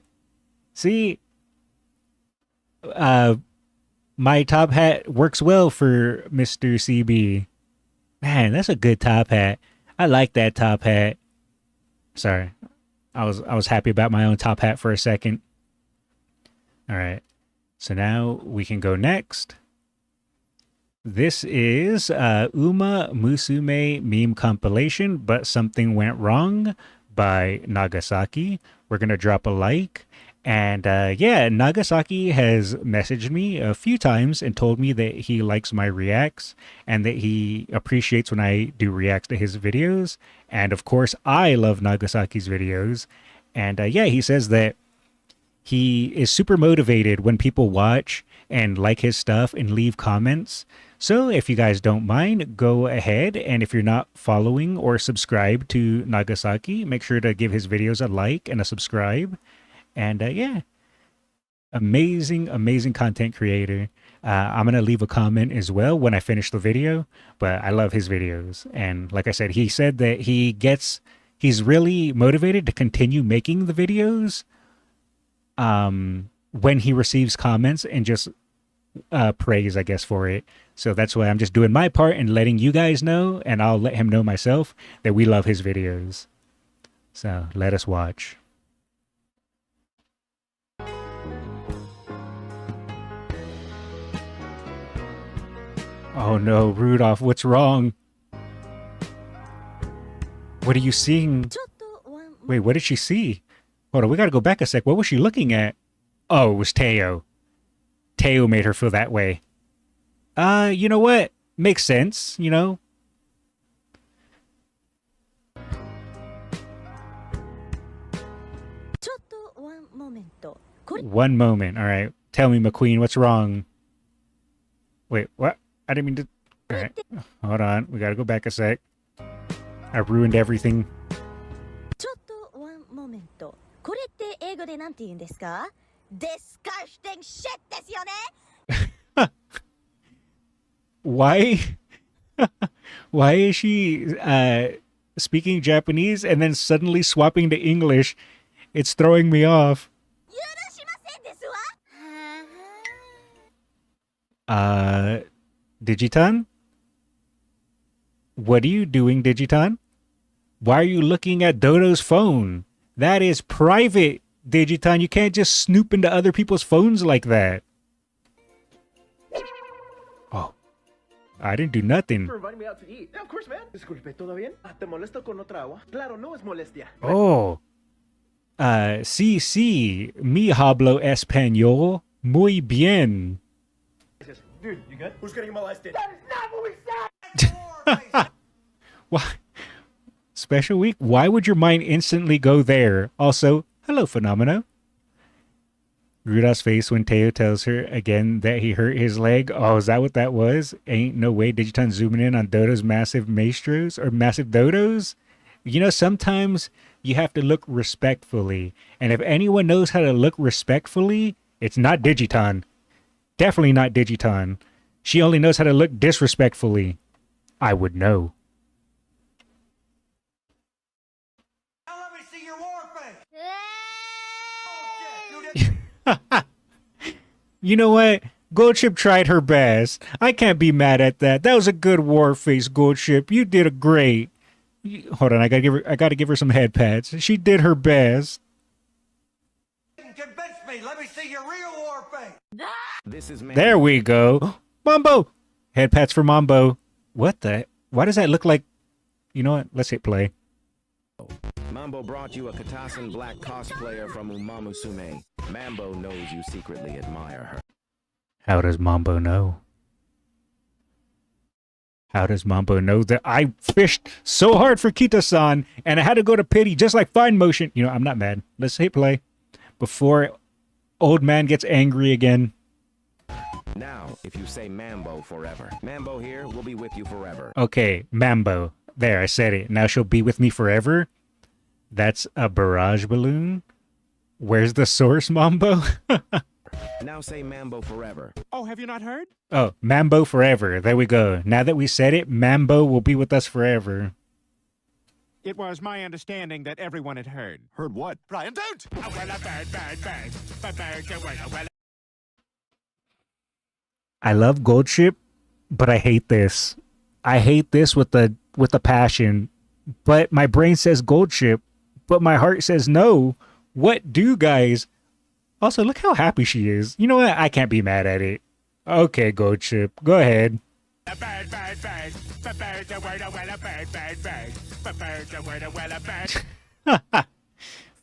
See, my top hat works well for Mr. CB. Man, that's a good top hat. I like that top hat. Sorry, I was happy about my own top hat for a second. All right, so now we can go next. This is Umamusume meme compilation, but something went wrong by Nagasaki. We're gonna drop a like. And yeah, Nagasaki has messaged me a few times and told me that he likes my reacts and that he appreciates when I do reacts to his videos. And of course, I love Nagasaki's videos. And yeah, he says that he is super motivated when people watch and like his stuff and leave comments. So if you guys don't mind, go ahead, and if you're not following or subscribed to Nagasaki, make sure to give his videos a like and a subscribe. And yeah, amazing content creator. I'm going to leave a comment as well when I finish the video, but I love his videos. And like I said, he said that he's really motivated to continue making the videos when he receives comments and just praise, I guess, for it. So that's why I'm just doing my part and letting you guys know, and I'll let him know myself that we love his videos. So let us watch. Oh no, Rudolph, what's wrong? What are you seeing? Wait, what did she see? Hold on, we gotta go back a sec. What was she looking at? Oh, it was Teo. Teo made her feel that way. You know what? Makes sense, you know? One moment. All right. Tell me, McQueen, what's wrong? Wait, what? I didn't mean to... All right. Hold on. We gotta go back a sec. I ruined everything. Why? Why is she speaking Japanese and then suddenly swapping to English? It's throwing me off. Digitan? What are you doing, Digitan? Why are you looking at Dodo's phone? That is private, Digitan. You can't just snoop into other people's phones like that. Oh. I didn't do nothing. For inviting me out to eat. Yeah, of course, man. Disculpe, ¿todo bien? ¿Te molesto con otra agua? Claro, no es molestia. Oh. Sí, mi hablo español muy bien. Dude, you good? Who's getting molested? That is not what we said! Why? Special week? Why would your mind instantly go there? Also, hello, Phenomeno. Rudolph's face when Teo tells her again that he hurt his leg. Oh, is that what that was? Ain't no way Digitan zooming in on Dodo's massive maestros or massive dodos? You know, sometimes you have to look respectfully. And if anyone knows how to look respectfully, it's not Digitan. Definitely not Digitan. She only knows how to look disrespectfully. I would know. Now let me see your war face. You know what? Goldship tried her best. I can't be mad at that. That was a good war face, Goldship. You did a great. Hold on, I gotta give her some head pats. She did her best. Convince me. Let me see your real war face. There we go. Mambo! Head pats for Mambo. What the? Why does that look like... You know what? Let's hit play. Mambo brought you a Katasan black cosplayer from Umamusume. Mambo knows you secretly admire her. How does Mambo know? How does Mambo know that I fished so hard for Kita-san and I had to go to pity just like Fine Motion? You know, I'm not mad. Let's hit play before old man gets angry again. Now, if you say Mambo forever. Mambo here will be with you forever. Okay, Mambo. There, I said it. Now she'll be with me forever. That's a barrage balloon. Where's the source, Mambo? Now say Mambo forever. Oh, have you not heard? Oh, Mambo forever. There we go. Now that we said it, Mambo will be with us forever. It was my understanding that everyone had heard. Heard what? Brian, don't! I love Goldship, but I hate this. I hate this with a passion. But my brain says Goldship, but my heart says no. What do, guys? Also, look how happy she is. You know what? I can't be mad at it. Okay, Goldship, go ahead.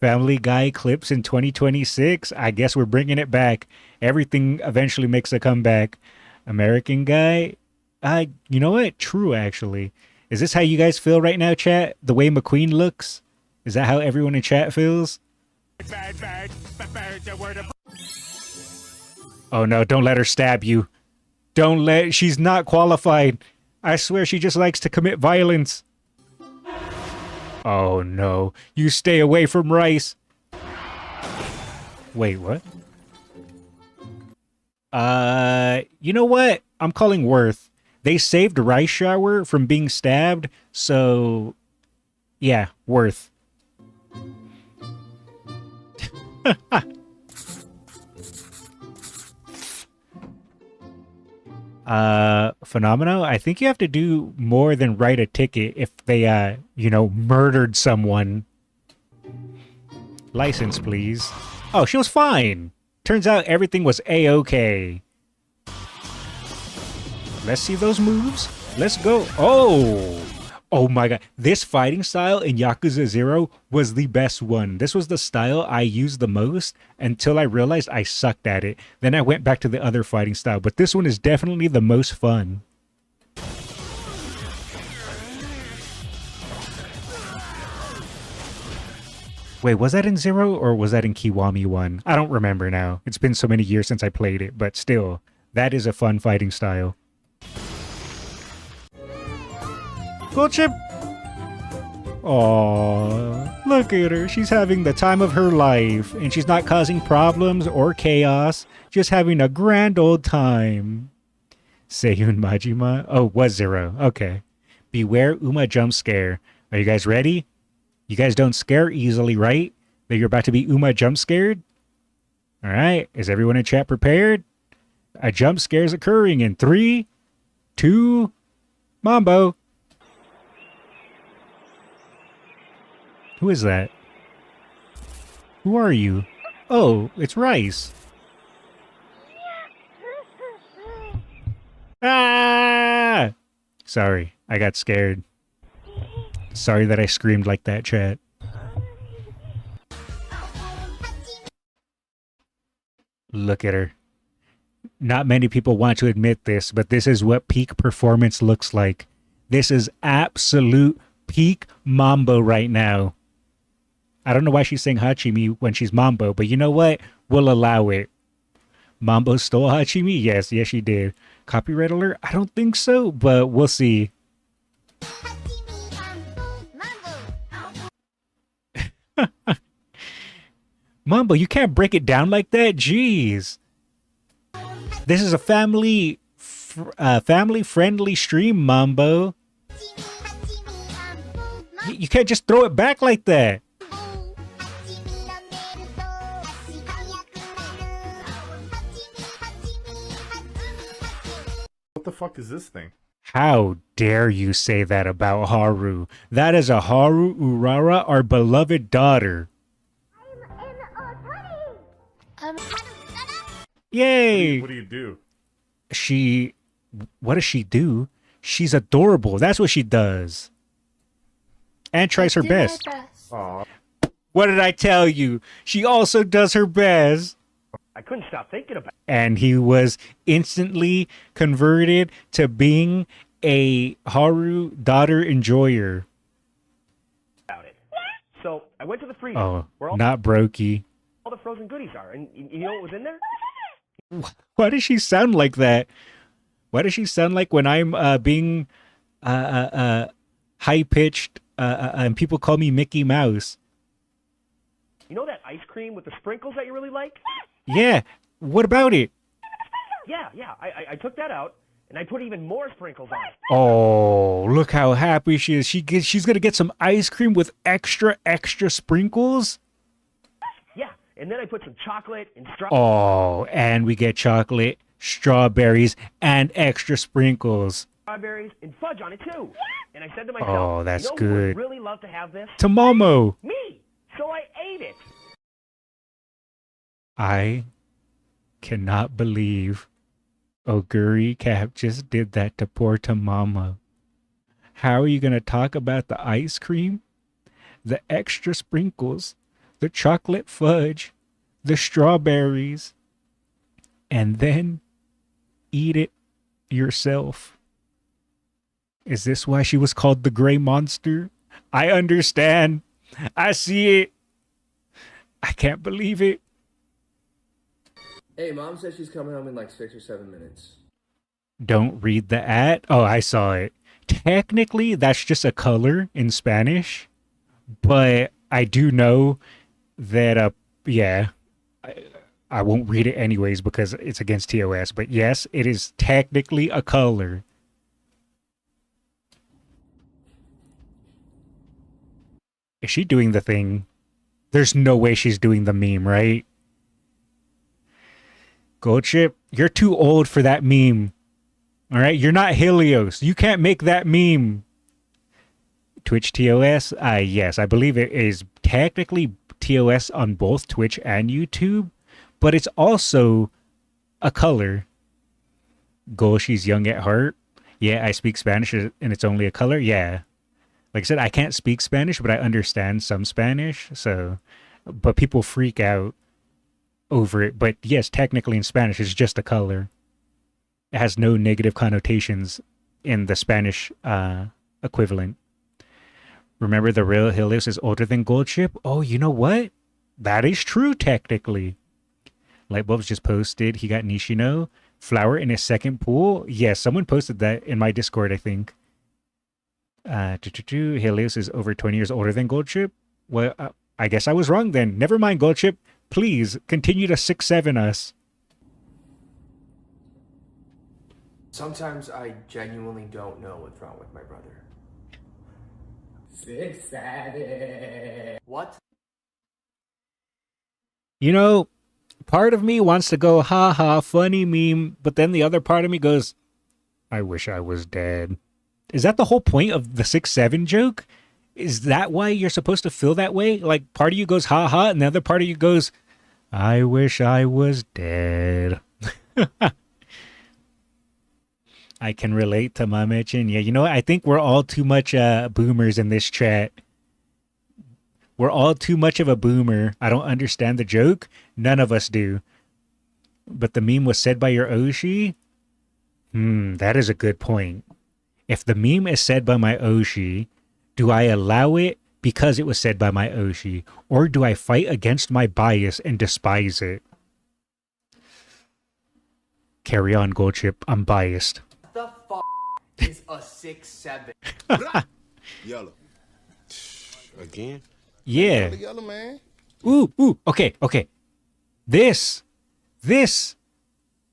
Family Guy clips in 2026. I guess we're bringing it back. Everything eventually makes a comeback. American Guy. You know what? True, actually. Is this how you guys feel right now, chat? The way McQueen looks? Is that how everyone in chat feels? Oh no, don't let her stab you. She's not qualified. I swear she just likes to commit violence. Oh no, you stay away from Rice. Wait, what? You know what? I'm calling Worth. They saved Rice Shower from being stabbed, so yeah, Worth. Phenomenal. I think you have to do more than write a ticket if they, murdered someone. License, please. Oh, she was fine. Turns out everything was A-okay. Let's see those moves. Let's go. Oh my god. This fighting style in Yakuza 0 was the best one. This was the style I used the most until I realized I sucked at it. Then I went back to the other fighting style. But this one is definitely the most fun. Wait, was that in 0 or was that in Kiwami 1? I don't remember now. It's been so many years since I played it. But still, that is a fun fighting style. Gold chip. Aww, look at her. She's having the time of her life, and she's not causing problems or chaos, just having a grand old time. Seiyun Majima. Oh, was 0. Okay. Beware Uma jump scare. Are you guys ready? You guys don't scare easily, right? That you're about to be Uma jump scared? Alright, is everyone in chat prepared? A jump scare is occurring in 3, 2, Mambo. Who is that? Who are you? Oh, it's Rice. Ah! Sorry, I got scared. Sorry that I screamed like that, chat. Look at her. Not many people want to admit this, but this is what peak performance looks like. This is absolute peak Mambo right now. I don't know why she's saying Hachimi when she's Mambo, but you know what? We'll allow it. Mambo stole Hachimi? Yes, she did. Copyright alert? I don't think so, but we'll see. Mambo, you can't break it down like that. Jeez. This is a family friendly stream, Mambo. You can't just throw it back like that. What the fuck is this thing? How dare you say that about Haru? That is a Haru Urara, our beloved daughter. Yay! What do you do? What does she do? She's adorable. That's what she does. And tries her best. Aw. What did I tell you? She also does her best. I couldn't stop thinking about it. And he was instantly converted to being a Haru daughter enjoyer. So I went to the freezer. Oh, where not Brokey. all the frozen goodies are, and you know what was in there? Why does she sound like that? Why does she sound like when I'm being high-pitched and people call me Mickey Mouse? You know that ice cream with the sprinkles that you really like? Yeah. What about it? Yeah. I took that out, and I put even more sprinkles on it. Oh, look how happy she is. She's going to get some ice cream with extra sprinkles? Yeah, and then I put some chocolate and Oh, and we get chocolate, strawberries, and extra sprinkles. strawberries and fudge on it, too. And I said to myself, Oh, that's you know good. who would really love to have this? To Momo. Me! So I ate it. I cannot believe Oguri Cap just did that to poor Tamama. How are you going to talk about the ice cream, the extra sprinkles, the chocolate fudge, the strawberries, and then eat it yourself? Is this why she was called the Gray Monster? I understand. I see it. I can't believe it. Hey, Mom says she's coming home in like 6 or 7 minutes. Don't read the ad. Oh, I saw it. Technically, that's just a color in Spanish, but I do know that, yeah, I won't read it anyways because it's against TOS, but yes, it is technically a color. Is she doing the thing? There's no way she's doing the meme, right? Goldship, you're too old for that meme. All right, you're not Helios. You can't make that meme. Twitch TOS? Yes, I believe it is technically TOS on both Twitch and YouTube, but it's also a color. Goal, she's young at heart. Yeah, I speak Spanish and it's only a color. Yeah. Like I said, I can't speak Spanish, but I understand some Spanish. So, but people freak out over it. But yes, technically in Spanish, it's just a color. It has no negative connotations in the Spanish equivalent. Remember, the real Helios is older than Goldship? Oh, you know what? That is true, technically. Lightbulbs just posted he got Nishino. Flower in his second pool? Yes, someone posted that in my Discord, I think. Helios is over 20 years older than Goldship? Well, I guess I was wrong then. Never mind, Goldship. Please, continue to 6'7" us. Sometimes I genuinely don't know what's wrong with my brother. 6'7". What? You know, part of me wants to go, ha ha, funny meme, but then the other part of me goes, I wish I was dead. Is that the whole point of the 6'7" joke? Is that why you're supposed to feel that way? Like, part of you goes, ha ha, and the other part of you goes, I wish I was dead. I can relate to Mamechin. Yeah, you know what? I think we're all too much boomers in this chat. We're all too much of a boomer. I don't understand the joke. None of us do. But the meme was said by your Oshi? That is a good point. If the meme is said by my Oshi, do I allow it because it was said by my Oshi? Or do I fight against my bias and despise it? Carry on, Goldship. I'm biased. The f is a 6'7"? Yellow. Again? Yeah. Yellow, man. Ooh. Okay. This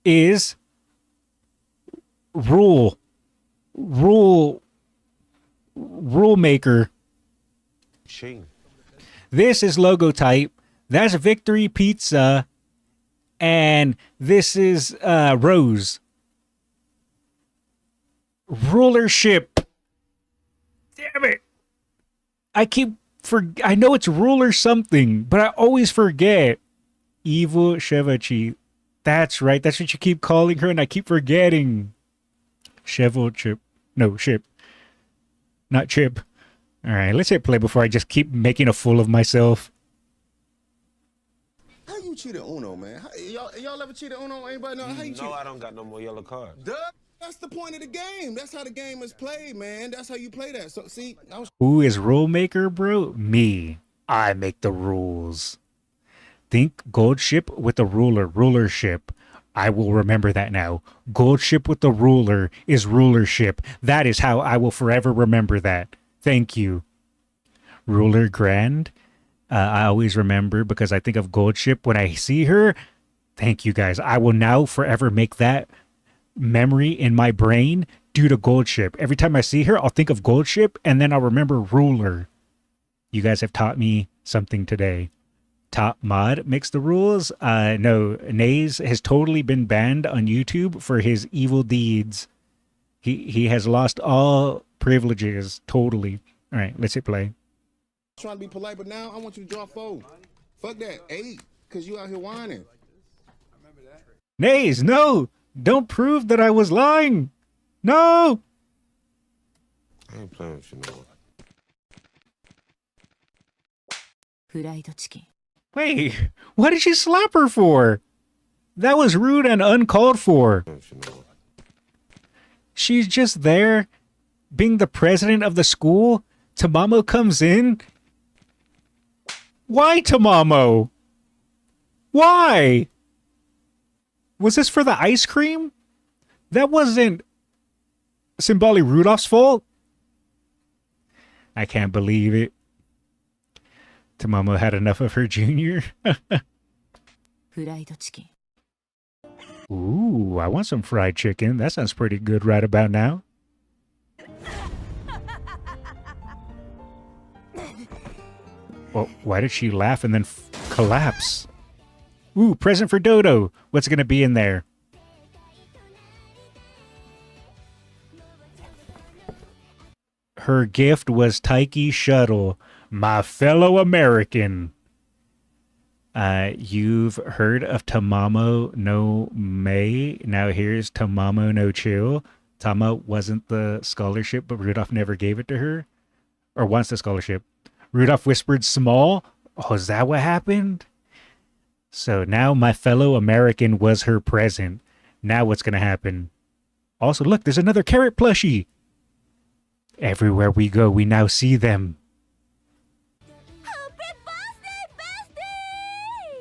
is rule maker. Shame. This is logo type. That's Victory Pizza. And this is Rose. Rulership. Damn it. I know it's ruler something, but I always forget. Evil Shevachi. That's right. That's what you keep calling her, and I keep forgetting. Shevel Chip. No, Ship. Not Chip. All right, let's hit play before I just keep making a fool of myself. How you cheated Uno, man? Y'all ever cheated Uno? Anybody know how you cheat? No, I don't got no more yellow cards. Duh. That's the point of the game. That's how the game is played, man. That's how you play that. So, see, Who is rule maker, bro? Me. I make the rules. Think gold ship with a ruler, rulership. I will remember that now. Gold ship with the ruler is rulership. That is how I will forever remember that. Thank you. Ruler grand. I always remember because I think of gold ship when I see her. Thank you guys. I will now forever make that memory in my brain due to gold ship. Every time I see her, I'll think of gold ship and then I'll remember ruler. You guys have taught me something today. Top Mod makes the rules. No, Nays has totally been banned on YouTube for his evil deeds. He has lost all privileges, totally. All right, let's hit play. Trying to be polite, but now I want you to draw 4. Fuck that, 8, because you out here whining. Nays, no! Don't prove that I was lying. No. I ain't playing with you no more. Wait, what did she slap her for? That was rude and uncalled for. She's just there, being the president of the school. Tamamo comes in. Why, Tamamo? Why? Was this for the ice cream? That wasn't Simbali Rudolph's fault. I can't believe it. Tamamo had enough of her junior. Ooh, I want some fried chicken. That sounds pretty good right about now. Well, why did she laugh and then collapse? Ooh, present for Dodo. What's going to be in there? Her gift was Taiki Shuttle, my fellow American. You've heard of Tamamo no May. Now here's Tamamo no Chill. Tama wasn't the scholarship, but Rudolph never gave it to her. Or wants the scholarship. Rudolph whispered small. Oh, is that what happened? So now my fellow American was her present. Now what's going to happen? Also, look, there's another carrot plushie. Everywhere we go, we now see them.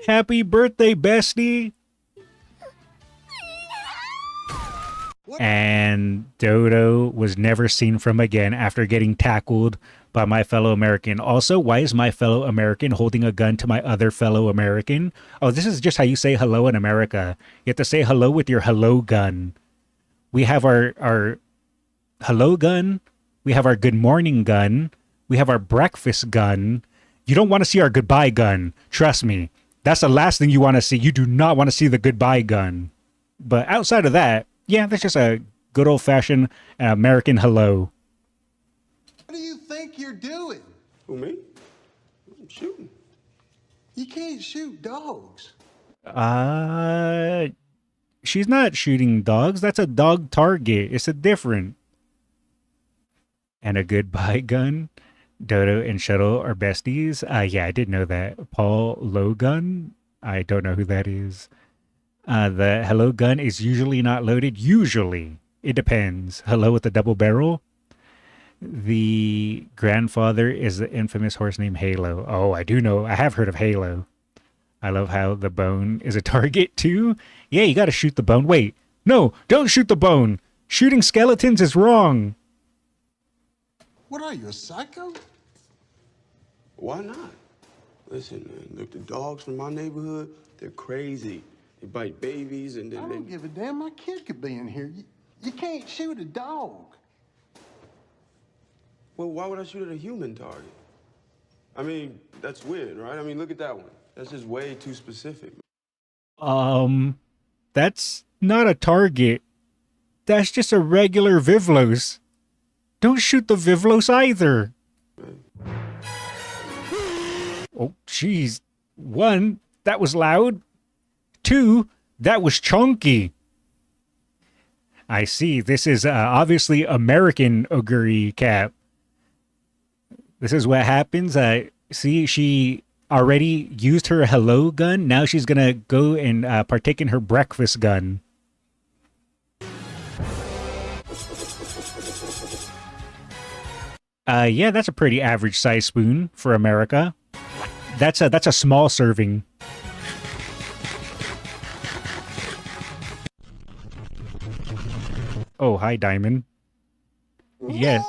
Happy birthday, bestie! And Dodo was never seen from again after getting tackled by my fellow American. Also, why is my fellow American holding a gun to my other fellow American? Oh, this is just how you say hello in America. You have to say hello with your hello gun. We have our hello gun. We have our good morning gun. We have our breakfast gun. You don't want to see our goodbye gun. Trust me. That's the last thing you want to see. You do not want to see the goodbye gun. But outside of that, yeah, that's just a good old-fashioned American hello. What do you think you're doing? Who, me? I'm shooting. You can't shoot dogs. She's not shooting dogs. That's a dog target. It's a different. And a goodbye gun. Dodo and Shuttle are besties. Yeah, I did know that. Paul Logun. I don't know who that is. The hello gun is usually not loaded. Usually. It depends. Hello with the double barrel. The grandfather is the infamous horse named Halo. Oh, I do know. I have heard of Halo. I love how the bone is a target too. Yeah, you gotta shoot the bone. Wait. No, don't shoot the bone. Shooting skeletons is wrong. What are you, a psycho? Why not? Listen, man, look, the dogs from my neighborhood, they're crazy. They bite babies and then I don't give a damn. My kid could be in here. You can't shoot a dog. Well, why would I shoot at a human target? I mean, that's weird, right? I mean, look at that one. That's just way too specific. That's not a target. That's just a regular Vivlos. Don't shoot the Vivlos either. Oh, jeez. 1, that was loud. 2, that was chunky. I see. This is obviously American Oguri Cap. This is what happens. See, she already used her hello gun. Now she's going to go and partake in her breakfast gun. Yeah, that's a pretty average size spoon for America. That's a small serving. Oh, hi, Diamond. Yes.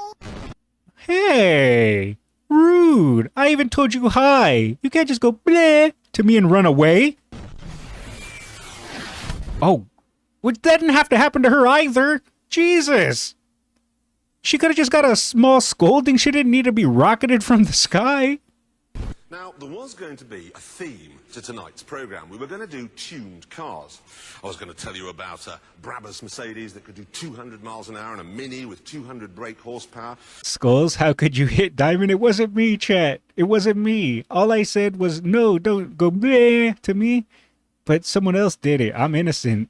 Hey! Rude! I even told you hi! You can't just go bleh to me and run away. Oh, well, that didn't have to happen to her either. Jesus! She could have just got a small scolding. She didn't need to be rocketed from the sky. Now, there was going to be a theme to tonight's programme. We were going to do tuned cars. I was going to tell you about a Brabus Mercedes that could do 200 miles an hour and a Mini with 200 brake horsepower. Skullz, how could you hit Diamond? It wasn't me, chat. It wasn't me. All I said was, no, don't go bleh to me. But someone else did it. I'm innocent.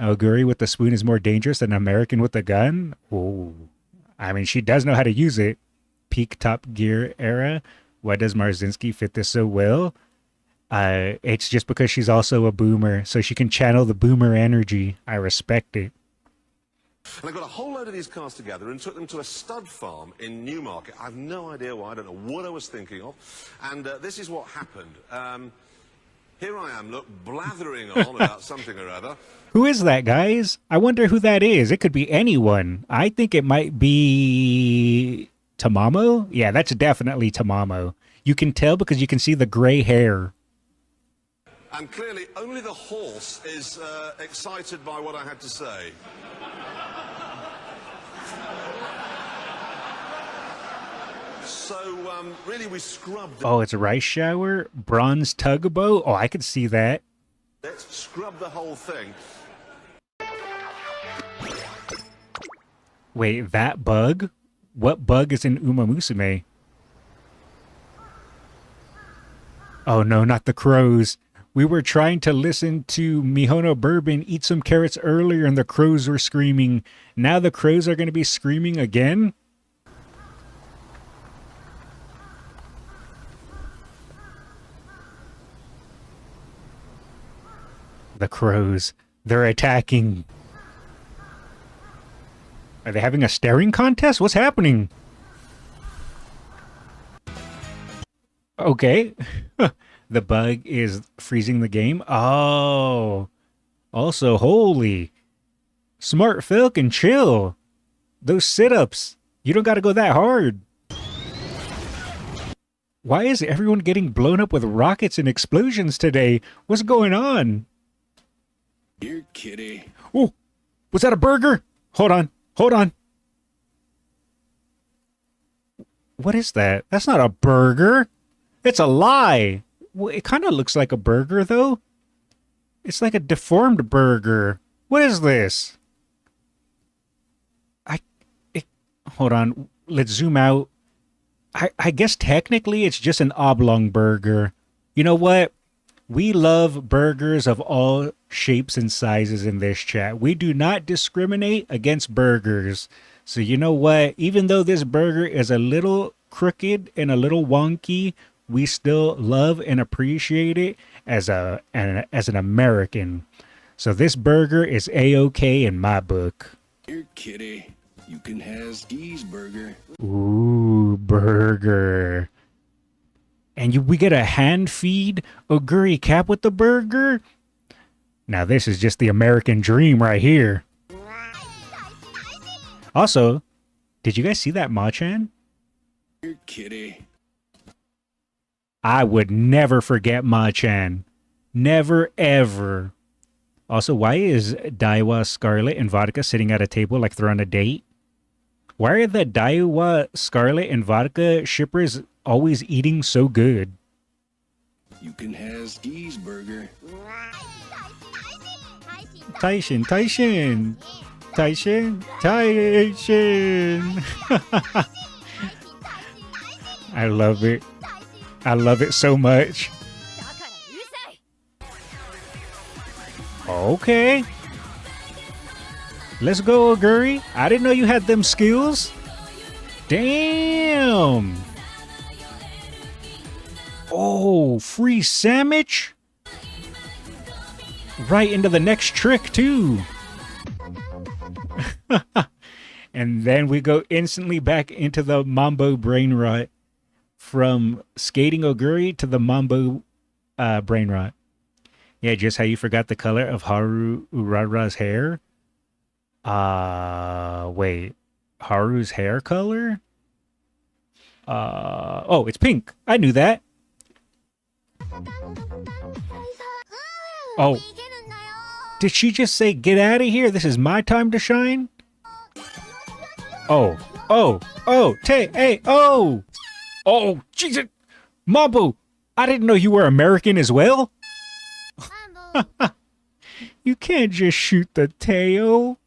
Oguri with the spoon is more dangerous than an American with a gun? Oh, I mean, she does know how to use it. Peak Top Gear era. Why does Marzinski fit this so well? It's just because she's also a boomer, so she can channel the boomer energy. I respect it. And I got a whole load of these cars together and took them to a stud farm in Newmarket. I've no idea why, I don't know what I was thinking of. And this is what happened. Here I am, look, blathering on about something or other. Who is that, guys? I wonder who that is. It could be anyone. I think it might be Tamamo. Yeah, that's definitely Tamamo. You can tell because you can see the gray hair. And clearly only the horse is excited by what I had to say. So, really, we scrubbed... Oh, it's a rice shower? Bronze tugboat? Oh, I could see that. Let's scrub the whole thing. Wait, that bug? What bug is in Umamusume? Oh no, not the crows. We were trying to listen to Mihono Bourbon eat some carrots earlier and the crows were screaming. Now the crows are going to be screaming again? The crows. They're attacking. Are they having a staring contest? What's happening? Okay. The bug is freezing the game. Oh. Also, holy. Smart Phil can chill. Those sit-ups. You don't gotta go that hard. Why is everyone getting blown up with rockets and explosions today? What's going on? Here, kitty. Oh, was that a burger? Hold on. Hold on. What is that? That's not a burger. It's a lie. Well, it kind of looks like a burger, though. It's like a deformed burger. What is this? Hold on. Let's zoom out. I guess technically it's just an oblong burger. You know what? We love burgers of all shapes and sizes in this chat. We do not discriminate against burgers. So you know what? Even though this burger is a little crooked and a little wonky, we still love and appreciate it as an American. So this burger is A-OK in my book. Here, kitty. You can have Ski's burger. Ooh, burger. And we get a hand feed Oguri Cap with the burger? Now this is just the American dream right here. Also, did you guys see that Machan? Here, kitty. I would never forget Machan. Never, ever. Also, why is Daiwa, Scarlet, and Vodka sitting at a table like they're on a date? Why are the Daiwa, Scarlet, and Vodka shippers always eating so good? You can have Ski's burger. Taishin, Taishin. Taishin, Taishin. I love it. I love it so much. Okay. Let's go, Oguri. I didn't know you had them skills. Damn. Oh, free sandwich? Right into the next trick, too. And then we go instantly back into the Mambo brain rot. From skating Oguri to the Mambo brain rot. Yeah, just how you forgot the color of Haru Urara's hair. Wait. Haru's hair color? Oh, it's pink. I knew that. Oh. Did she just say, get out of here? This is my time to shine? Oh. Oh. Oh. Hey. Oh. Oh, Jesus. Mambo, I didn't know you were American as well. You can't just shoot the tail.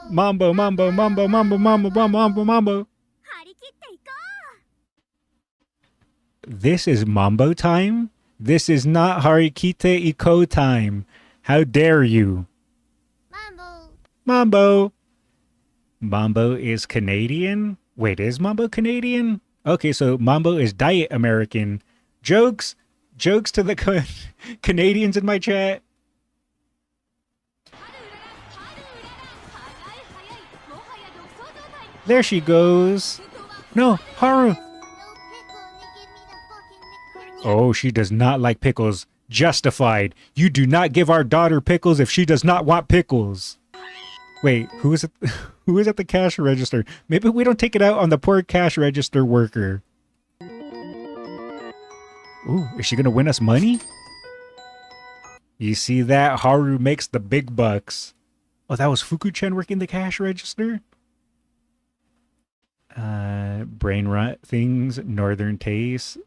Mambo, mambo, mambo, mambo, mambo, mambo, mambo, mambo. This is Mambo time? This is not Harikite Iko time. How dare you? Mambo. Mambo is Canadian? Wait, is Mambo Canadian? Okay, so Mambo is Diet American. Jokes to the Canadians in my chat. There she goes. No, Haru. Oh, she does not like pickles. Justified. You do not give our daughter pickles if she does not want pickles. Wait, who is it? Who is at the cash register? Maybe we don't take it out on the poor cash register worker. Ooh, is she gonna win us money? You see that? Haru makes the big bucks. Oh, that was Fuku-chan working the cash register? Brain rot things, Northern Taste,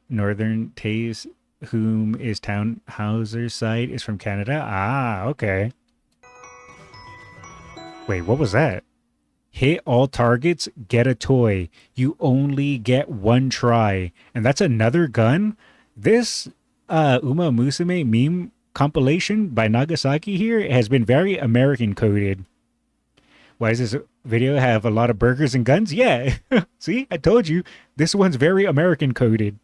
whom is Townhauser's side, is from Canada. Ah, okay. Wait, what was that? Hit all targets, get a toy. You only get one try. And that's another gun? This Umamusume meme compilation by Nagasaki here has been very American coded. Why does this video have a lot of burgers and guns? Yeah. See, I told you. This one's very American coded.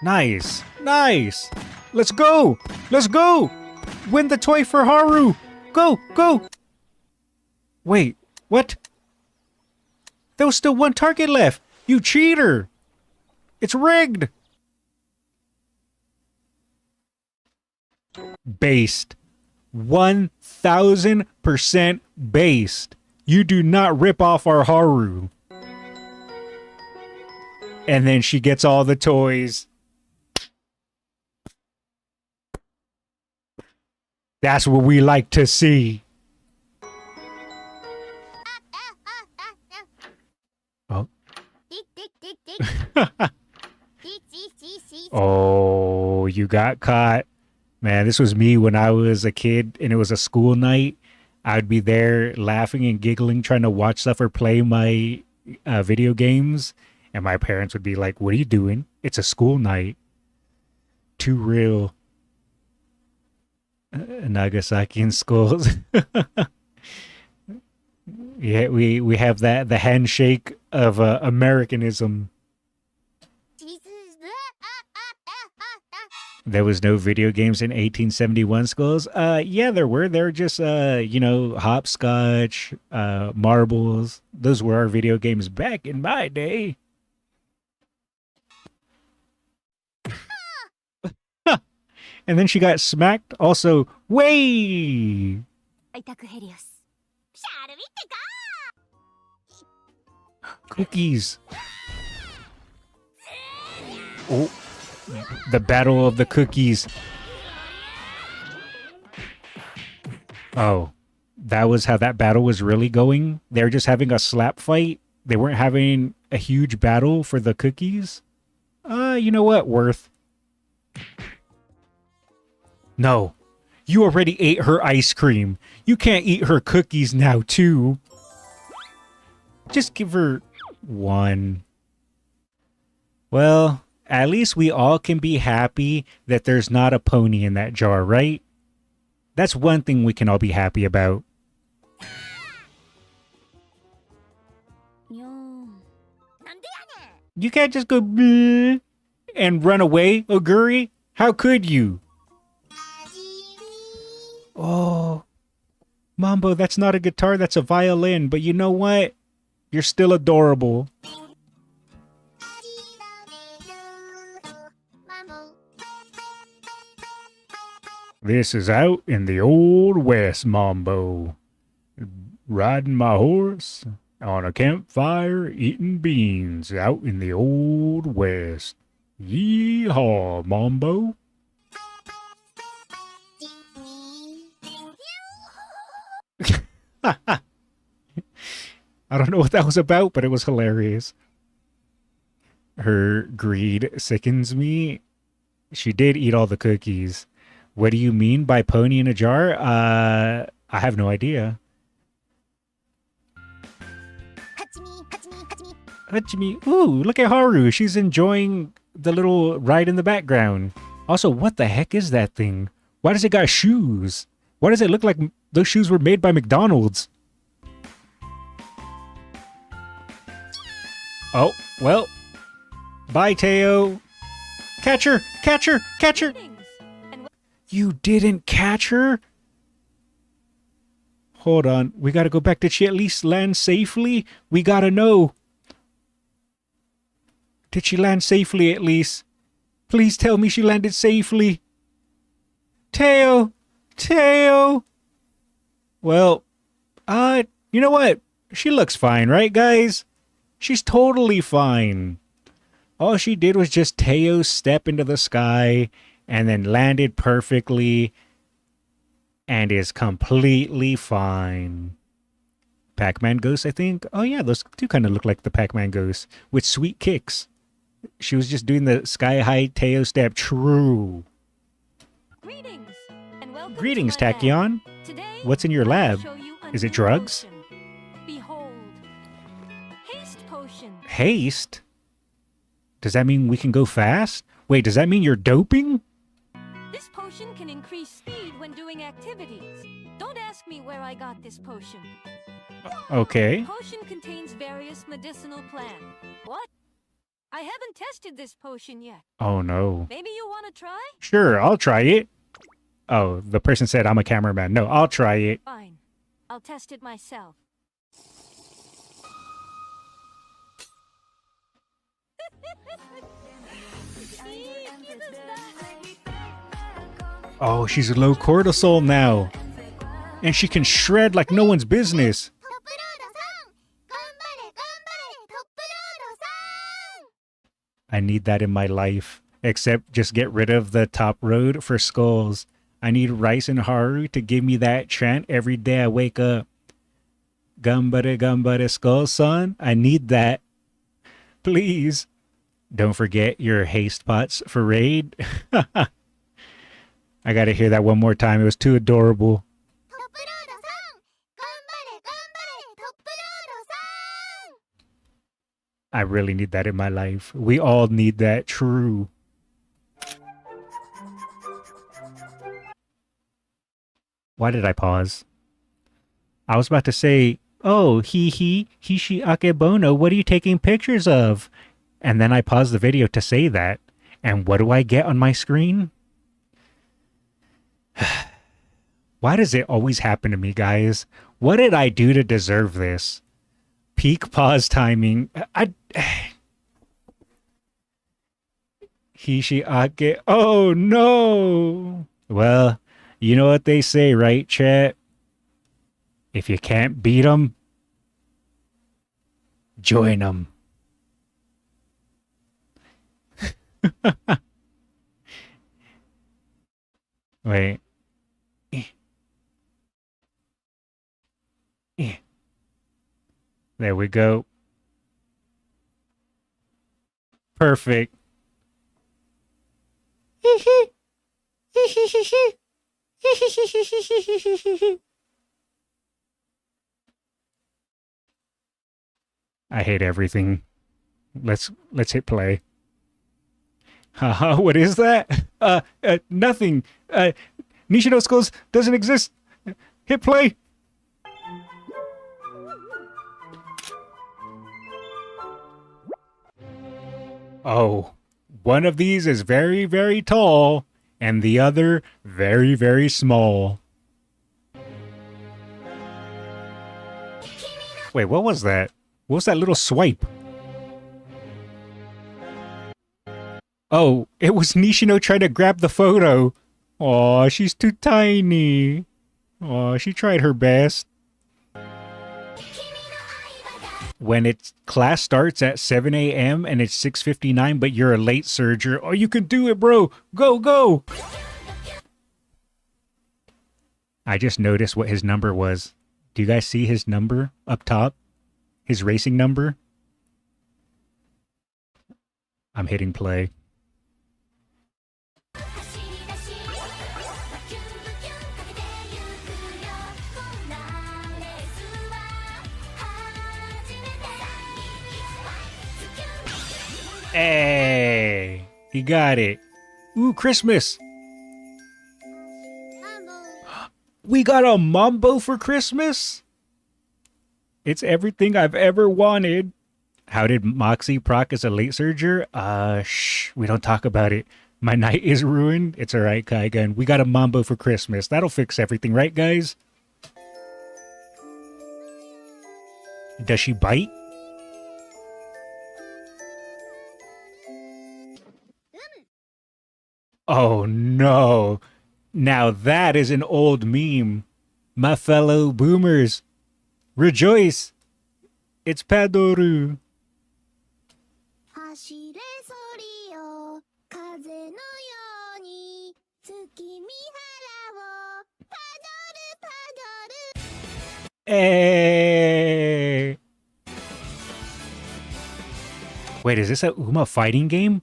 Nice. Nice. Let's go. Let's go. Win the toy for Haru. Go. Go. Wait. What? There was still one target left. You cheater. It's rigged. Based. 1000% based. You do not rip off our Haru. And then she gets all the toys. That's what we like to see. Oh. Oh, you got caught. Man, this was me when I was a kid and it was a school night. I'd be there laughing and giggling, trying to watch stuff or play my video games. And my parents would be like, what are you doing? It's a school night. Too real. Nagasaki and Skullz. Yeah, we have that, the handshake of Americanism. There was no video games in 1871, Skullz. Yeah, there were. They were just, you know, hopscotch, marbles. Those were our video games back in my day. And then she got smacked. Also, way. Cookies. Oh, the battle of the cookies. Oh, that was how that battle was really going. They were just having a slap fight. They weren't having a huge battle for the cookies. You know what? Worth. No, you already ate her ice cream. You can't eat her cookies now, too. Just give her one. Well, at least we all can be happy that there's not a pony in that jar, right? That's one thing we can all be happy about. You can't just go bleh and run away, Oguri. How could you? Oh, Mambo, that's not a guitar, that's a violin. But you know what? You're still adorable. This is out in the Old West, Mambo. Riding my horse on a campfire, eating beans out in the Old West. Yeehaw, Mambo. I don't know what that was about, but it was hilarious. Her greed sickens me. She did eat all the cookies. What do you mean by pony in a jar? I have no idea. Hachimi. Ooh, look at Haru. She's enjoying the little ride in the background. Also, what the heck is that thing? Why does it got shoes? Why does it look like those shoes were made by McDonald's? Oh, well. Bye, Teo. Catch her! Catch her! Catch her! You didn't catch her? Hold on. We gotta go back. Did she at least land safely? We gotta know. Did she land safely at least? Please tell me she landed safely. Teo! Teo! Well, you know what? She looks fine, right, guys? She's totally fine. All she did was just Teo step into the sky and then landed perfectly and is completely fine. Pac-Man ghosts, I think. Oh yeah, those do kind of look like the Pac-Man ghosts with sweet kicks. She was just doing the sky-high Teo step. True. Greetings, and welcome Greetings, to my Tachyon. lab. Today, What's in your I will lab? show you a Is it new drugs? potion. Behold, haste potion. Haste? Does that mean we can go fast? Wait, does that mean you're doping? This potion can increase speed when doing activities. Don't ask me where I got this potion. Okay. The potion contains various medicinal plants. What? I haven't tested this potion yet. Oh no. Maybe you want to try? Sure, I'll try it. Oh, the person said I'm a cameraman. No, I'll try it. Fine. I'll test it myself. Oh, she's low cortisol now. And she can shred like no one's business. I need that in my life. Except just get rid of the top road for Skullz. I need Rice and Haru to give me that chant every day I wake up. Gambare gambare Skullz-san. I need that. Please. Don't forget your haste pots for raid. I gotta hear that one more time. It was too adorable. I really need that in my life. We all need that. True. Why did I pause? I was about to say, oh, hishi akebono, what are you taking pictures of? And then I paused the video to say that. And what do I get on my screen? Why does it always happen to me, guys? What did I do to deserve this? Peak pause timing. Hishi ake. Oh, no. Well, you know what they say, right, chat? If you can't beat them, join them. Wait. There we go. Perfect. I hate everything. Let's hit play. Haha, what is that? Nothing. Nishino Skullz doesn't exist. Hit play. Oh, one of these is very, very tall, and the other very, very small. Wait, what was that? What was that little swipe? Oh, it was Nishino trying to grab the photo. Aw, she's too tiny. Aw, she tried her best. When class starts at 7 a.m. and it's 6:59, but you're a late surger. Oh, you can do it, bro. Go, go. I just noticed what his number was. Do you guys see his number up top? His racing number? I'm hitting play. Hey, he got it. Ooh, Christmas. We got a Mambo for Christmas? It's everything I've ever wanted. How did Moxie proc as a late surger? Shh, we don't talk about it. My night is ruined. It's alright, Kaigan. We got a Mambo for Christmas. That'll fix everything, right, guys? Does she bite? Oh no. Now that is an old meme. My fellow boomers, rejoice. It's Padoru. Hey. Wait, is this a Uma fighting game?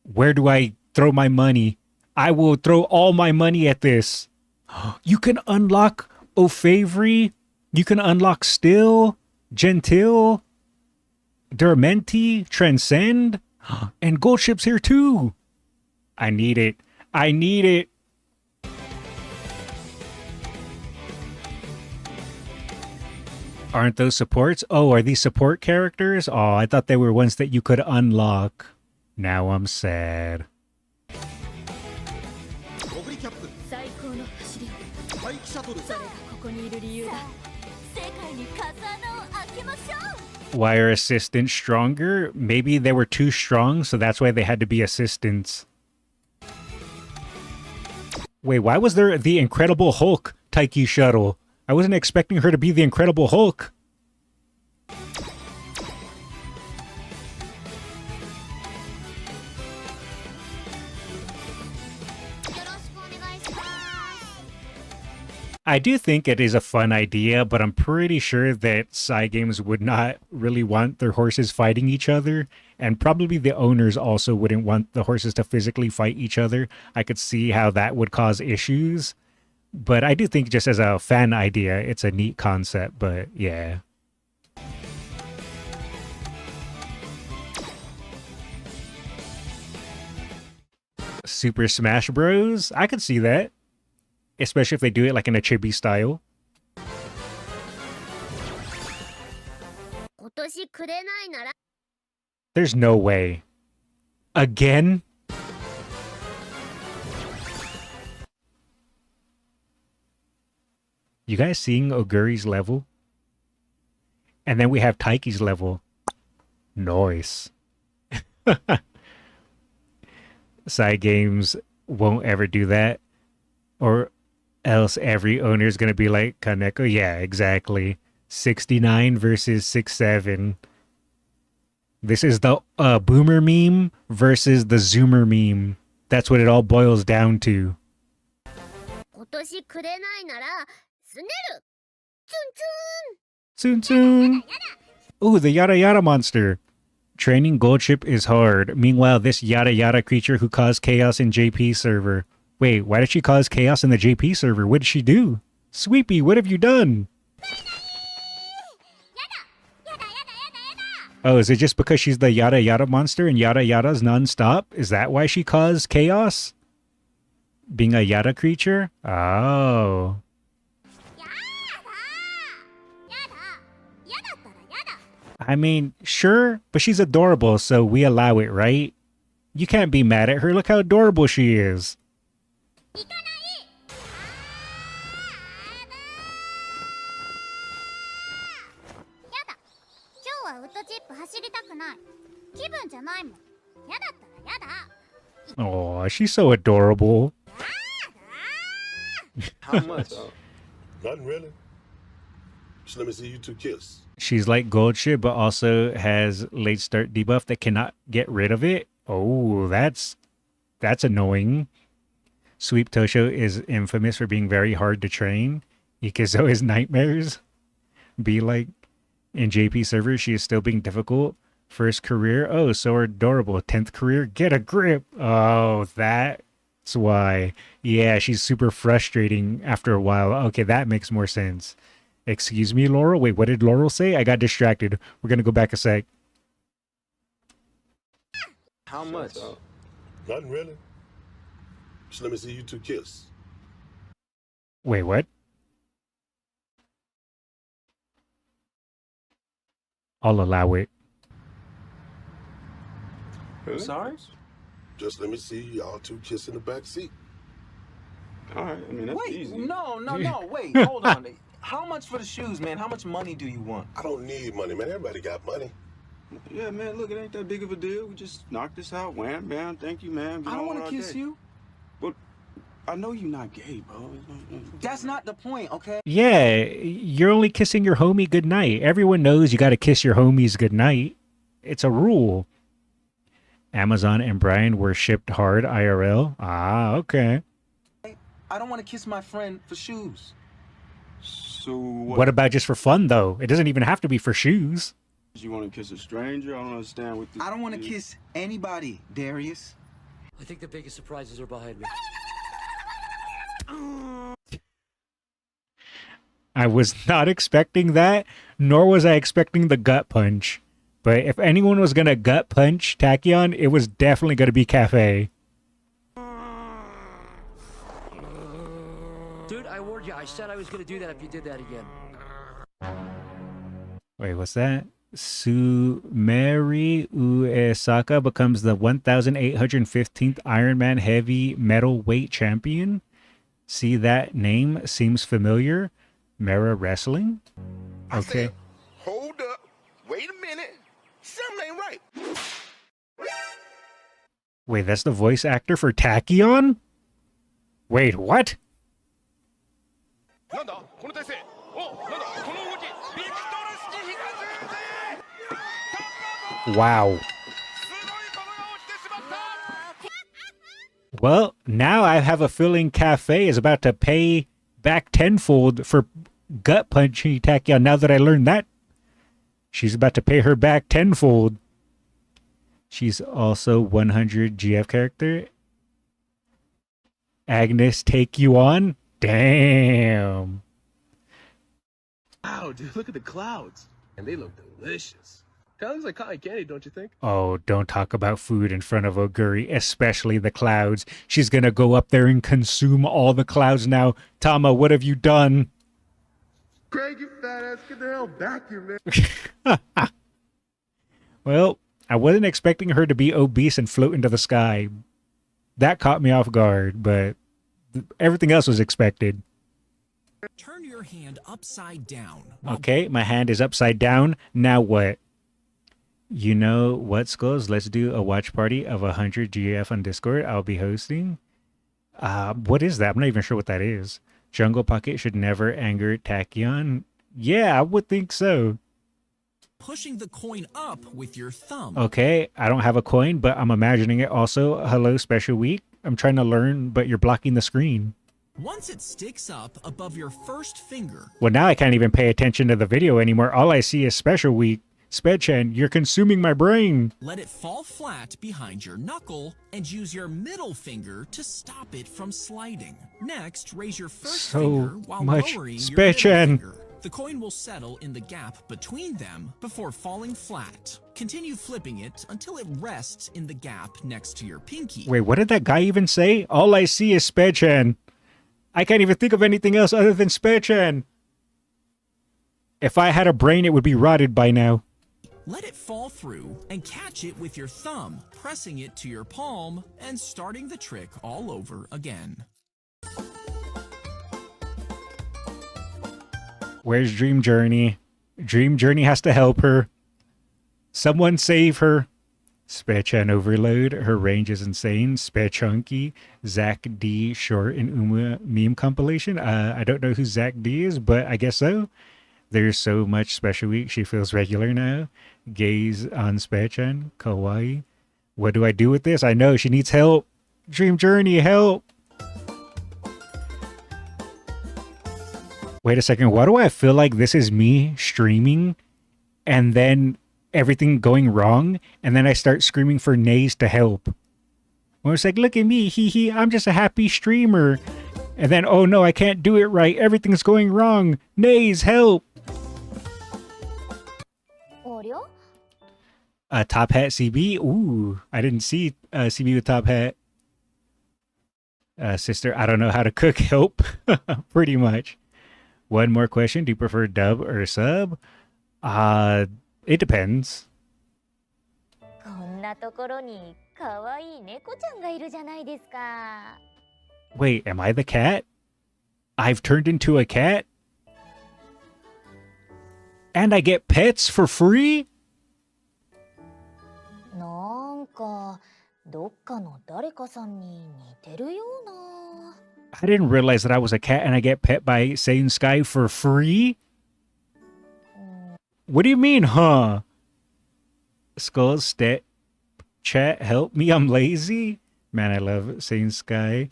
Where do I throw my money? I will throw all my money at this. You can unlock O'Favery. You can unlock Still, Gentil, Durmenti, Transcend, and Gold Ship's here too. I need it. I need it. Aren't those supports? Oh, are these support characters? Oh, I thought they were ones that you could unlock. Now I'm sad. Why are assistants stronger? Maybe they were too strong, so that's why they had to be assistants. Wait, why was there the Incredible Hulk Taiki shuttle? I wasn't expecting her to be the Incredible Hulk. I do think it is a fun idea, but I'm pretty sure that Cygames would not really want their horses fighting each other, and probably the owners also wouldn't want the horses to physically fight each other. I could see how that would cause issues, but I do think just as a fan idea, it's a neat concept, but yeah. Super Smash Bros? I could see that. Especially if they do it like in a chibi style. There's no way. Again? You guys seeing Oguri's level? And then we have Taiki's level. Nice. Cygames won't ever do that. Or else every owner is going to be like Kaneko. Yeah, exactly. 69 versus 67. This is the boomer meme versus the zoomer meme. That's what it all boils down to. Tsun tsun. Ooh, the Yada Yada monster. Training Goldship is hard. Meanwhile, this Yada Yada creature who caused chaos in JP server. Wait, why did she cause chaos in the JP server? What did she do? Sweepy, what have you done? Oh, is it just because she's the Yada Yada monster and Yada Yada's non-stop? Is that why she caused chaos? Being a Yada creature? Oh. I mean, sure, but she's adorable, so we allow it, right? You can't be mad at her. Look how adorable she is. Oh, she's so adorable. How much? Nothing really. Just let me see you two kiss. She's like Goldship, but also has late start debuff that cannot get rid of it. Oh, that's annoying. Sweep Tosho is infamous for being very hard to train. Ikizo is nightmares. Be like, in JP server, she is still being difficult. First career, oh, so adorable. 10th career, get a grip. Oh, that's why. Yeah, she's super frustrating after a while. Okay, that makes more sense. Excuse me, Laurel? Wait, what did Laurel say? I got distracted. We're gonna go back a sec. How much? Nothing really. Just let me see you two kiss. Wait, what? I'll allow it. Really? Sorry? Just let me see y'all two kiss in the back seat. All right, I mean, that's Wait, easy. no, wait, hold on. How much for the shoes, man? How much money do you want? I don't need money, man. Everybody got money. Yeah, man, look, it ain't that big of a deal. We just knock this out. Wham, bam, thank you, man. I don't want to kiss you. But I know you're not gay, bro. That's not the point, okay? Yeah, you're only kissing your homie goodnight. Everyone knows you got to kiss your homies goodnight. It's a rule. Amazon and Brian were shipped hard IRL. Ah, okay. I don't want to kiss my friend for shoes. So What about just for fun, though? It doesn't even have to be for shoes. You want to kiss a stranger? I don't understand what this I don't want to kiss anybody, Darius. I think the biggest surprises are behind me. I was not expecting that, nor was I expecting the gut punch. But if anyone was going to gut punch Tachyon, it was definitely going to be Cafe. Dude, I warned you. I said I was going to do that if you did that again. Wait, what's that? Sumeri Uesaka becomes the 1,815th Ironman heavy metal weight champion. See, that name seems familiar. Mera Wrestling? Okay. Hold up. Wait a minute. Something ain't right. Wait, that's the voice actor for Tachyon? Wait, what? Wow. Well, now I have a feeling Cafe is about to pay back tenfold for gut punching Tachyon. Now that I learned that, she's about to pay her back tenfold. She's also 100 GF character. Agnes, take you on? Damn. Wow, dude, look at the clouds. And they look delicious. Kind of looks like cotton candy, don't you think? Oh, don't talk about food in front of Oguri, especially the clouds. She's gonna go up there and consume all the clouds now. Tama, what have you done? Craig, you fat ass, get the hell back here, man. Well, I wasn't expecting her to be obese and float into the sky. That caught me off guard, but everything else was expected. Turn your hand upside down. Okay, my hand is upside down. Now what? You know what, Skullz? Let's do a watch party of 100 GF on Discord. I'll be hosting. What is that? I'm not even sure what that is. Jungle Pocket should never anger Tachyon. Yeah, I would think so. Pushing the coin up with your thumb. Okay, I don't have a coin, but I'm imagining it also. Hello, special week. I'm trying to learn, but you're blocking the screen. Once it sticks up above your first finger. Well, now I can't even pay attention to the video anymore. All I see is special week. Spedchen, you're consuming my brain. Let it fall flat behind your knuckle and use your middle finger to stop it from sliding. Next, raise your first finger while lowering your middle finger. The coin will settle in the gap between them before falling flat. Continue flipping it until it rests in the gap next to your pinky. Wait, what did that guy even say? All I see is Spedchen. I can't even think of anything else other than Spedchen. If I had a brain, it would be rotted by now. Let it fall through and catch it with your thumb, pressing it to your palm and starting the trick all over again. Where's Dream Journey? Dream Journey has to help her. Someone save her. Spechan Overload. Her range is insane. Spechunky. Zach D short and Uma meme compilation. I don't know who Zach D is, but I guess so. There's so much special week. She feels regular now. Gaze on Spechan. Kawaii. What do I do with this? I know she needs help. Dream Journey, help. Wait a second. Why do I feel like this is me streaming and then everything going wrong? And then I start screaming for Nays to help. Well, it's like, look at me. Hee. I'm just a happy streamer. And then, oh no, I can't do it right. Everything's going wrong. Nays, help. Top hat CB. Ooh, I didn't see CB with top hat. Sister, I don't know how to cook. Help. Pretty much. One more question. Do you prefer dub or sub? It depends. こんなところに可愛い猫ちゃんがいるじゃないですか。Wait, am I the cat? I've turned into a cat? And I get pets for free? なんかどっかの誰かさんに似てるような。I didn't realize that I was a cat and I get pet by Saiyan Sky for free? What do you mean, huh? Skullz stat chat, help me, I'm lazy. Man, I love Saiyan Sky.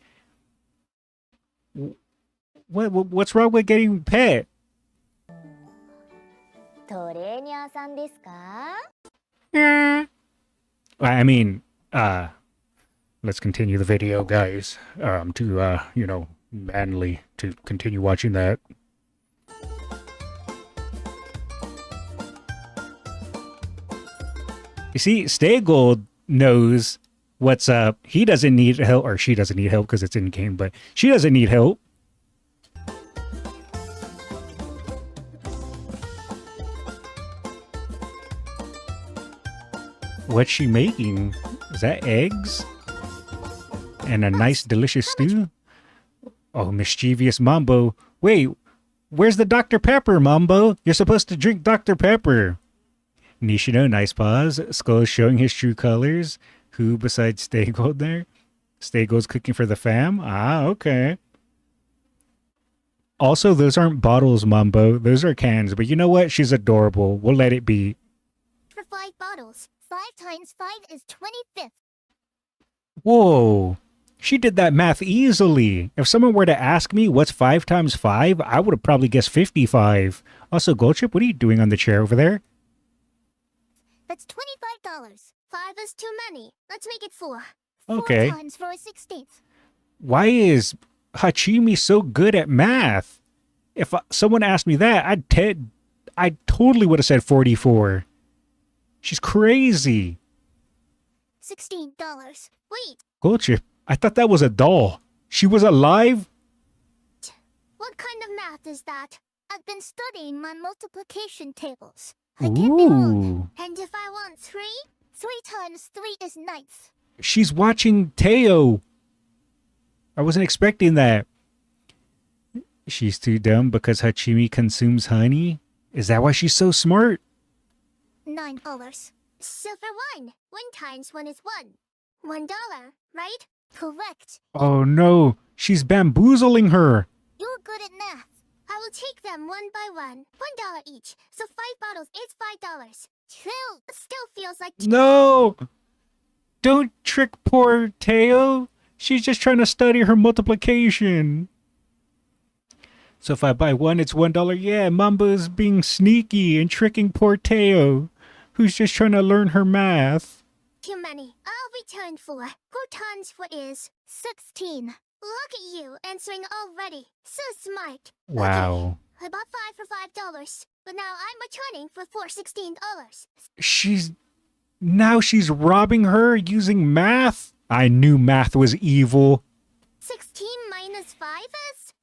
What's wrong with getting pet? トレーニャーさんですか? I mean, let's continue the video, guys. To you know, manly to continue watching that. You see, Stay Gold knows what's up. He doesn't need help, or she doesn't need help because it's in game, but she doesn't need help. What's she making? Is that eggs? And a nice, delicious stew? Oh, mischievous Mambo. Wait, where's the Dr. Pepper, Mambo? You're supposed to drink Dr. Pepper. Nishino, nice pause. Skullz showing his true colors. Who besides Stay Gold there? Stay Gold's cooking for the fam? Ah, okay. Also, those aren't bottles, Mambo. Those are cans. But you know what? She's adorable. We'll let it be. For 5 bottles, 5 times 5 is 25th. Whoa. She did that math easily. If someone were to ask me what's 5 times 5, I would have probably guessed 55. Also, Goldchip, what are you doing on the chair over there? That's $25. 5 is too many. Let's make it 4. Okay. 4 times 4 is 16th. Why is Hachimi so good at math? If someone asked me that, I totally would have said 44. She's crazy. $16. Wait, Goldchip, I thought that was a doll. She was alive? what kind of math is that? I've been studying my multiplication tables. I can't be wrong. And if I want 3, 3 times 3 is 9th. She's watching Teo. I wasn't expecting that. She's too dumb because Hachimi consumes honey? Is that why she's so smart? $9. Silver 1. 1 times 1 is 1. $1, right? Correct. Oh no, she's bamboozling her. You're good at math. I will take them one by one. $1 each. So 5 bottles is $5. Still feels like... No! Don't trick poor Teo. She's just trying to study her multiplication. So if I buy one, it's $1. Yeah, Mamba's being sneaky and tricking poor Teo, who's just trying to learn her math. Too many. I'll return 4. 4 times 4 is 16. Look at you answering already. So smart. Wow. Okay, I bought 5 for $5, but now I'm returning for $16. Now she's robbing her using math? I knew math was evil. 16 minus 5 is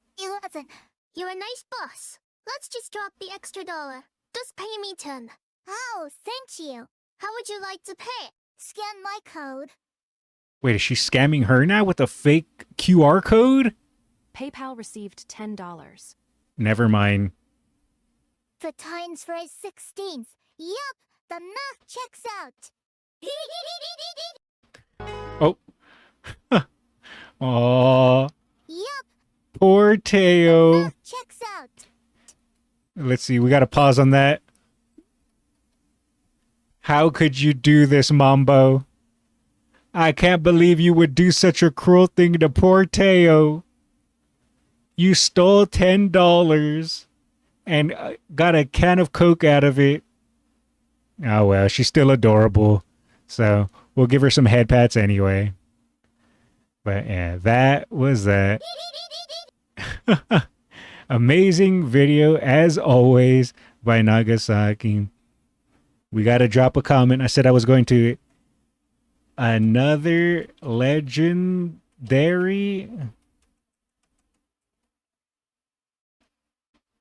11. You're a nice boss. Let's just drop the extra $1. Just pay me 10. Oh, thank you. How would you like to pay? Scan my code. Wait, is she scamming her now with a fake QR code? PayPal received $10. Never mind. The times for 16th. Yup, the math checks out. Oh. Aww. Yup. Poor Teo. Math checks out. Let's see, we gotta pause on that. How could you do this, Mambo? I can't believe you would do such a cruel thing to poor Teo. You stole $10 and got a can of Coke out of it. Oh well, she's still adorable. So we'll give her some head pats anyway. But yeah, that was that. Amazing video as always by Nagasaki. We got to drop a comment. I said I was going to. Another legendary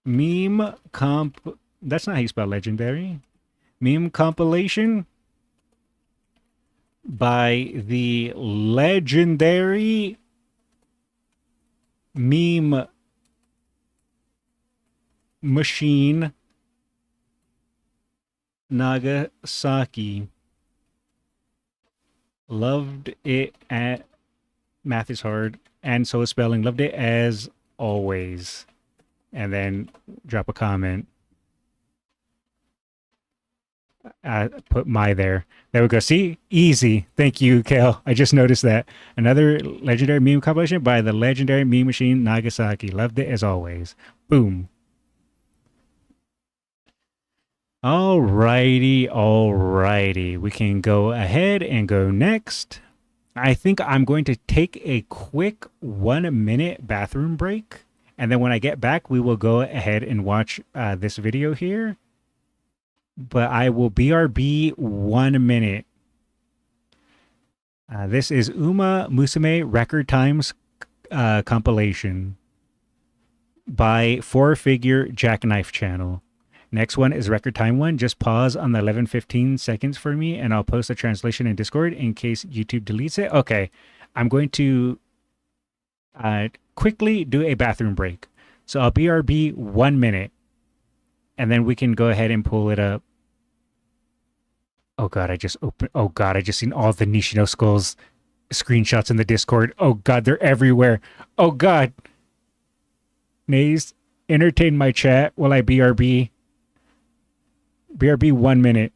meme comp. That's not how you spell legendary. Meme compilation by the legendary meme machine Nagasaki. Loved it at math is hard, and so is spelling. Loved it as always. And then drop a comment. Put my there. There we go. See? Easy. Thank you, Kale. I just noticed that. Another legendary meme compilation by the legendary meme machine Nagasaki. Loved it as always. Boom. Alrighty. We can go ahead and go next. I think I'm going to take a quick 1 minute bathroom break. And then when I get back, we will go ahead and watch this video here. But I will BRB 1 minute. This is Umamusume Record Times compilation by 4-Figure Jackknife Channel. Next one is record time one. Just pause on the 11:15 seconds for me, and I'll post a translation in Discord in case YouTube deletes it. Okay, I'm going to quickly do a bathroom break. So I'll BRB 1 minute, and then we can go ahead and pull it up. Oh god, I just seen all the Nishino Skullz screenshots in the Discord. Oh god, they're everywhere. Oh god. Nays, entertain my chat while I BRB. BRB 1 minute.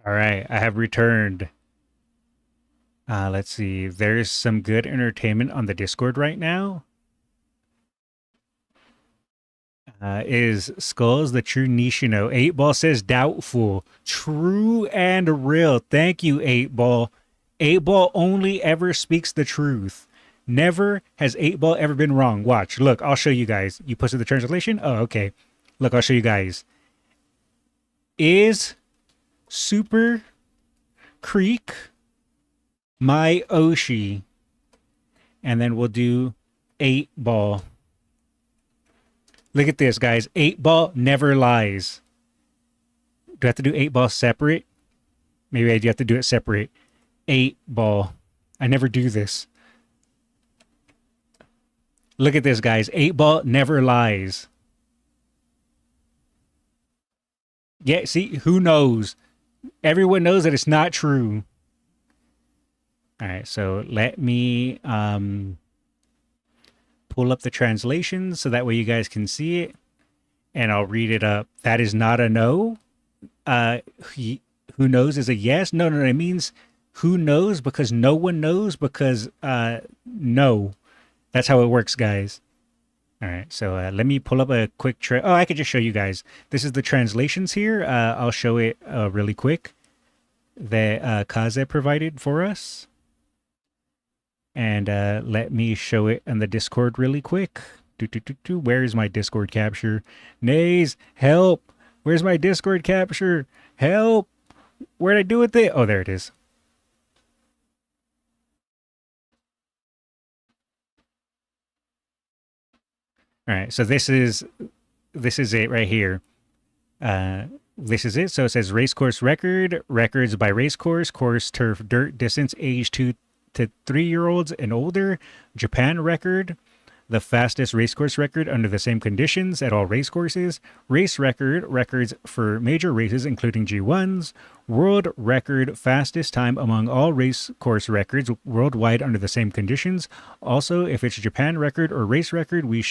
All right, I have returned. Let's see. There's some good entertainment on the Discord right now. Is Skullz the true Nishino? 8-Ball says doubtful. True and real. Thank you, 8-Ball. 8-Ball only ever speaks the truth. Never has 8-Ball ever been wrong. Watch. Look, I'll show you guys. You posted the translation? Oh, okay. Look, I'll show you guys. Is Super Creek my Oshi? And then we'll do 8-Ball. Look at this, guys. 8-ball never lies. Do I have to do 8-ball separate? Maybe I do have to do it separate. 8-ball. I never do this. Look at this, guys. 8-ball never lies. Yeah, see, who knows? Everyone knows that it's not true. All right, so let me pull up the translations so that way you guys can see it, and I'll read it up. That is not a no. Who knows is a yes. No, it means who knows, because no one knows, because no. That's how it works, guys. All right, so let me pull up a quick I could just show you guys. This is the translations here. I'll show it really quick that Kaze provided for us. And let me show it on the Discord really quick. Where's my Discord capture? Nays, help! Where's my Discord capture? Help! Where'd I do with it? Oh, there it is. All right, so this is it right here. This is it. So it says racecourse record, records by racecourse, course, turf, dirt, distance, age 2 to 3-year-olds and older, Japan record, the fastest racecourse record under the same conditions at all racecourses, race record, records for major races including G1s, world record, fastest time among all racecourse records worldwide under the same conditions. Also, if it's Japan record or race record, we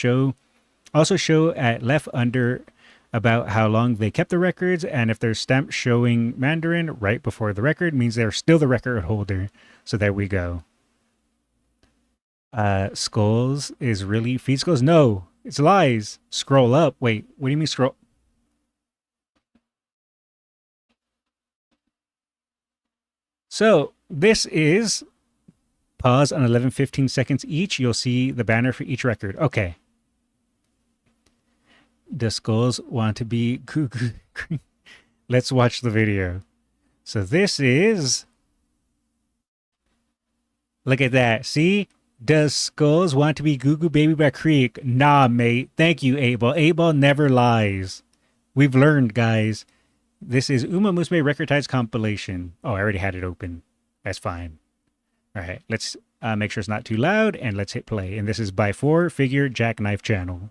also show at left under about how long they kept the records, and if there's stamp showing Mandarin right before the record, means they're still the record holder. So there we go. Skullz is really feed Skullz? No, it's lies. Scroll up. Wait, what do you mean scroll? So this is pause on 11-15 seconds each. You'll see the banner for each record. Okay. Does Skullz want to be Goo? Let's watch the video. So this is... Look at that. See? Does Skullz want to be Goo Goo Baby by Creek? Nah, mate. Thank you, 8-ball. 8-ball never lies. We've learned, guys. This is Umamusume Record Tides compilation. Oh, I already had it open. That's fine. All right. Let's make sure it's not too loud, and let's hit play. And this is by 4-Figure Jackknife Channel.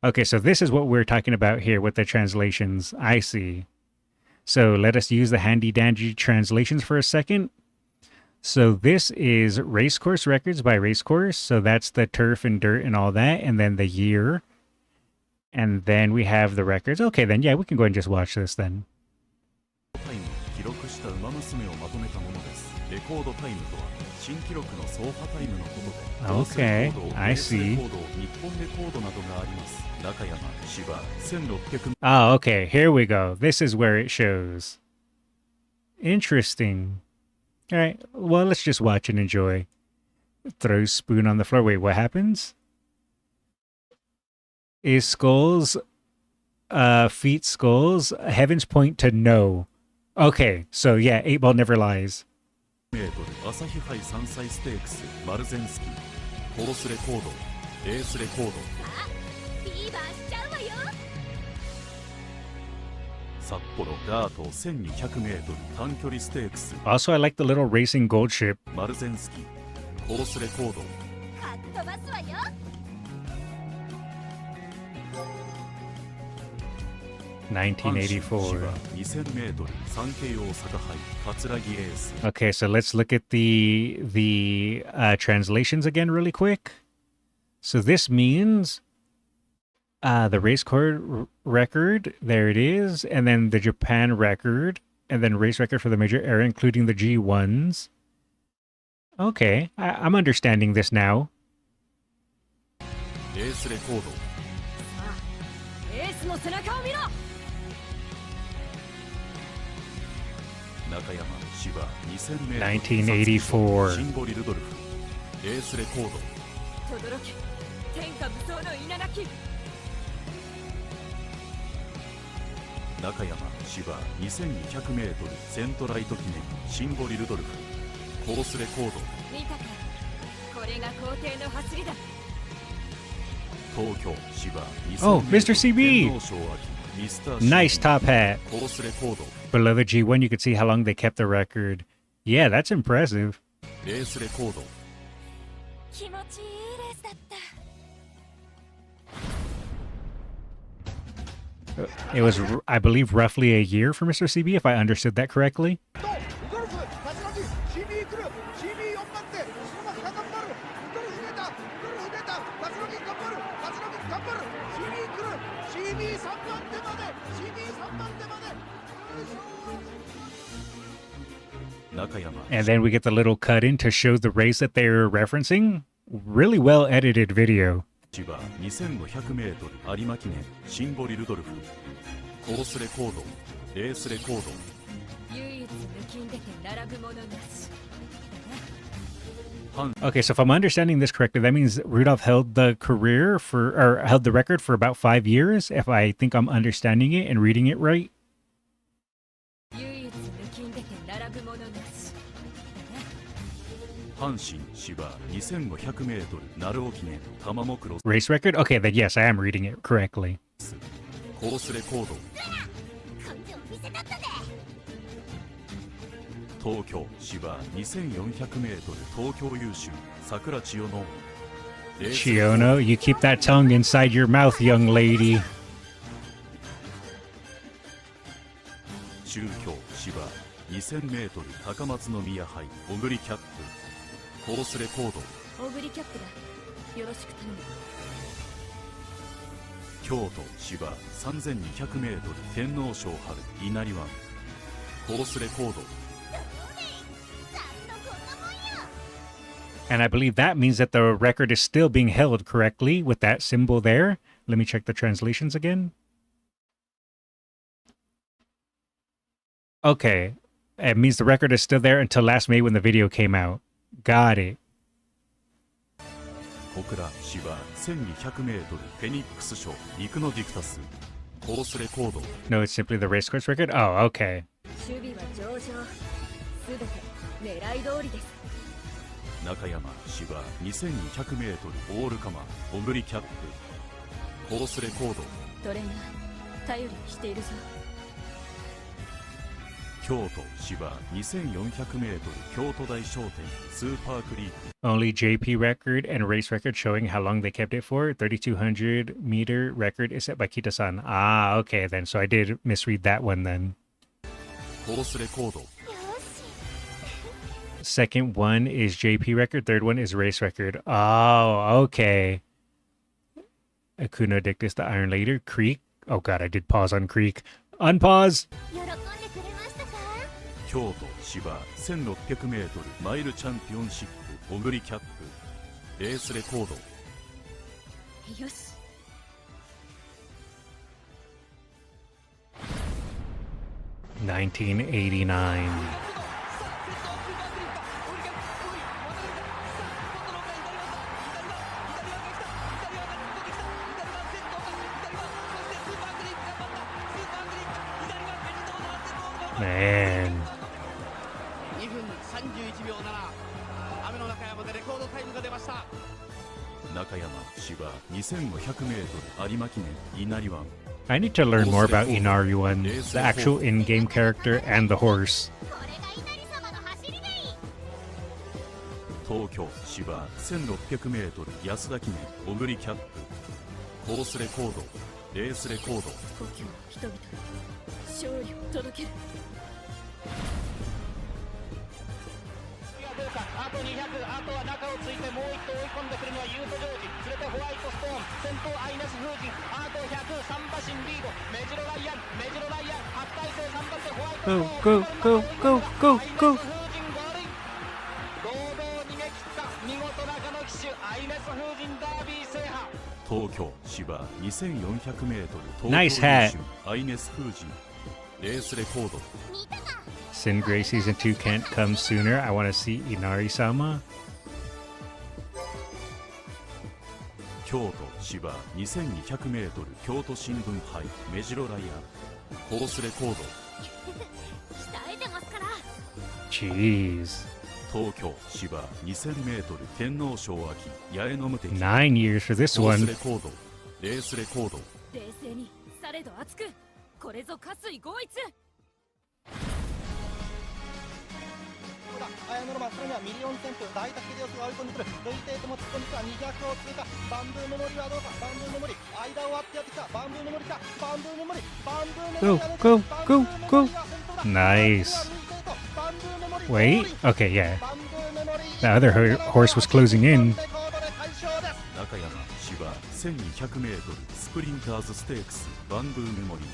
Okay, so this is what we're talking about here with the translations. I see. So let us use the handy dandy translations for a second. So this is racecourse records by racecourse. So that's the turf and dirt and all that. And then the year. And then we have the records. Okay, then yeah, we can go ahead and just watch this then. Okay, I see. Oh, okay, here we go. This is where it shows. Interesting. All right, well, let's just watch and enjoy. Throws spoon on the floor. Wait, what happens? Is Skullz, feet Skullz, heavens point to no. Okay, so yeah, 8-ball never lies. Also, I like the little racing gold ship. 1984. Okay, so let's look at the translations again really quick. So this means the race car record, there it is, and then the Japan record, and then race record for the major era, including the G1s. Okay, I'm understanding this now. $1984. 中山芝 2200m セントライト記念シンボリルドルフコースレコード見たかこれが皇帝の走りだ東京芝 Oh, Mr. CB! Nice top hat. コースレコード Below the G1, you could see how long they kept the record. Yeah, that's impressive. レースレコード気持ちいいレースだった It was, I believe, roughly a year for Mr. CB, if I understood that correctly. And then we get the little cut in to show the race that they're referencing. Really well edited video. 千葉 2500m 有馬記念シンボリルドルフコースレコードレースレコード唯一抜きんでて並ぶものなし Okay, so if I'm understanding this correctly, that means Rudolph held the career for, or held the record for about 5 years, if I think I'm understanding it and reading it right. 唯一抜きんでて並ぶものなし阪神芝 2500m 鳴尾記念玉目クロス Race record? Okay, then yes, I am reading it correctly. コースレコード東京芝 2400m 東京優秀桜千代の Chiono, you keep that tongue inside your mouth, young lady. 中京芝 2000m 高松宮杯小栗キャップコースレコード小栗キャップだよろしく頼む京都芝 3200m 天皇賞春稲荷湾コースレコード And I believe that means that the record is still being held correctly with that symbol there. Let me check the translations again. Okay. It means the record is still there until last May when the video came out. Got it. 小倉芝 1200m フェニックス賞陸のディクタスコースレコード No, it's simply the race course record? Oh, okay. 守備は上々すべて狙い通りです中山芝 2200m オールカマー小栗キャップコースレコードトレーナー頼りにしているぞ京都芝 2400m 京都大商店スーパークリーク Only JP record and race record showing how long they kept it for. 3200 meter record is set by Kita-san. Ah, okay then. So I did misread that one then. コースレコード Second one is JP record. Third one is race record. Oh, okay. Akuno Dictus, the Iron Lady. Creek. Oh god, I did pause on Creek. Unpause! 京都芝 1600m マイルチャンピオンシップ小栗キャップレースレコードよし 1989. Man. 2分31秒7雨の中山でレコードタイムが出ました中山芝 2500m 有馬記念稲荷湾 I need to learn more about Inari-1, the actual in-game character and the horse. 東京芝 1600m 安田記念小栗キャップコースレコードレースレコード故郷の人々に勝利を届けるあと200、あとは中をついてもう一頭追い込んでくるのはユート・ジョージ、連れてホワイトストーン、先頭アイネス・フージン、あと100、3馬身リード、メジロライアン、初体制3番手ホワイトストーン、Go. 堂々逃げ切った見事なこの騎手、アイネス・フージンダービー制覇。東京芝 2400m Nice 東京 hat. 優秀アイネス・フージンレースレコード Sin Gray Season 2 can't come sooner. I want to see Inari-sama. 京都芝 2200m 京都新聞杯メジロライアンコースレコード Jeez. 東京芝 2000m 天皇賞秋八重の無敵 9 years for this コー one. スレコードレースレコード冷静にされど熱くこれぞ渇水合一綾野ロマン、それにはミリオン旋風、大竹秀吉が追い込んでくる、ルイテートも突っ込んできた、200を通過、バンブーメモリはどうか、バンブーメモリ、間を割ってやってきた、バンブーメモリか、バンブーメモリ、バンブーメモリ Go, が抜け go, バン go, ブーメモ go. リが先頭だ Nice. バンブーメモリ Wait. Okay, yeah. The other horse was closing in. 中山芝 1200m スプリンターズステークスバンブーメモリー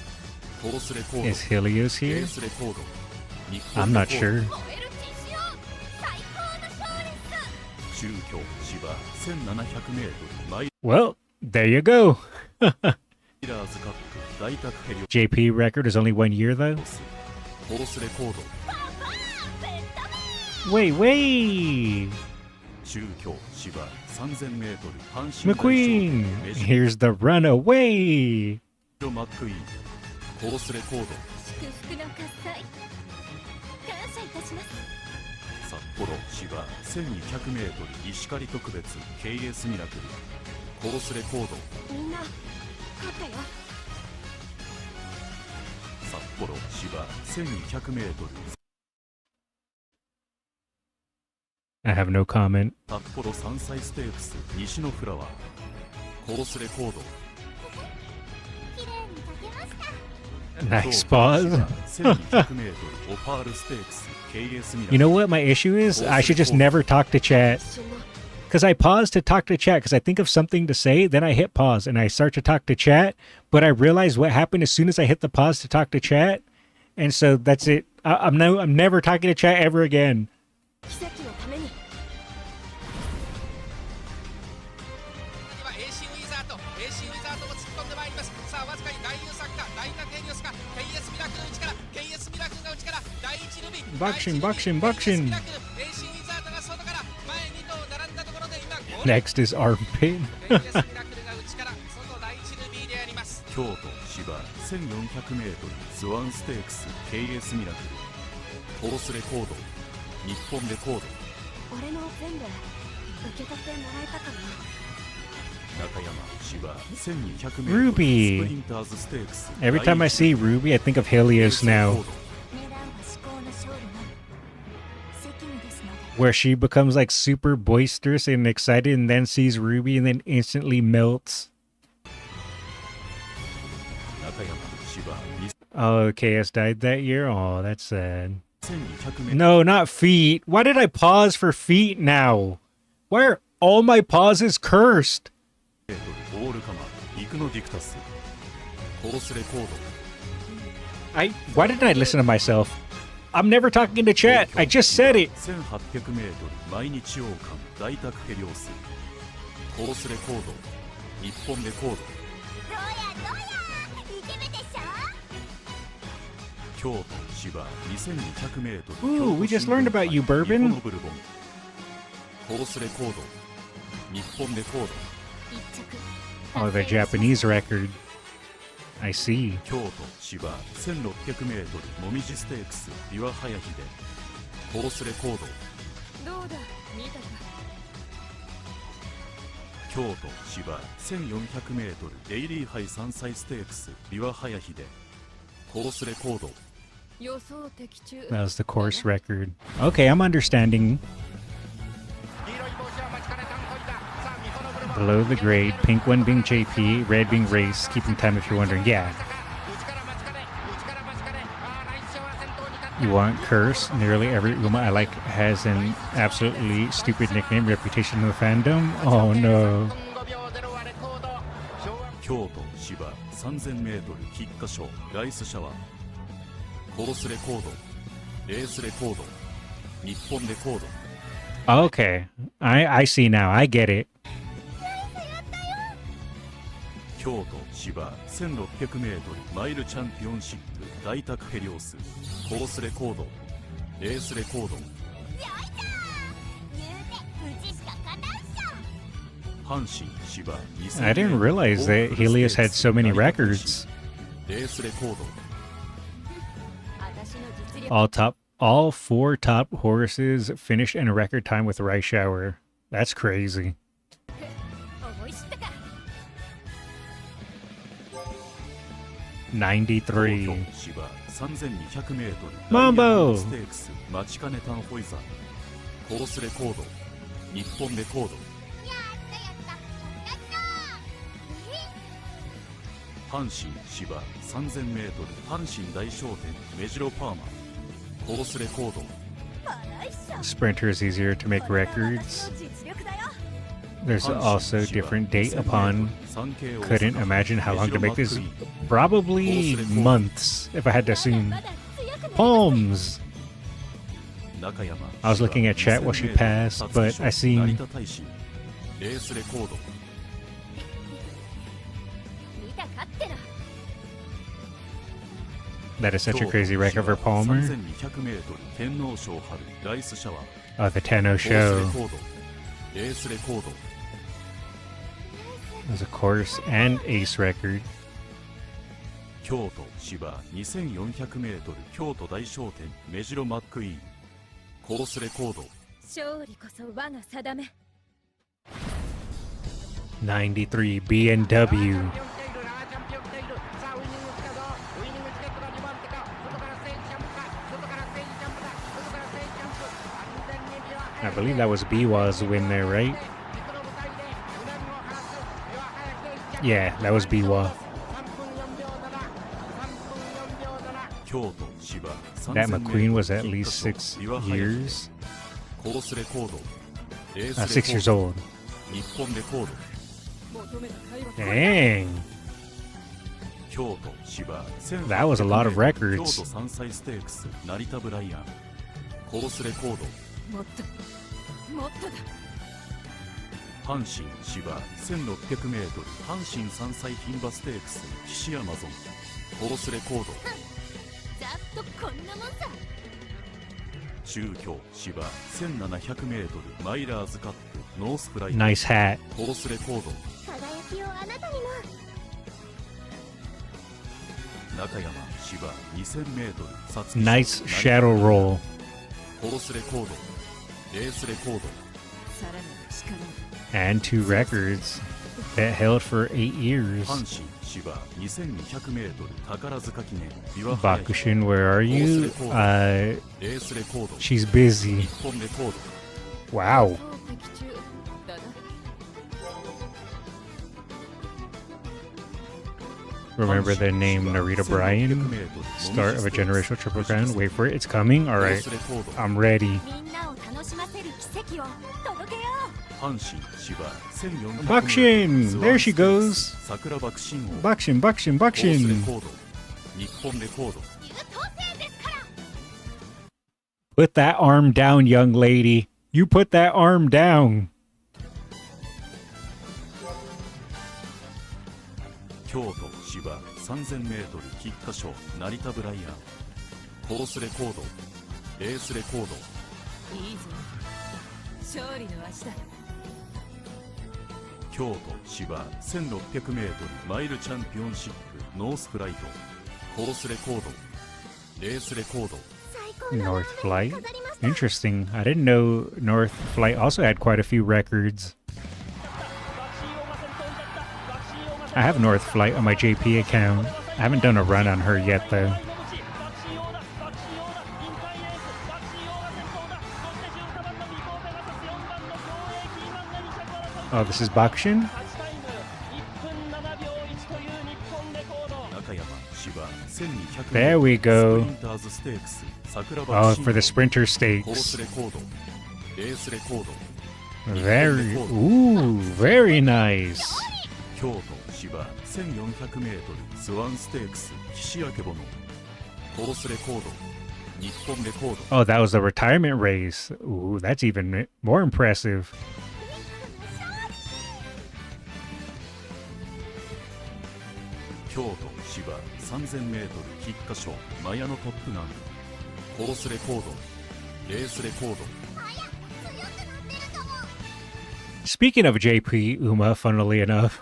コースレコード Is Helios レ here? ースレコード I'm not sure. 中京芝 1700m マイ Well, there you go. ラーズカップ大宅ヘリオ JP record is only 1 year though. コースレコード Wait. 中京芝 3000m 阪神 McQueen. メジ Here's the runaway. ロマックイーンコースレコード祝福の喝采感謝いたします札幌芝 1200m 石狩特別 KS ミラクルコースレコードみんな勝ったよ札幌芝 1200m I have no comment. 札幌山菜ステークス西のフラワーコースレコード Nice pause. 1200m オパールステークス KS ミラクル You know what my issue is? I should just never talk to chat. Because I pause to talk to chat because I think of something to say, then I hit pause and I start to talk to chat, but I realize what happened as soon as I hit the pause to talk to chat, and so that's it. I'm never talking to chat ever again. 奇跡のために AC ウィザードも突っ込んでまいりますさあわずかに大優作か大竹ヘリオスか KS ミラクル内から KS ミラクルが内から第一ルビー Buction. AC ウィザードが外から前2頭並んだところで今 Next is armpit. KS ミラクルが内から外第一ルビーであります京都芝 1400m スワンステークス KS ミラクルコースレコード日本レコード俺の全部受け取ってもらえたかな中山芝 1200m Ruby. スプリンターズステークス Every time I see Ruby, I think of Helios now, 狙うは至高の勝利の責務ですので where she becomes like super boisterous and excited and then sees Ruby and then instantly melts. 中山芝 Oh, KS died that year? Oh, that's sad. 1200m No, not feet. Why did I pause for feet now? Why are all my pauses cursed? オールカマ陸のディクタスコースレコード Why didn't I listen to myself? I'm never talking into chat. I just said it. 1800m 毎日王冠大宅ヘリオスコースレコード日本レコード京都芝 2200m Ooh, we just learned about you, Bourbon. 日本のブルボンコースレコード日本レコード Oh, the Japanese record. I see. 京都芝 1600m もみじステークス琵琶早秀コースレコードどうだ見たか京都芝 1400m デイリーハイ山菜ステークス琵琶早秀コースレコード予想的中 That was the course record. Okay, I'm understanding. Below the grade, pink one being JP, red being race, keeping time if you're wondering. Yeah. You want curse? Nearly every Uma I like has an absolutely stupid nickname, reputation in the fandom. Oh no. 京都芝 3000m 菊花賞ライスシャワーコースレコードレースレコード日本レコード Okay. I see now. I get it. 京都芝 1600m マイルチャンピオンシップ大宅ヘリオスコースレコードレースレコード阪神芝 I didn't realize that Helios had so many records. レースレコード All 4 top horses finished in a record time with Rice Shower. That's crazy. '93. Mambo! コースレコード日本レコード阪神芝 3000m 阪神大商店目白パーマコースレコード Sprinter is easier to make records. There's also different date upon. Couldn't imagine how long to make this. Probably months, if I had to assume. Palms! I was looking at chat while she passed, but I seen... That is such a crazy wreck of her Palmer. Oh, the Tenno show. There's a course and ace record. 京都芝 2400m 京都大商店目白マックイーンコースレコード勝利こそ我が定め93 B&W. I believe that was Biwa's win there, right? Yeah, that was Biwa. That McQueen was at least 6 years. 6 years old. Dang. That was a lot of records. 阪神芝 1600m 阪神3歳牝馬ステークス岸山ゾンコースレコード中京芝 1700m マイラーズカップノースフライト Nice hat. コースレコード中山芝 2000m 皐月 Nice shadow roll. コースレコードレースレコード And 2 records that held for 8 years. 阪神芝 2200m 宝塚記念 Bakushin, where are you? She's busy. Wow. Remember the name Narita Bryan? Start of a generational triple crown. Wait for it. It's coming. All right. I'm ready. Bakushin! There she goes. Bakushin, Bakushin, Bakushin. Put that arm down, young lady. You put that arm down. 京都芝 3000m 菊花賞成田ブライアンコースレコードレースレコードいいぞ勝利の足だ京都芝 1600m マイルチャンピオンシップノースフライトコースレコードレースレコード North Flight? Interesting. I didn't know North Flight also had quite a few records. I have North Flight on my JP account. I haven't done a run on her yet, though. Oh, this is Bakushin? There we go. Oh, for the Sprinter Stakes. Very nice. 京都芝 1400m スワンステークス岸明ボノコースレコード日本レコード Oh, that was the retirement race. Ooh, that's even more impressive. 京都芝 3000m 菊花賞マヤのトップガンコースレコードレースレコード Speaking of JP Uma, funnily enough,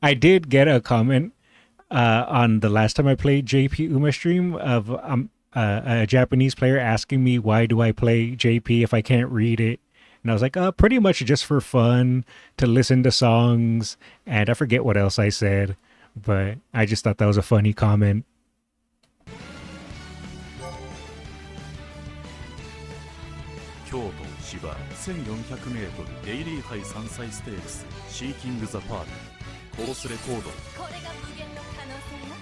I did get a comment on the last time I played JP Uma stream of a Japanese player asking me why do I play JP if I can't read it. And I was like, pretty much just for fun, to listen to songs, and I forget what else I said, but I just thought that was a funny comment. 京都芝 1400m デイリーハイ山菜ステークスシーキング・ザ・パールコロスレコードこれが無限の可能性よ。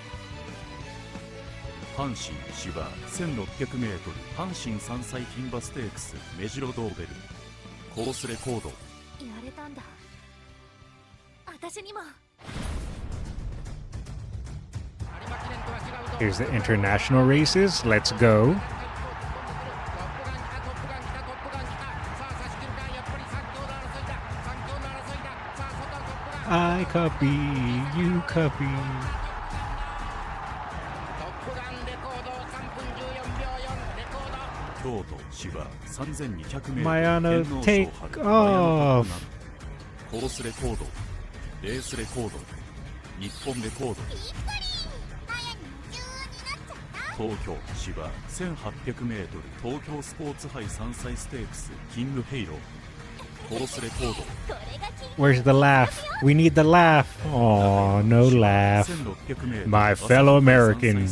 阪神芝 1600m 阪神山菜牝馬ステークスメジロドーベルコロスレコードやれたんだ。私にも。 Here's the international races. Let's go. I copy, you copy. Mayano, take off. コロスレコードレースレコード日本レコード東京芝 1800m 東京スポーツ杯山菜ステークスキングヘイローコロスレコード Where's the laugh? We need the laugh. Oh, no laugh. My fellow American.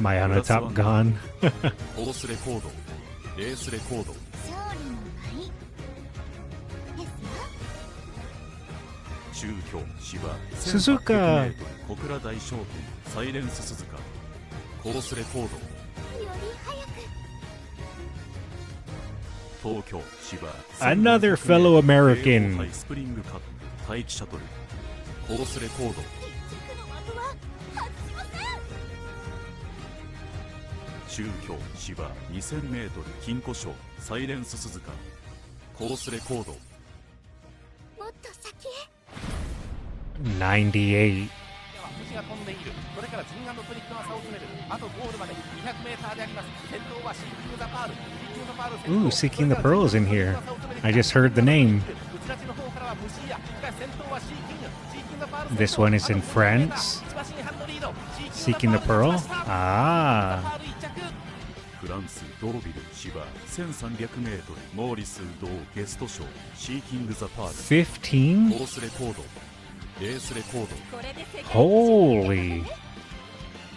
Mayana Top Gun. コロスレコードレースレコード中京芝 1800m 小倉大商店サイレンス鈴鹿コロスレコード東京芝 Another fellow American. スプリングカップ待機シャトルコロスレコード中京芝 2000m 金庫賞サイレンス鈴鹿コロスレコードもっと先へ。 98. Ooh, Seeking the Pearls in here. I just heard the name. This one is in France. Seeking the Pearl. Ah. フランスドービル芝 1300m モーリス同ゲスト賞シーキング・ザ・パール 15? コロスレコードレースレコード Holy.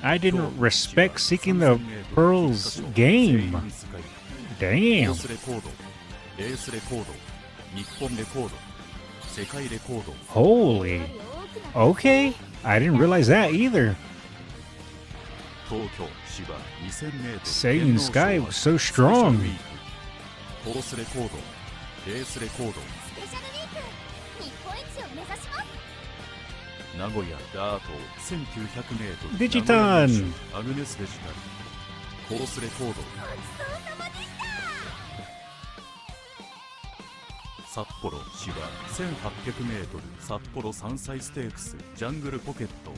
I didn't respect Seeking the Pearls game. コ Damn. ロスレコードレースレコード日本レコード世界レコード Holy. Okay. I didn't realize that either. 東京芝 2000m Saiyan Sky was so strong. コロスレコードレースレコードスペシャルウィーク日本一を目指します。名古屋ダート 1900m デジタンアグネスデジタルコロスレコード札幌芝 1800m 札幌山菜ステークスジャングルポケット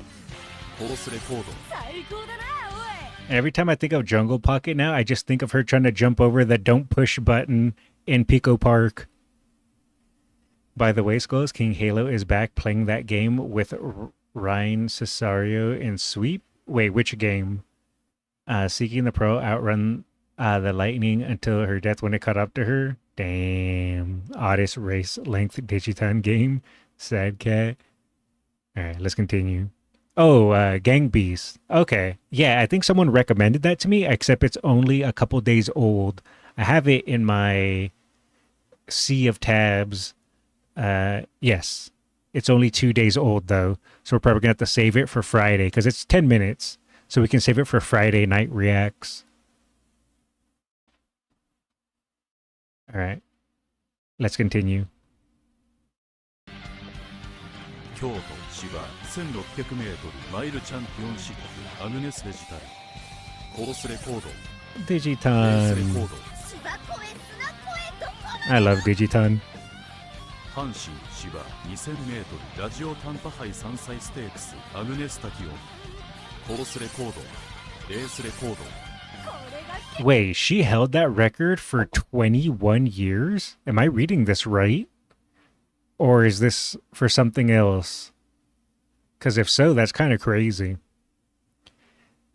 コロスレコード最高だな、おい。 Every time I think of Jungle Pocket now, I just think of her trying to jump over the don't push button in Pico Park. By the way, Skullz, King Halo is back playing that game with Ryan Cesario in Sweep. Wait, which game? Seeking the Pro outrun the Lightning until her death when it caught up to her. Damn. Oddest race length Digiton game. Sad cat. Alright, let's continue. Oh, Gang Beast. Okay. Yeah, I think someone recommended that to me, except it's only a couple days old. I have it in my sea of tabs. Yes. It's only 2 days old, though. So we're probably going to have to save it for Friday, because it's 10 minutes. So we can save it for Friday Night Reacts. Alright. Let's continue. 京都芝 1600m マイルチャンピオンシップアグネスデジタルコロスレコード Digiton. I love Digiton. 阪神芝 2000m ラジオ短波杯山菜ステークスアグネスタキオンコロスレコードレースレコード Wait, she held that record for 21 years? Am I reading this right? Or is this for something else? Because if so, that's kind of crazy.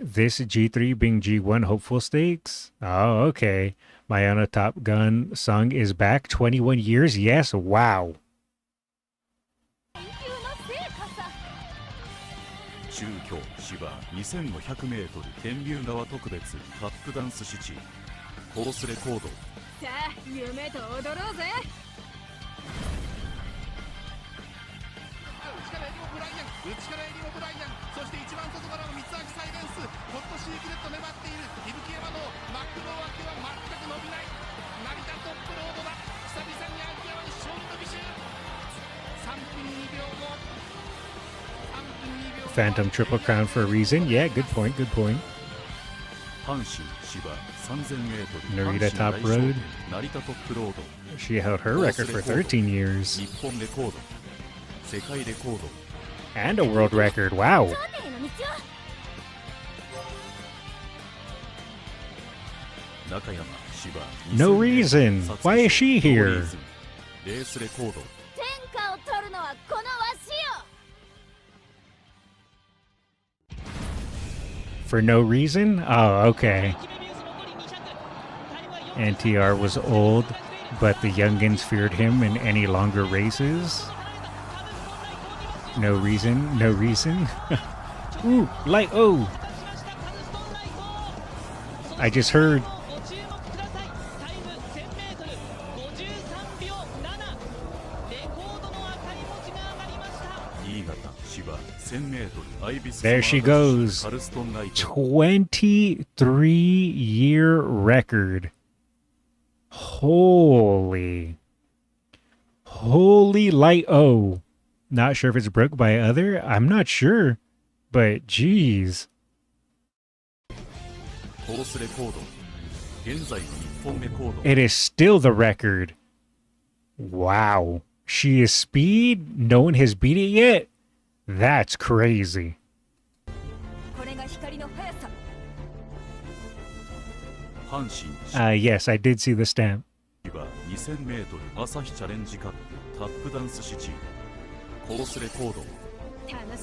This G3 being G1 hopeful stakes? Oh, okay. Mayana Top Gun Sung is back. 21 years? Yes, wow. 中京芝 2500m 天竜川特別タップダンスシチコースレコードさあ夢と踊ろうぜ内からエリオブライアンそして一番外からの三つ秋サイレンスホットシークレット粘っている伊吹山のマックロー秋は全く伸びない成田トップロードだ久々に秋山に勝利の美酒3分2秒後 Phantom Triple Crown for a reason. Yeah, good point, good point. 阪神芝 3000m Narita Top Road. 成田トップロード She held her record for 13 years. 日本レコード世界レコード And a world record. Wow. 中山芝 No reason. Why is she here? レースレコード天下を取るのはこのわしよ For no reason? Oh, okay. NTR was old, but the youngins feared him in any longer races. No reason, no reason. Ooh, light O. I just heard. There she goes. 23-year record. Holy light O. Not sure if it's broke by other. I'm not sure. But geez. It is still the record. Wow. She is speed. No one has beat it yet. That's crazy. Yes, I did see the stamp.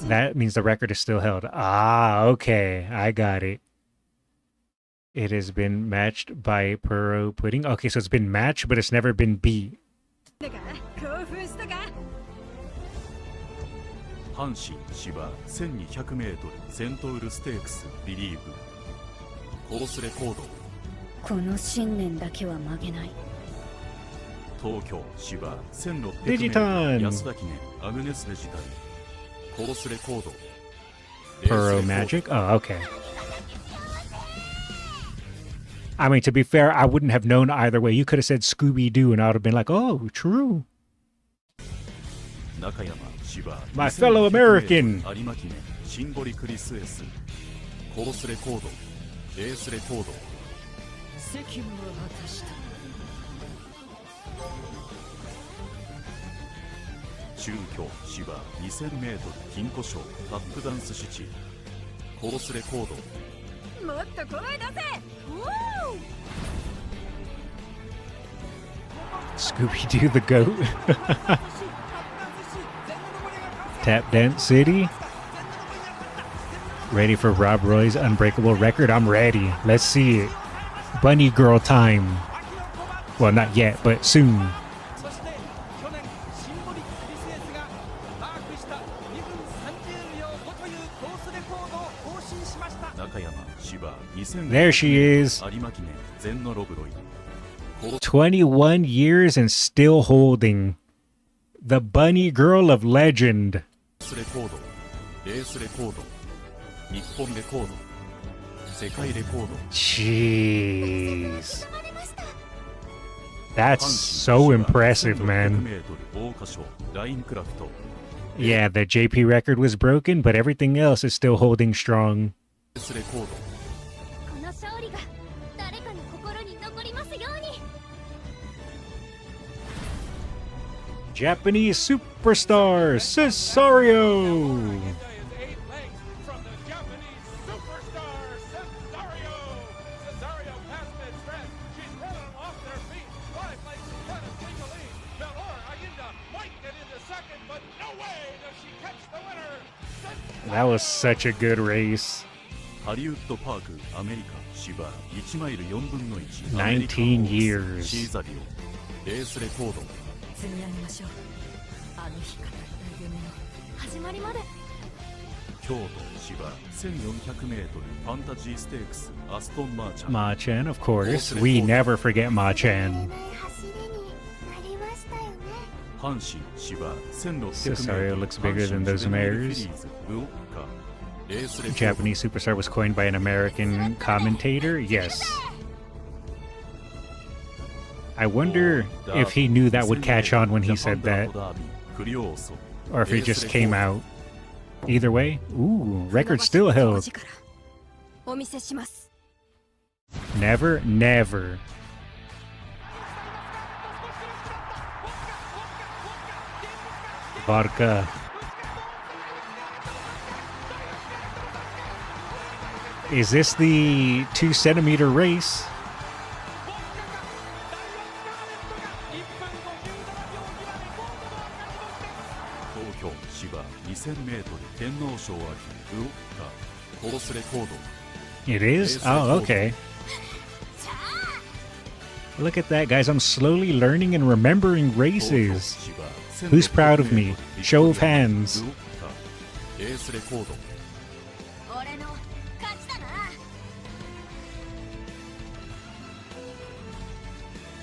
That means the record is still held. Ah, okay. I got it. It has been matched by Puro Pudding. Okay, so it's been matched, but it's never been beat. 阪神芝 1200m セントウルステークスビリーブコースレコードこの信念だけは曲げない東京芝 Digiton 1600m 安田記念アグネスデジタルコースレコード Puro Magic? Oh, okay. I mean, to be fair, I wouldn't have known either way. You could have said Scooby-Doo and I would have been like, oh, true. My fellow American. 有馬記念シンボリクリスエスコースレコードレースレコード責務を果たした中京芝 2000m 金庫賞タップダンスシチコースレコードもっと声出せ Scooby-Doo the goat. Tap Dance City. Ready for Rob Roy's unbreakable record? I'm ready. Let's see it. Bunny Girl time. Well, not yet, but soon. There she is. 21 years and still holding. The Bunny Girl of Legend. Jeez. That's so impressive, man. Yeah, the JP record was broken, but everything else is still holding strong. Japanese superstar Cesario. That was such a good race. ハリウッドパークアメリカ芝1マイル4分の1 19 years シーザリオレースレコード積み上げましょう。あの日語った夢の始まりまで。京都芝 1400m ファンタジーステークスアストンマーチャン Ma-chan, of course. We never forget Ma-chan. 阪神芝 Cesario 1600m looks bigger than those mares. Japanese superstar was coined by an American commentator? Yes. I wonder if he knew that would catch on when he said that. Or if it just came out. Either way, ooh, record still held. お見せします。 Never, never. Vodka. Is this the 2-centimeter race? Tokyo 芝 2000m 天皇賞秋ウオッカコースレコード It is? Oh, okay. Look at that, guys. I'm slowly learning and remembering races. Who's proud of me? Show of hands. レースレコード俺の勝ちだな。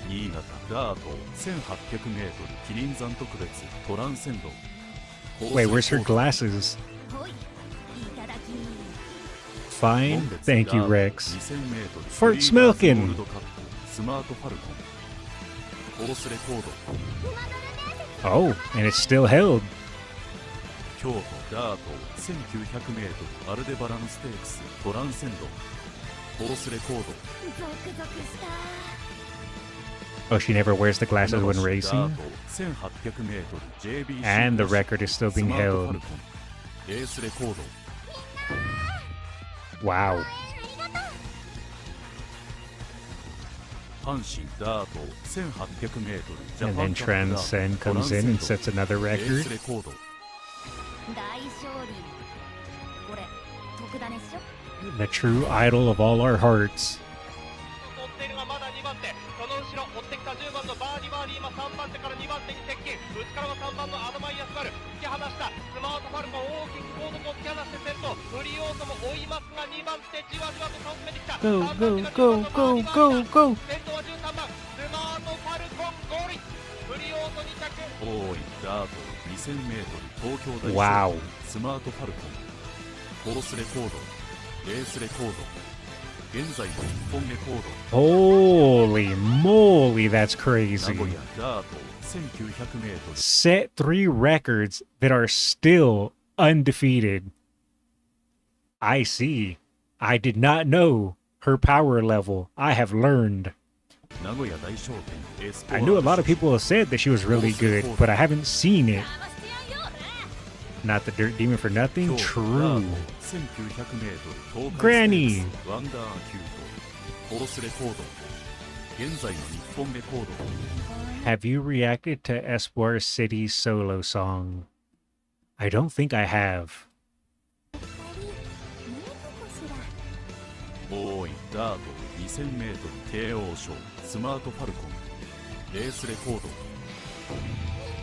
新潟ダート 1800m キリン山特別トランセンド Wait, where's her glasses? Fine. Thank you, Rex. Fart smoking. スマートファルコンコースレコード Oh, and it's still held. 京都ダート 1900m アルデバランステークストランセンドコースレコード Oh, she never wears the glasses when racing? 1800m JB And the record is still being held. レースレコード Wow. 阪神ダート 1800m And then Transcend comes in and sets another レー record. スレコード大勝利。これ特ダネっしょ。 The true idol of all our hearts. 追っているがまだ2番手、その後ろ追ってきた10番のバーディバーディ、今3番手から2番手に接近、内からは3番のアドマイヤスバル、突き放したスマートファルコン大きく後続を突き放して先頭、フリーオートも追いますが2番手じわじわと差を詰めてきた。 Go, go, go, go, go, go. 先頭は13番スマートファルコンゴールイン、フリーオート2着。大井ダート 2000m 東京大 Wow. スマートファルコンコースレコードレースレコード現在の日本レコード Holy moly, that's 名 crazy. 古屋ダート 1900m Set 3 records that are still undefeated. I see. I did not know her power level. I have learned. 名古屋大商店エスポ I knew a lot of people have said that she was really good, but I haven't seen it. Not the Dirt Demon for nothing? True. 1900m Granny ワンダーキュートコースレコード現在の日本レコード Have you reacted to Espoir City's solo song? I don't think I have. 大井ダート 2000m 帝王賞スマートファルコンレースレコード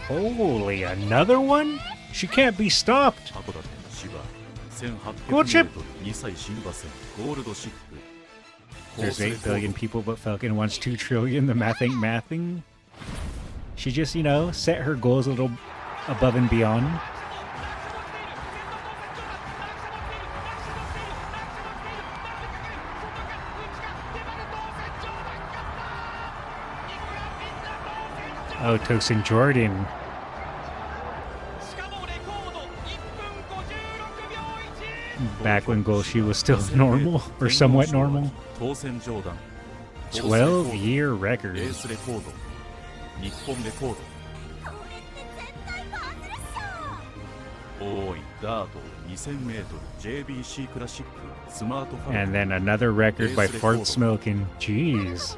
Holy, another one? She can't be stopped. 函館芝 Good chip. 1800m 2歳新馬戦ゴールドシップ There's 8 billion people, but Falcon wants 2 trillion. The math ain't mathing. She just, you know, set her goals a little above and beyond. Oh, Tosin Jordan. Back when Golshi was still normal, or somewhat normal. 当選ジョーダン 12-year record. レースレコード日本レコード大井ダート 2000m JBC クラシックスマートファルコン And then another record by Fart Smokin'. Jeez.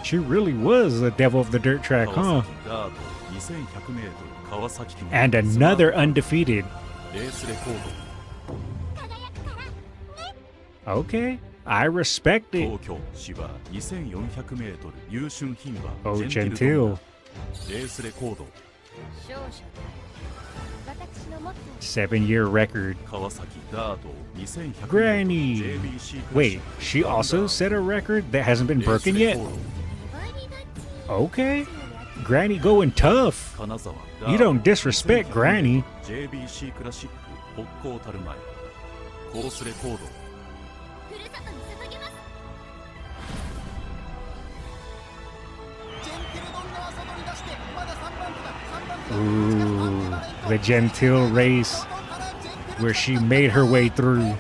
She really was the devil of the dirt track, huh? ダート 2100m 川崎記念 And another undefeated. レースレコード Okay, I respect it. 東京芝 2400m 優春牝馬 Oh, ジェンティル Gentile. ドンナレースレコード 7-year record. 川崎ダート 2100m Granny. JBC クラシ Wait, ック she also set a record that hasn't been レース broken レ yet? コード Okay. Granny going tough. 金沢 You don't disrespect Granny. JBC クラシック北高たる前コースレコード Ooh, the Gentile race where she made her way through.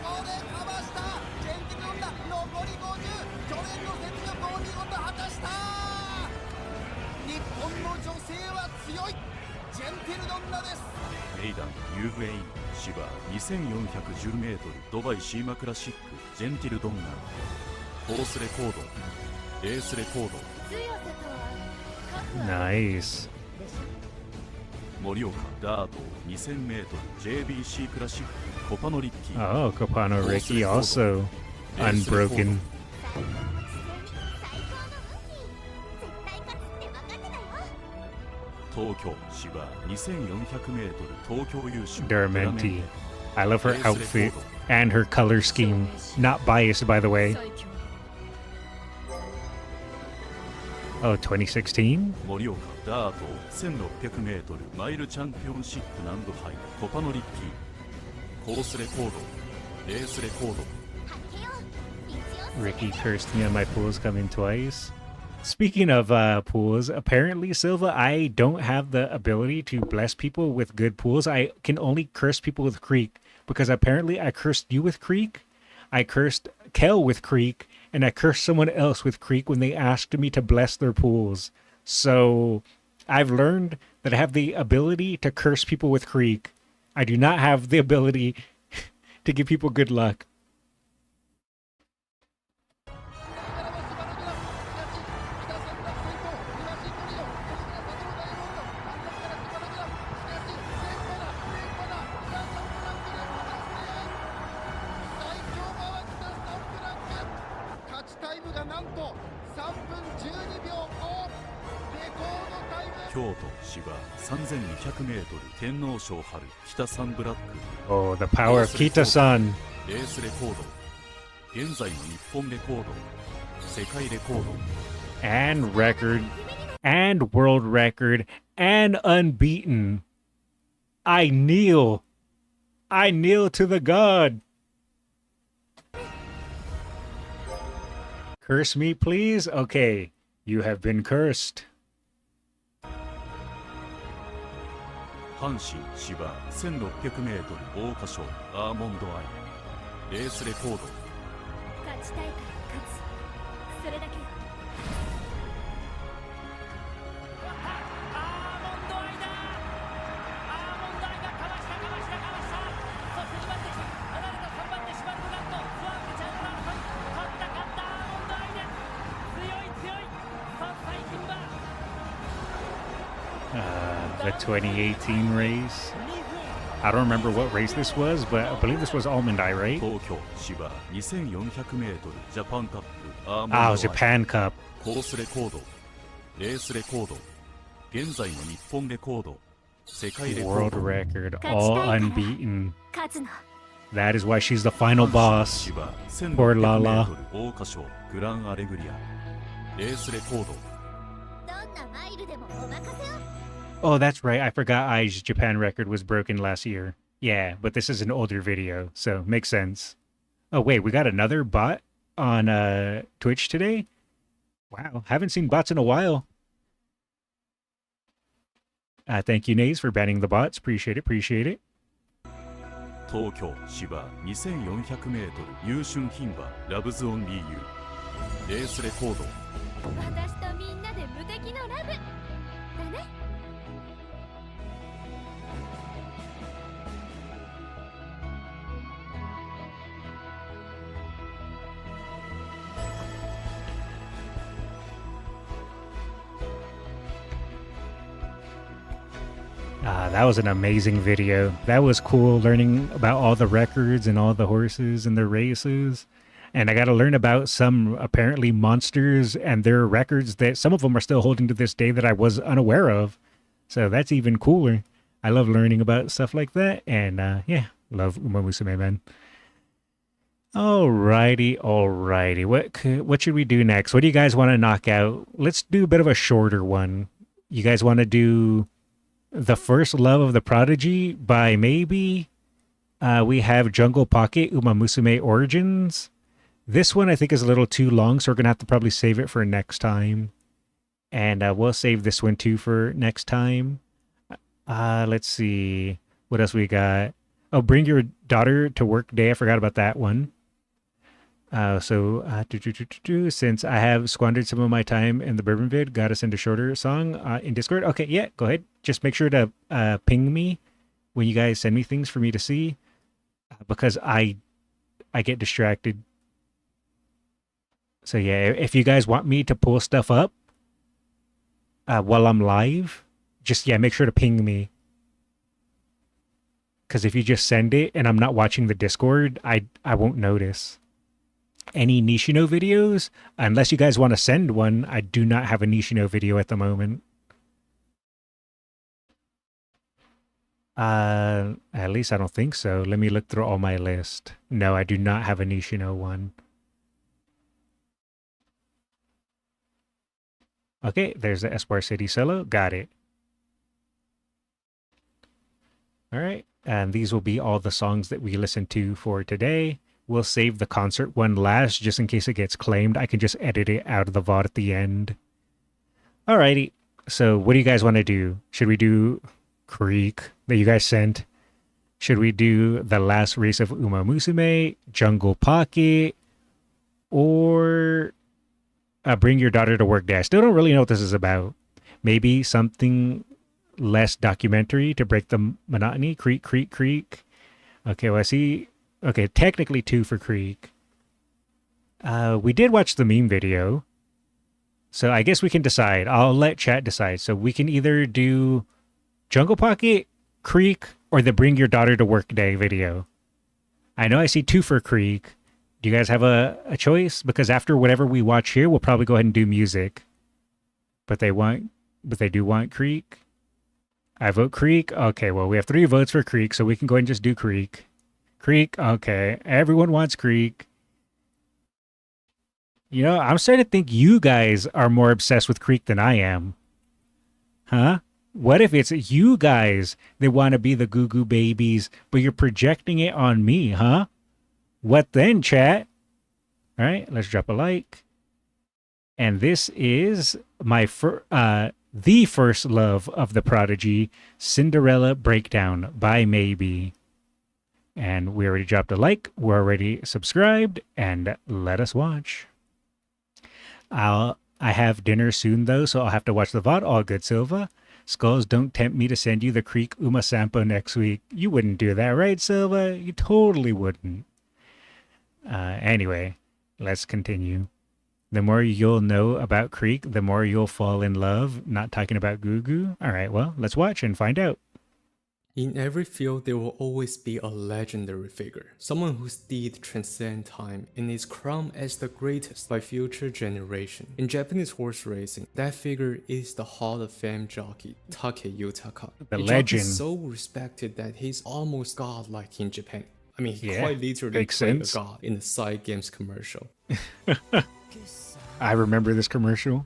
UVA 芝 2410m ドバイシーマクラシックジェンティルドンナコースレコードレースレコード Nice. 盛岡ダート 2000m JBC クラシックコパノリッキー Oh, Copano Ricky also unbroken. 東京芝 2400m 東京優勝 Dermenti. I love her outfit and her color scheme. Not biased, by the way. Oh, 2016? 盛岡ダート 1600m マイルチャンピオンシップ南部杯コパノリッキーコースレコードレースレコード Ricky cursed me on my pools coming twice. Speaking of pools, apparently, Silva, I don't have the ability to bless people with good pools. I can only curse people with Creek because apparently I cursed you with Creek, I cursed Kel with Creek, and I cursed someone else with Creek when they asked me to bless their pools. So I've learned that I have the ability to curse people with Creek. I do not have the ability to give people good luck. Oh, the power of Kita-san. レースレコード現在の日本レコード世界レコード And record and world record and unbeaten. I kneel to the god. Curse me, please. Okay, you have been cursed. 阪神芝 1600m 桜花賞アーモンドアイレースレコード勝ちたいから勝つそれだけよThe 2018 race. I don't remember what race this was, but I believe this was Almond Eye, right? 東京芝 2400m ジャパンカップアーモンド Ah, アイ Japan Cup. コースレコードレースレコード現在の日本レコード世界レコー World ド record, all unbeaten. 勝つの That is why she's the final boss. 芝 Poor Lala. 1600m 桜花賞グランアレグリアレースレコード どんなマイルでもお任せよ Oh, that's right. I forgot Ai's Japan record was broken last year. Yeah, but this is an older video, so makes sense. Oh, wait, we got another bot on Twitch today? Wow, haven't seen bots in a while. Thank you, Naze, for banning the bots. Appreciate it. 東京芝 2400m 優春牝馬ラブズオンリーユーレースレコード私とみんなで無敵のラブだね That was an amazing video. That was cool learning about all the records and all the horses and the races. And I got to learn about some apparently monsters and their records that some of them are still holding to this day that I was unaware of. So that's even cooler. I love learning about stuff like that. And yeah, love Umamusume, man. Alrighty. What should we do next? What do you guys want to knock out? Let's do a bit of a shorter one. You guys want to do The First Love of the Prodigy by maybe? We have Jungle Pocket Umamusume Origins. This one I think is a little too long, so we're going to have to probably save it for next time. And we'll save this one too for next time. Let's see. What else we got? Oh, Bring Your Daughter to Work Day. I forgot about that one. Since I have squandered some of my time in the Bourbon vid, gotta send a shorter song in Discord. Okay, yeah, go ahead. Just make sure to ping me when you guys send me things for me to see, because I get distracted. So yeah, if you guys want me to pull stuff up while I'm live, just make sure to ping me. Because if you just send it and I'm not watching the Discord, I won't notice. Any Nishino videos? Unless you guys want to send one, I do not have a Nishino video at the moment. At least I don't think so. Let me look through all my list. No, I do not have a Nishino one. Okay, there's the Espoir City solo. Got it. All right, and these will be all the songs that we listen to for today. We'll save the concert one last, just in case it gets claimed. I can just edit it out of the VOD at the end. Alrighty, so what do you guys want to do? Should we do Creek that you guys sent? Should we do The Last Race of Umamusume, Jungle Pocket, or Bring Your Daughter to Work Day? I still don't really know what this is about. Maybe something less documentary to break the monotony. Creek. Okay, well I see. Okay, technically 2 for Creek. We did watch the meme video, so I guess we can decide. I'll let chat decide. So we can either do Jungle Pocket, Creek, or the Bring Your Daughter to Work Day video. I know I see 2 for Creek. Do you guys have a choice? Because after whatever we watch here, we'll probably go ahead and do music. But they do want Creek. I vote Creek. Okay, well we have 3 votes for Creek, so we can go ahead and just do Creek. Creek, okay. Everyone wants Creek. You know, I'm starting to think you guys are more obsessed with Creek than I am. Huh? What if it's you guys that want to be the Goo Goo Babies, but you're projecting it on me, huh? What then, chat? All right, let's drop a like. And this is my the first love of the Prodigy, Cinderella Breakdown by Maybe. And we already dropped a like, we're already subscribed, and let us watch. I have dinner soon though, so I'll have to watch the VOD. All good, Silva. Skullz, don't tempt me to send you the Creek Uma Sampo next week. You wouldn't do that, right, Silva? You totally wouldn't. Anyway, let's continue. The more you'll know about Creek, the more you'll fall in love. Not talking about Goo Goo. All right, well, let's watch and find out. In every field, there will always be a legendary figure, someone whose deed transcend time and is crowned as the greatest by future generation. In Japanese horse racing, that figure is the Hall of Fame jockey Take Yutaka. The a legend. Jockey so respected that he's almost godlike in Japan. I mean, he quite literally makes played sense. a god in the side games commercial. I remember this commercial.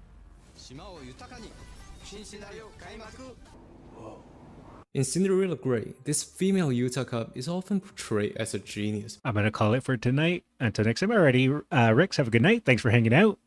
In Cinderella Grey, this female Yutaka is often portrayed as a genius. I'm going to call it for tonight. Until next time, already. Rix, have a good night. Thanks for hanging out.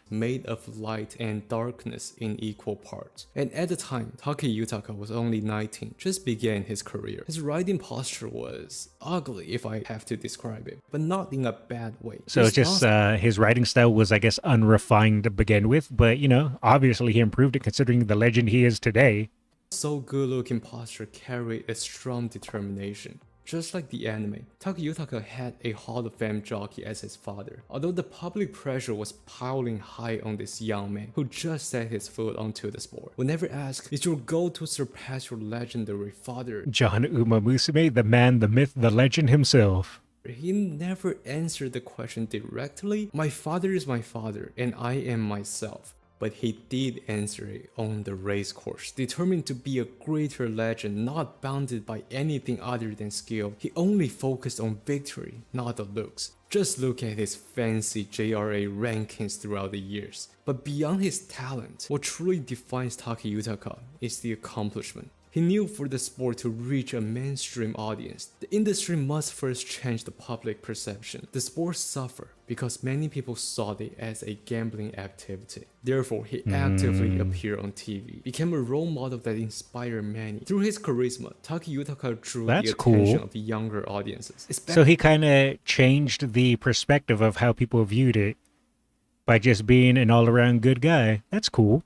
Made of light and darkness in equal parts. And at the time, Take Yutaka was only 19, just began his career. His riding posture was ugly, if I have to describe it, but not in a bad way. So it's just his writing style was, I guess, unrefined to begin with, but, you know, obviously he improved it considering the legend he is today. So good-looking posture carried a strong determination. Just like the anime, Take Yutaka had a Hall of Fame jockey as his father. Although the public pressure was piling high on this young man who just set his foot onto the sport, would never ask, is your goal to surpass your legendary father? John Umamusume, the man, the myth, the legend himself. He never answered the question directly. My father is my father, and I am myself. But he did answer it on the race course, determined to be a greater legend, not bounded by anything other than skill. He only focused on victory, not the looks. Just look at his fancy JRA rankings throughout the years. But beyond his talent, what truly defines Taki Yutaka is the accomplishment. He knew for the sport to reach a mainstream audience, the industry must first change the public perception. The sport suffered because many people saw it as a gambling activity. Therefore, he actively appeared on TV, became a role model that inspired many. Through his charisma, Taki Yutaka drew the attention of younger audiences. So he kind of changed the perspective of how people viewed it by just being an all-around good guy. That's cool.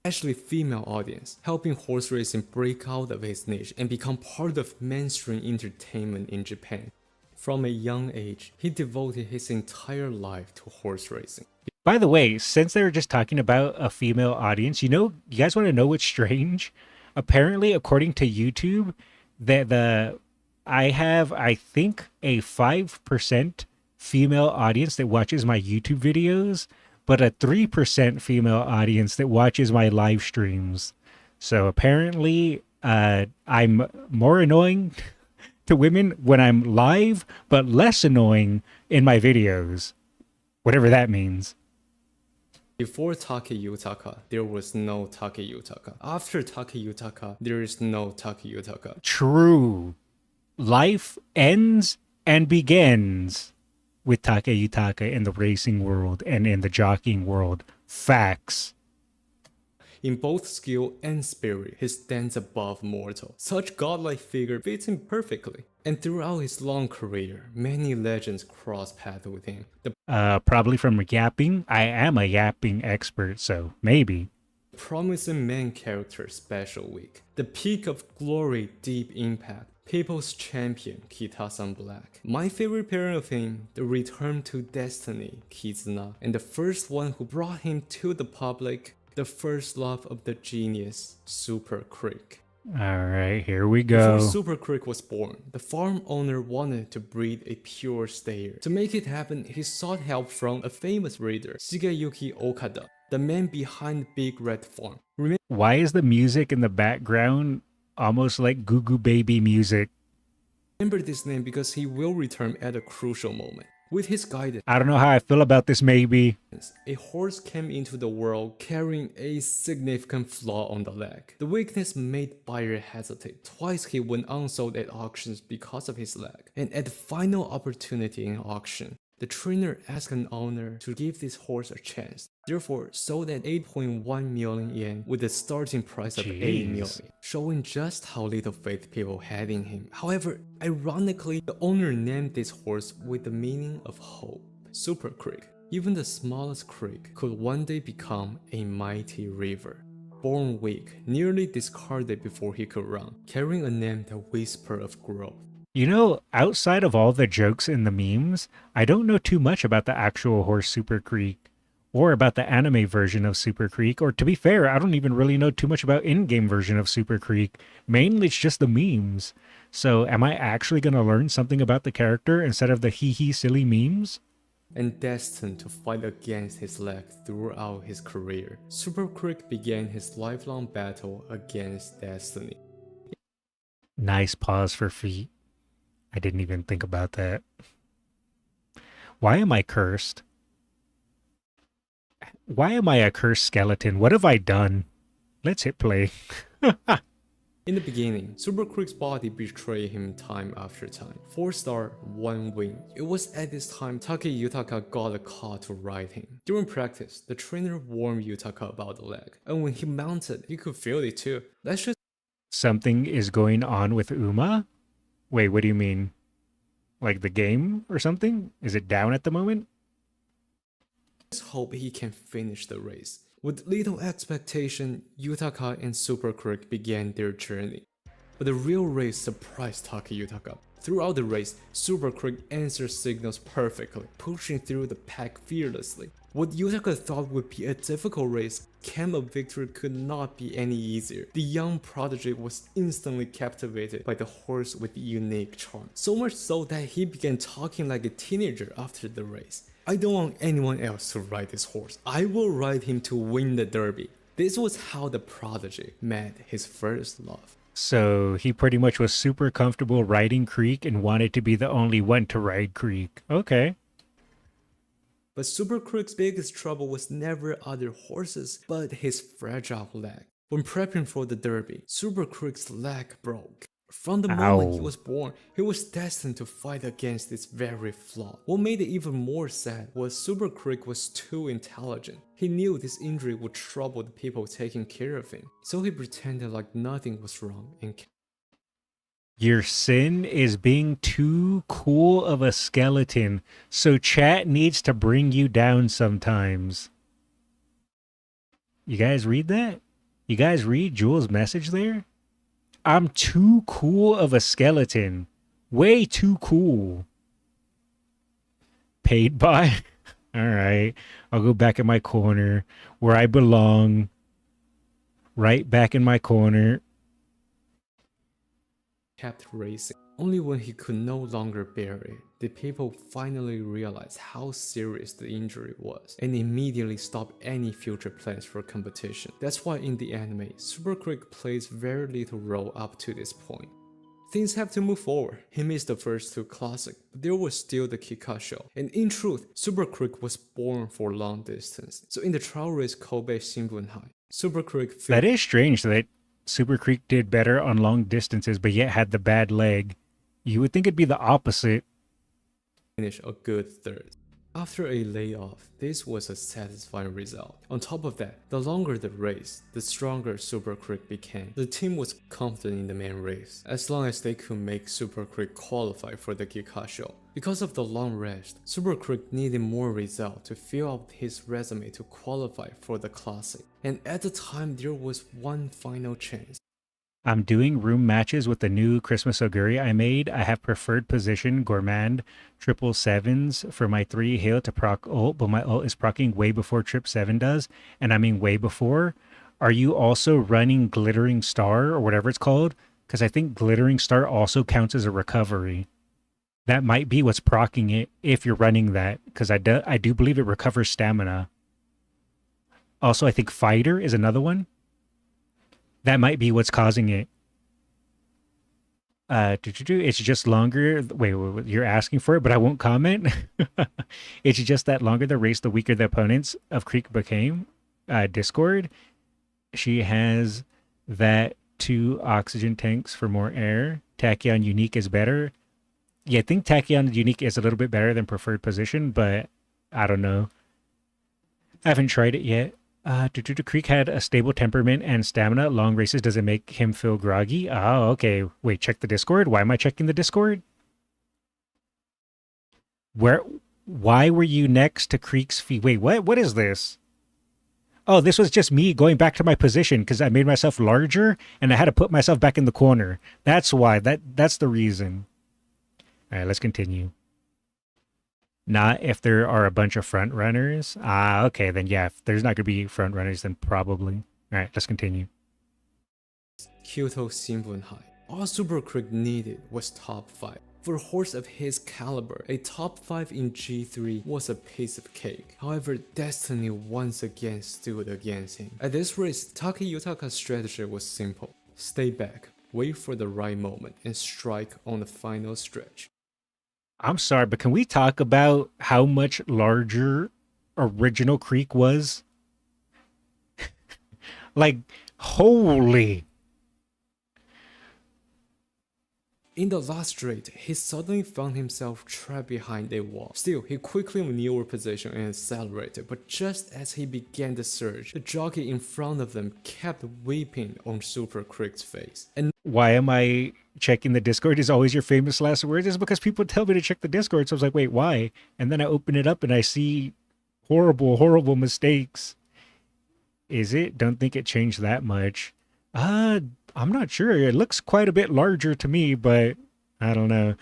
Especially female audience, helping horse racing break out of its niche and become part of mainstream entertainment in Japan. From a young age, he devoted his entire life to horse racing. By the way, since they were just talking about a female audience, you guys want to know what's strange? Apparently, according to YouTube, I think a 5% female audience that watches my YouTube videos, but a 3% female audience that watches my live streams. So apparently, I'm more annoying to women when I'm live, but less annoying in my videos. Whatever that means. Before Taki Yutaka, there was no Taki Yutaka. After Taki Yutaka, there is no Taki Yutaka. True. Life ends and begins with Take Yutaka in the racing world and in the jockeying world. Facts. In both skill and spirit, he stands above mortal. Such godlike figure fits him perfectly. And throughout his long career, many legends cross paths with him. Probably from yapping. I am a yapping expert, so maybe. Promising main character Special Week. The peak of glory, Deep Impact. People's champion, Kitasan Black. My favorite pairing of him, the return to destiny, Kizuna, and the first one who brought him to the public, the first love of the genius, Super Creek. Alright, here we go. Before Super Creek was born, the farm owner wanted to breed a pure stayer. To make it happen, he sought help from a famous breeder, Shigeyuki Okada, the man behind Big Red Farm. Why is the music in the background almost like Goo Goo Baby music? Remember this name because he will return at a crucial moment. With his guidance, I don't know how I feel about this, maybe. A horse came into the world carrying a significant flaw on the leg. The weakness made buyer hesitate. Twice he went unsold at auctions because of his leg. And at the final opportunity in auction, the trainer asked an owner to give this horse a chance. Therefore, sold at 8.1 million yen with a starting price of 8 million, showing just how little faith people had in him. However, ironically, the owner named this horse with the meaning of hope, Super Creek. Even the smallest creek could one day become a mighty river. Born weak, nearly discarded before he could run, carrying a name that whispered of growth. You know, outside of all the jokes in the memes, I don't know too much about the actual horse Super Creek, or about the anime version of Super Creek, or to be fair, I don't even really know too much about in-game version of Super Creek. Mainly it's just the memes. So am I actually going to learn something about the character instead of the hee-hee silly memes? And destined to fight against his leg throughout his career, Super Creek began his lifelong battle against destiny. Nice pause for feet. I didn't even think about that. Why am I cursed? Why am I a cursed skeleton? What have I done? Let's hit play. In the beginning, Super Creek's body betrayed him time after time. 4-star, 1 win. It was at this time Taki Yutaka got a call to ride him. During practice, the trainer warned Yutaka about the leg, and when he mounted, he could feel it too. Let's just... Something is going on with Uma? Wait, what do you mean? Like the game or something? Is it down at the moment? Let's hope he can finish the race. With little expectation, Yutaka and Super Creek began their journey. But the real race surprised Taki Yutaka. Throughout the race, Super Creek answered signals perfectly, pushing through the pack fearlessly. What Yutaka thought would be a difficult race came a victory could not be any easier. The young prodigy was instantly captivated by the horse with unique charm, so much so that he began talking like a teenager after the race. I don't want anyone else to ride this horse. I will ride him to win the derby. This was how the prodigy met his first love. So he pretty much was super comfortable riding Creek and wanted to be the only one to ride Creek. Okay. But Super Creek's biggest trouble was never other horses, but his fragile leg. When prepping for the derby, Super Creek's leg broke. From the moment he was born, he was destined to fight against this very flaw. What made it even more sad was Super Creek was too intelligent. He knew this injury would trouble the people taking care of him, so he pretended like nothing was wrong and Your sin is being too cool of a skeleton, so chat needs to bring you down sometimes. You guys read that? You guys read Jules' message there? I'm too cool of a skeleton. Way too cool. Paid by? Alright. I'll go back in my corner where I belong. Right back in my corner. Kept racing. Only when he could no longer bear it did people finally realize how serious the injury was and immediately stopped any future plans for competition. That's why in the anime, Super Creek plays very little role up to this point. Things have to move forward. He missed the first two classics, but there was still the Kikasho. And in truth, Super Creek was born for long distance. So in the trial race Kobe Shimbunhai, Super Creek... That is strange that Super Creek did better on long distances, but yet had the bad leg. You would think it'd be the opposite. Finish a good third. After a layoff, this was a satisfying result. On top of that, the longer the race, the stronger Super Creek became. The team was confident in the main race, as long as they could make Super Creek qualify for the Kikasho. Because of the long rest, Super Creek needed more results to fill out his resume to qualify for the classic. And at the time, there was one final chance. I'm doing room matches with the new Christmas Oguri I made. I have preferred position, Gourmand, 777s for my 3 hail to proc ult, but my ult is proccing way before Trip 7 does, and I mean way before. Are you also running Glittering Star, or whatever it's called? Because I think Glittering Star also counts as a recovery. That might be what's proccing it if you're running that, because I do believe it recovers stamina. Also, I think Fighter is another one. That might be what's causing it. It's just longer. Wait, you're asking for it, but I won't comment. It's just that longer the race, the weaker the opponents of Creek became. Discord. She has that 2 oxygen tanks for more air. Tachyon Unique is better. Yeah, I think Tachyon Unique is a little bit better than preferred position, but I don't know. I haven't tried it yet. Creek had a stable temperament and stamina. Long races doesn't make him feel groggy. Oh, okay. Wait, check the Discord. Why am I checking the Discord? Why were you next to Creek's feet? Wait, what is this? Oh, this was just me going back to my position because I made myself larger and I had to put myself back in the corner. That's why. That's the reason. All right, let's continue. Not if there are a bunch of front runners. Okay, then yeah, if there's not going to be front runners, then probably. All right, let's continue. Kyoto Shimbunhai. All Super Creek needed was top 5. For a horse of his caliber, a top 5 in G3 was a piece of cake. However, destiny once again stood against him. At this race, Take Yutaka's strategy was simple. Stay back, wait for the right moment, and strike on the final stretch. I'm sorry, but can we talk about how much larger original Creek was? Like, holy. In the last straight, he suddenly found himself trapped behind a wall. Still, he quickly maneuvered position and accelerated, but just as he began the surge, the jockey in front of them kept weeping on Super Creek's face. And why am I checking the Discord is always your famous last words? Is because people tell me to check the Discord, so I was like, wait, why? And then I open it up and I see horrible mistakes. Is it? Don't think it changed that much. I'm not sure. It looks quite a bit larger to me, but I don't know.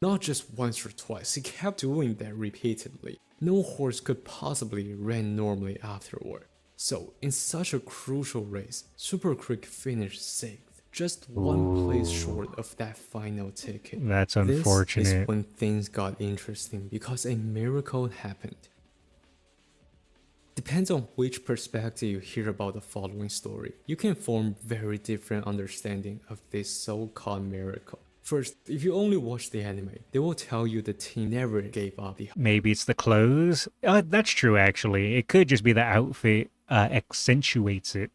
Not just once or twice, he kept doing that repeatedly. no horse could possibly run normally afterward. So, in such a crucial race, Super Creek finished 6th, just one place short of that final ticket. That's This unfortunate. is when things got interesting because a miracle happened. Depends on which perspective you hear about the following story. You can form very different understanding of this so-called miracle. First, if you only watch the anime, they will tell you the team never gave up the Maybe it's the clothes. That's true, actually. It could just be the outfit accentuates it.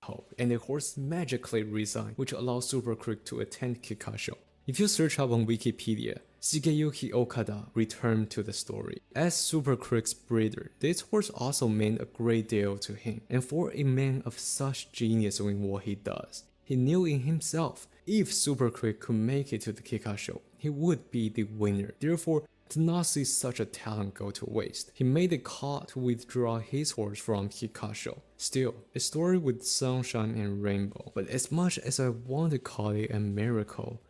hope, and the horse magically resigned, which allows Super Creek to attend Kikasho. If you search up on Wikipedia, Shigeyuki Okada returned to the story. As Super Creek's breeder, this horse also meant a great deal to him, and for a man of such genius in what he does, he knew in himself, if Super Creek could make it to the Kikasho, he would be the winner. Therefore, to not see such a talent go to waste, he made a call to withdraw his horse from Kikasho. Still, a story with sunshine and rainbow, but as much as I want to call it a miracle,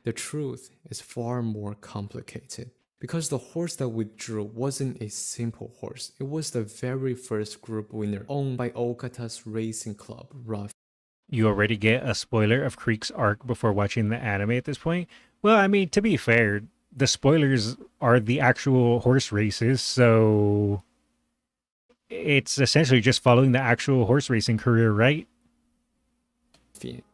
the truth is far more complicated. Because the horse that withdrew wasn't a simple horse, it was the very first group winner owned by Okata's racing club, Rough. You already get a spoiler of Creek's arc before watching the anime at this point? Well, I mean, to be fair, the spoilers are the actual horse races, so it's essentially just following the actual horse racing career, right?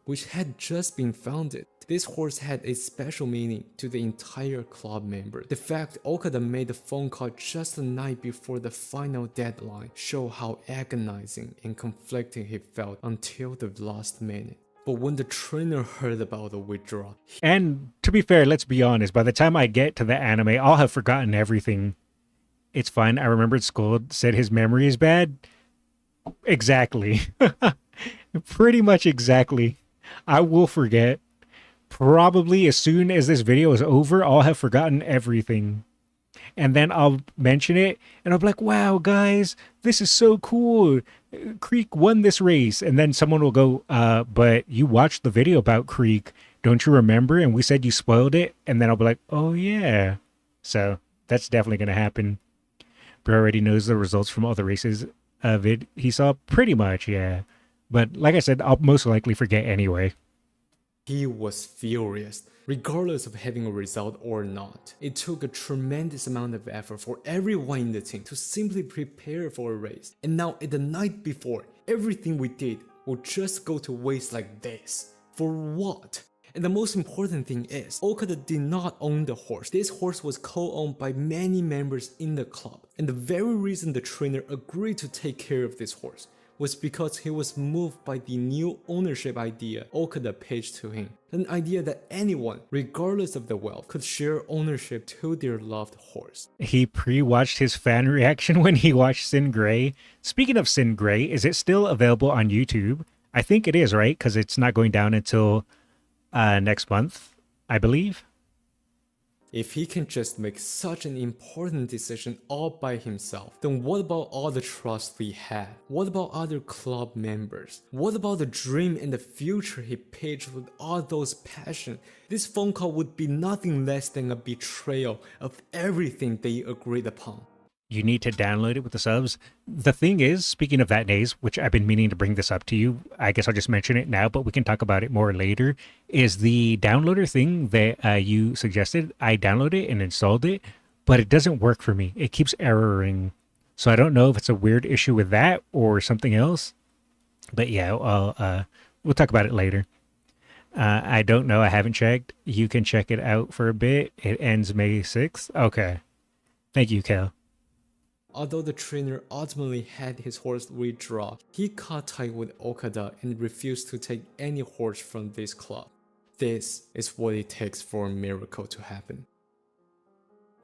Which had just been founded. This horse had a special meaning to the entire club member. The fact Okada made the phone call just the night before the final deadline showed how agonizing and conflicted he felt until the last minute. But when the trainer heard about the withdrawal, And to be fair, let's be honest, by the time I get to the anime, I'll have forgotten everything. It's fine. I remembered Skullz said his memory is bad. Exactly. Pretty much exactly. I will forget. Probably as soon as this video is over, I'll have forgotten everything. And then I'll mention it, and I'll be like, wow, guys, this is so cool. Creek won this race. And then someone will go, but you watched the video about Creek. Don't you remember? And we said you spoiled it. And then I'll be like, oh, yeah. So that's definitely going to happen. Bro already knows the results from all the races of it. He saw pretty much, yeah. But like I said, I'll most likely forget anyway. he was furious. Regardless of having a result or not, it took a tremendous amount of effort for everyone in the team to simply prepare for a race. And now at the night before, everything we did will just go to waste like this. For what? And the most important thing is, Okada did not own the horse. This horse was co-owned by many members in the club. And the very reason the trainer agreed to take care of this horse was because he was moved by the new ownership idea Okada pitched to him. An idea that anyone, regardless of the wealth, could share ownership to their loved horse. He pre-watched his fan reaction when he watched Sin Gray. Speaking of Sin Gray, is it still available on YouTube? I think it is, right? Because it's not going down until next month, I believe. If he can just make such an important decision all by himself, then what about all the trust we had? What about other club members? What about the dream and the future he pitched with all those passion? This phone call would be nothing less than a betrayal of everything they agreed upon. You need to download it with the subs. The thing is, speaking of that, Naze, which I've been meaning to bring this up to you, I guess I'll just mention it now, but we can talk about it more later, is the downloader thing that you suggested. I downloaded it and installed it, but it doesn't work for me. It keeps erroring. So I don't know if it's a weird issue with that or something else. But yeah, we'll talk about it later. I don't know. I haven't checked. You can check it out for a bit. It ends May 6th. Okay. Thank you, Kel. Although the trainer ultimately had his horse withdraw, he caught tight with Okada and refused to take any horse from this club. This is what it takes for a miracle to happen.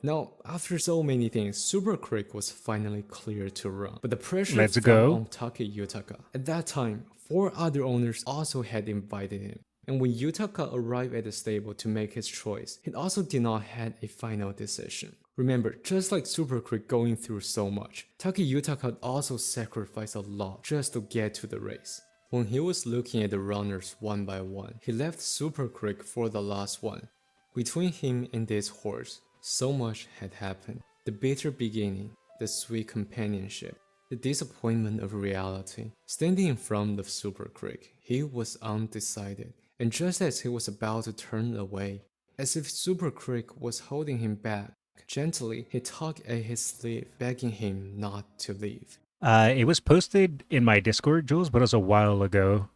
Now, after so many things, Super Creek was finally cleared to run, but the pressure fell on Take Yutaka. At that time, 4 other owners also had invited him. And when Yutaka arrived at the stable to make his choice, he also did not have a final decision. Remember, just like Super Creek going through so much, Take Yutaka also sacrificed a lot just to get to the race. When he was looking at the runners one by one, he left Super Creek for the last one. Between him and this horse, so much had happened. The bitter beginning, the sweet companionship, the disappointment of reality. Standing in front of Super Creek, he was undecided, and just as he was about to turn away, as if Super Creek was holding him back, gently he tugged at his sleeve, begging him not to leave. It was posted in my Discord, Jules, but it was a while ago.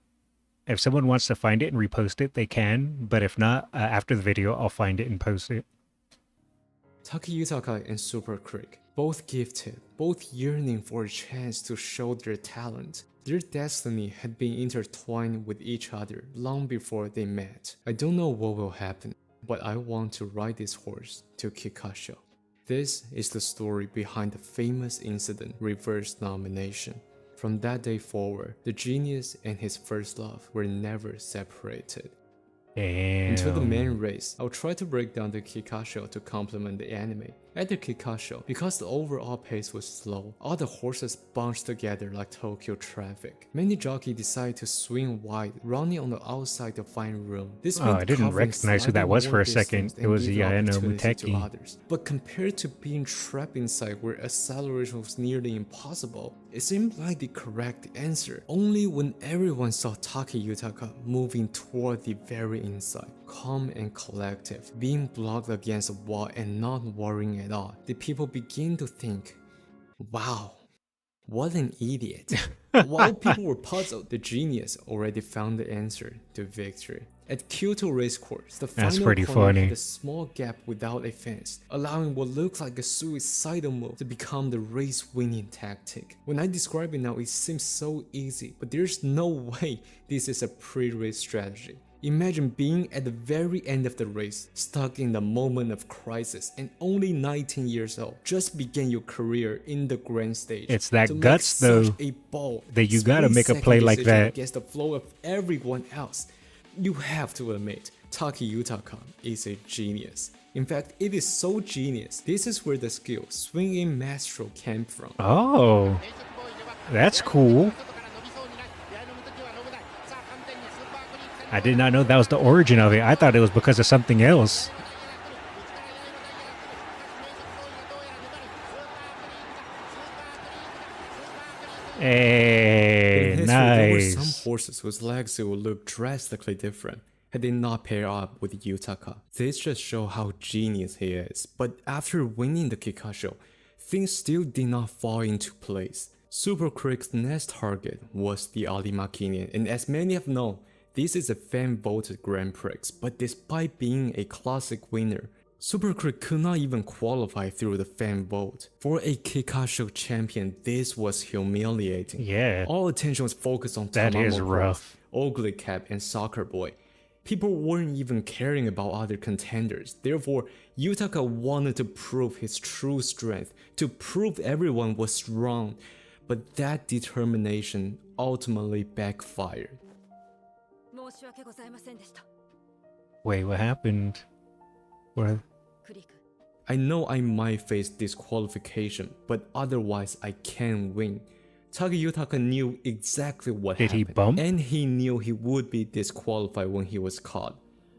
If someone wants to find it and repost it, they can. But if not, after the video, I'll find it and post it. Taki Yutaka and Super Creek, both gifted, both yearning for a chance to show their talent. Their destiny had been intertwined with each other long before they met. I don't know what will happen, but I want to ride this horse to Kikasho. This is the story behind the famous incident reverse nomination. From that day forward, the genius and his first love were never separated. Damn. Until the main race, I'll try to break down the Kikasho to complement the anime. At the Kikasho, because the overall pace was slow, all the horses bunched together like Tokyo traffic. Many jockeys decided to swing wide, running on the outside to find room. This meant I didn't recognize who that was for a second. It was Yaeno Muteki. But compared to being trapped inside where acceleration was nearly impossible, it seemed like the correct answer. Only when everyone saw Taki Yutaka moving toward the very inside, calm and collective, being blocked against a wall and not worrying at all, did people begin to think, wow, what an idiot. While people were puzzled, the genius already found the answer to victory. At Kyoto Racecourse, the final corner had a small gap without a fence, allowing what looked like a suicidal move to become the race-winning tactic. When I describe it now, it seems so easy, but there's no way this is a pre-race strategy. Imagine being at the very end of the race, stuck in the moment of crisis, and only 19 years old, just began your career in the grand stage. It's that guts, though, that you gotta make a play like that against the flow of everyone else. You have to admit, Taki Yutaka is a genius. In fact, it is so genius. This is where the skill swinging maestro came from. Oh, that's cool. I did not know that was the origin of it. I thought it was because of something else. Hey, nice. There were some horses whose legacy would look drastically different had they not paired up with Yutaka. This just shows how genius he is. But after winning the Kikasho, things still did not fall into place. Super Creek's next target was the Alimakinian, and as many have known, this is a fan-voted Grand Prix, but despite being a classic winner, Super Creek could not even qualify through the fan vote. For a Kikasho champion, this was humiliating. Yeah. All attention was focused on that is rough. Ugly Cap, and Soccer Boy. People weren't even caring about other contenders. Therefore, Yutaka wanted to prove his true strength, to prove everyone was wrong. But that determination ultimately backfired. Wait, what happened? What? I know I might face disqualification, but otherwise I can win. Taki Yutaka knew exactly what happened. Did he bump? And he knew he would be disqualified when he was caught.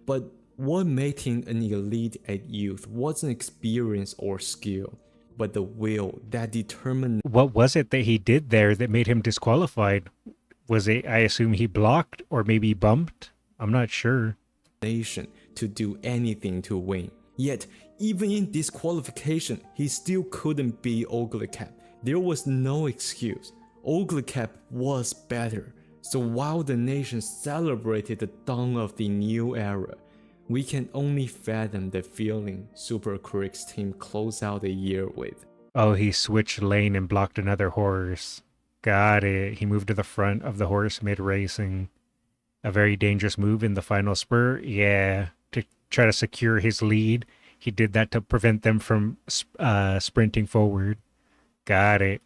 But what made him an elite at youth wasn't experience or skill, but the will that determined. What was it that he did there that made him disqualified? Was it, I assume he blocked or maybe bumped? I'm not sure. To do anything to win. Yet, even in disqualification, he still couldn't beat Ugly Cap. There was no excuse. Ugly Cap was better. So while the nation celebrated the dawn of the new era, we can only fathom the feeling Super Creek's team closed out the year with. Oh, he switched lane and blocked another horse. Got it. He moved to the front of the horse mid-racing. A very dangerous move in the final spurt. Yeah, to try to secure his lead. He did that to prevent them from sprinting forward. Got it.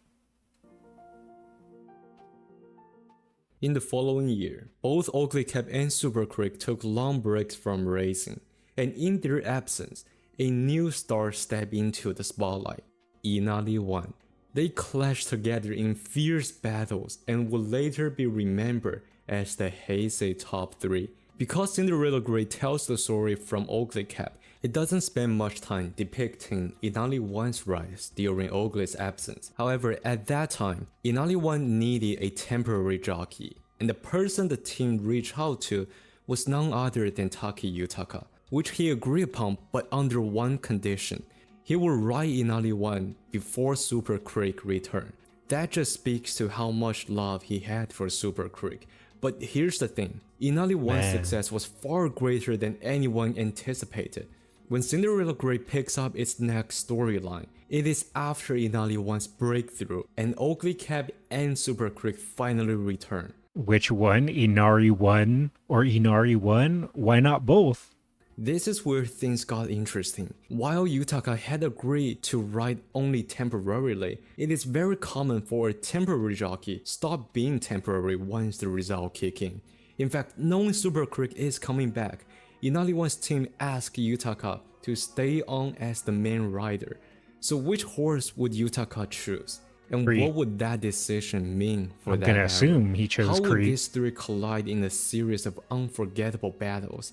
In the following year, both Ugly Cap and Super Creek took long breaks from racing, and in their absence, a new star stepped into the spotlight. Inari won. They clashed together in fierce battles and would later be remembered as the Heisei Top 3. Because Cinderella Grey tells the story from Ugly Cap, It doesn't spend much time depicting Inari 1's rise during Ugly's absence. However, at that time, Inari 1 needed a temporary jockey, and the person the team reached out to was none other than Taki Yutaka, which he agreed upon but under one condition. He would ride Inari 1 before Super Creek returned. That just speaks to how much love he had for Super Creek. But here's the thing, Inari 1's success was far greater than anyone anticipated. When Cinderella Grey picks up its next storyline, it is after Inari 1's breakthrough and Ugly Cap and Super Creek finally return. Which one? Inari 1 or Inari 1? Why not both? This is where things got interesting. While Yutaka had agreed to ride only temporarily, it is very common for a temporary jockey stop being temporary once the result kick in. In fact, knowing Super Creek is coming back, Inari 1's team asked Yutaka to stay on as the main rider. So which horse would Yutaka choose? And Creed. What would that decision mean for I'm that gonna era? assume he chose How would Creed. these three collide in a series of unforgettable battles?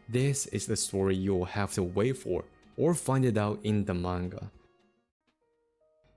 This is the story you will have to wait for, or find it out in the manga.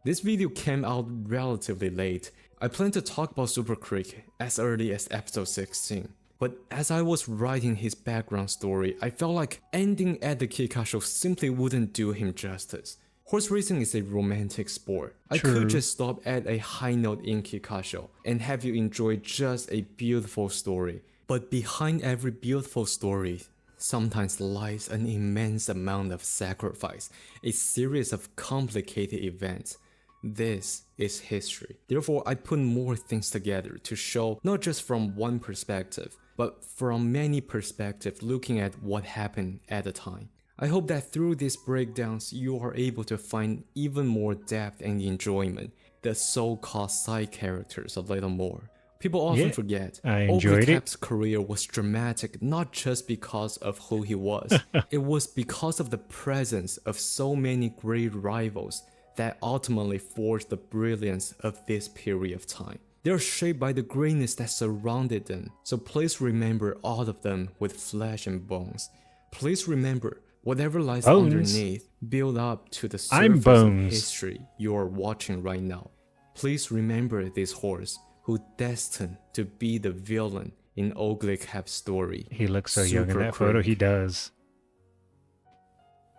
This video came out relatively late. I plan to talk about Super Creek as early as episode 16. But as I was writing his background story, I felt like ending at the Kikasho simply wouldn't do him justice. Horse racing is a romantic sport. I could just stop at a high note in Kikasho and have you enjoy just a beautiful story. But behind every beautiful story, sometimes lies an immense amount of sacrifice, a series of complicated events. This is history. Therefore, I put more things together to show not just from one perspective, but from many perspectives looking at what happened at the time. I hope that through these breakdowns, you are able to find even more depth and enjoyment, the so-called side characters a little more. People often forget, I enjoyed Cap's career was dramatic not just because of who he was, it was because of the presence of so many great rivals that ultimately forged the brilliance of this period of time. They are shaped by the greatness that surrounded them, so please remember all of them with flesh and bones. Please remember, whatever lies underneath build up to the surface of history you are watching right now. Please remember this horse who destined to be the villain in Ugly Cap's story. He looks so young in that photo, he does.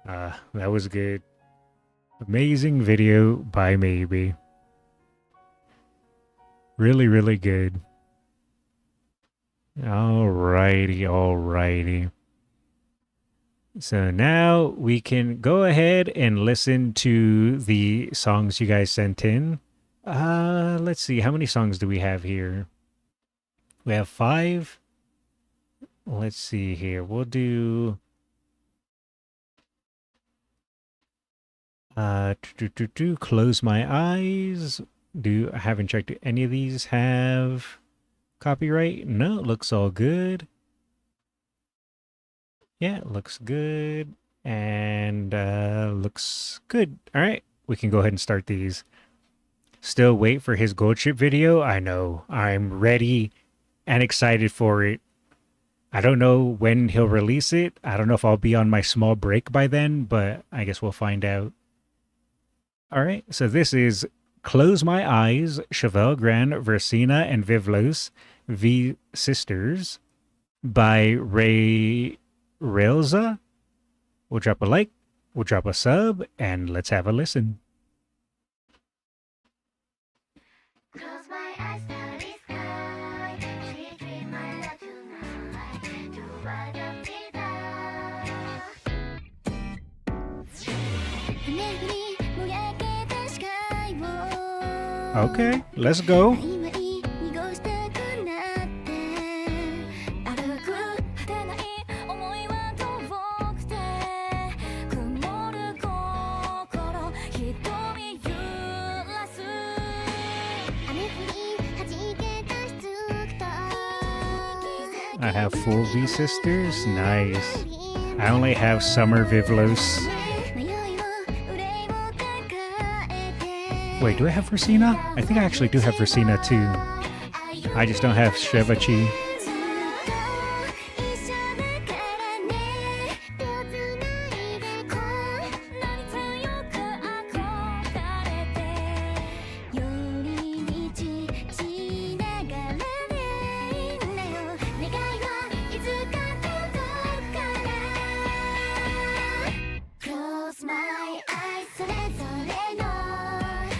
That was good. Amazing video by Maybe. Really, really good. Alrighty. So now we can go ahead and listen to the songs you guys sent in. Let's see, how many songs do we have here? We have 5. Let's see here. We'll do Close My Eyes. I haven't checked if any of these have copyright. No, it looks all good. Yeah, it looks good. And looks good. All right, we can go ahead and start these. Still wait for his gold ship video? I know. I'm ready and excited for it. I don't know when he'll release it. I don't know if I'll be on my small break by then, but I guess we'll find out. All right, so this is Close My Eyes, Chevelle Grand, Versina, and Vivlos, V Sisters by Ray Railza. We'll drop a like, we'll drop a sub, and let's have a listen. Okay, let's go. I have full V Sisters. Nice. I only have Summer Vivlos. Wait, do I have Versina? I think I actually do have Versina too. I just don't have Shevachi.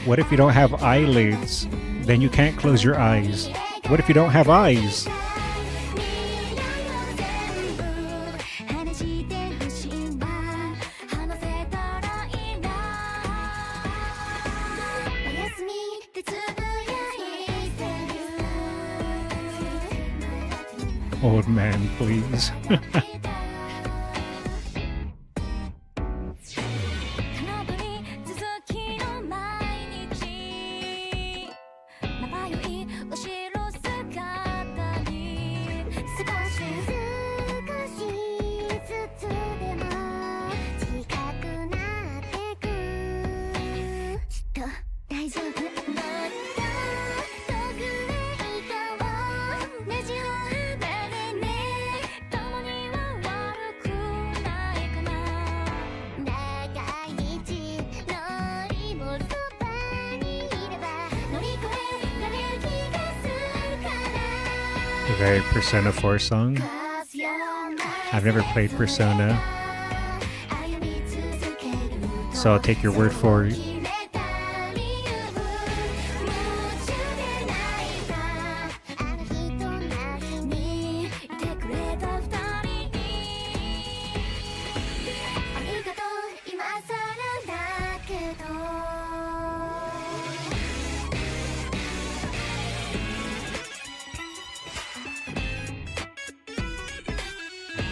What if you don't have eyelids? Then you can't close your eyes. What if you don't have eyes? Old man, please. Very Persona 4 song. I've never played Persona, so I'll take your word for it.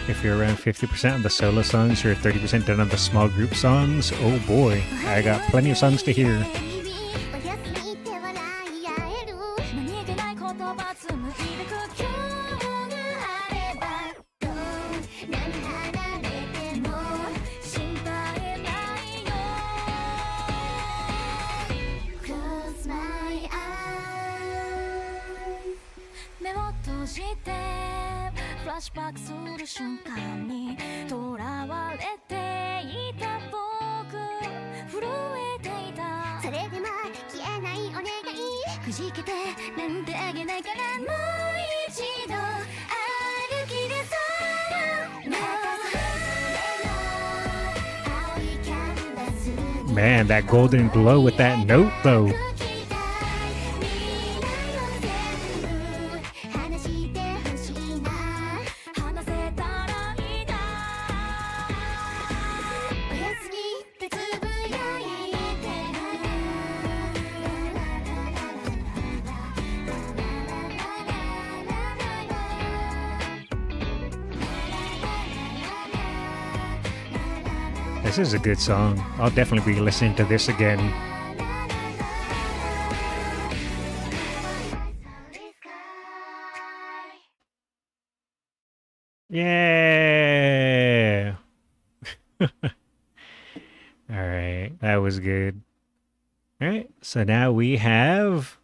If you're around 50% of the solo songs, you're 30% done on the small group songs. Oh boy, I got plenty of songs to hear. Man, that golden glow with that note though. This is a good song. I'll definitely be listening to this again. Yeah. All right, that was good. All right, so now we have.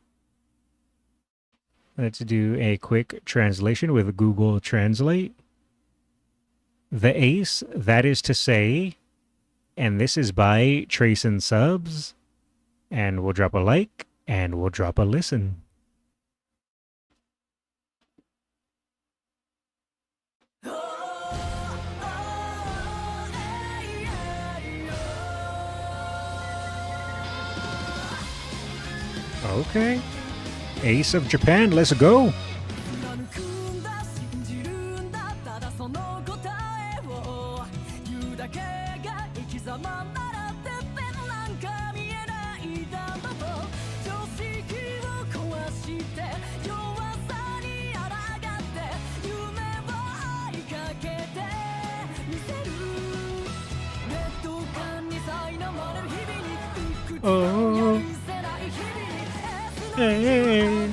Let's do a quick translation with Google Translate. The Ace, that is to say. And this is by Trace and Subs. And we'll drop a like and we'll drop a listen. Okay. Ace of Japan, let's go. Oh, hey.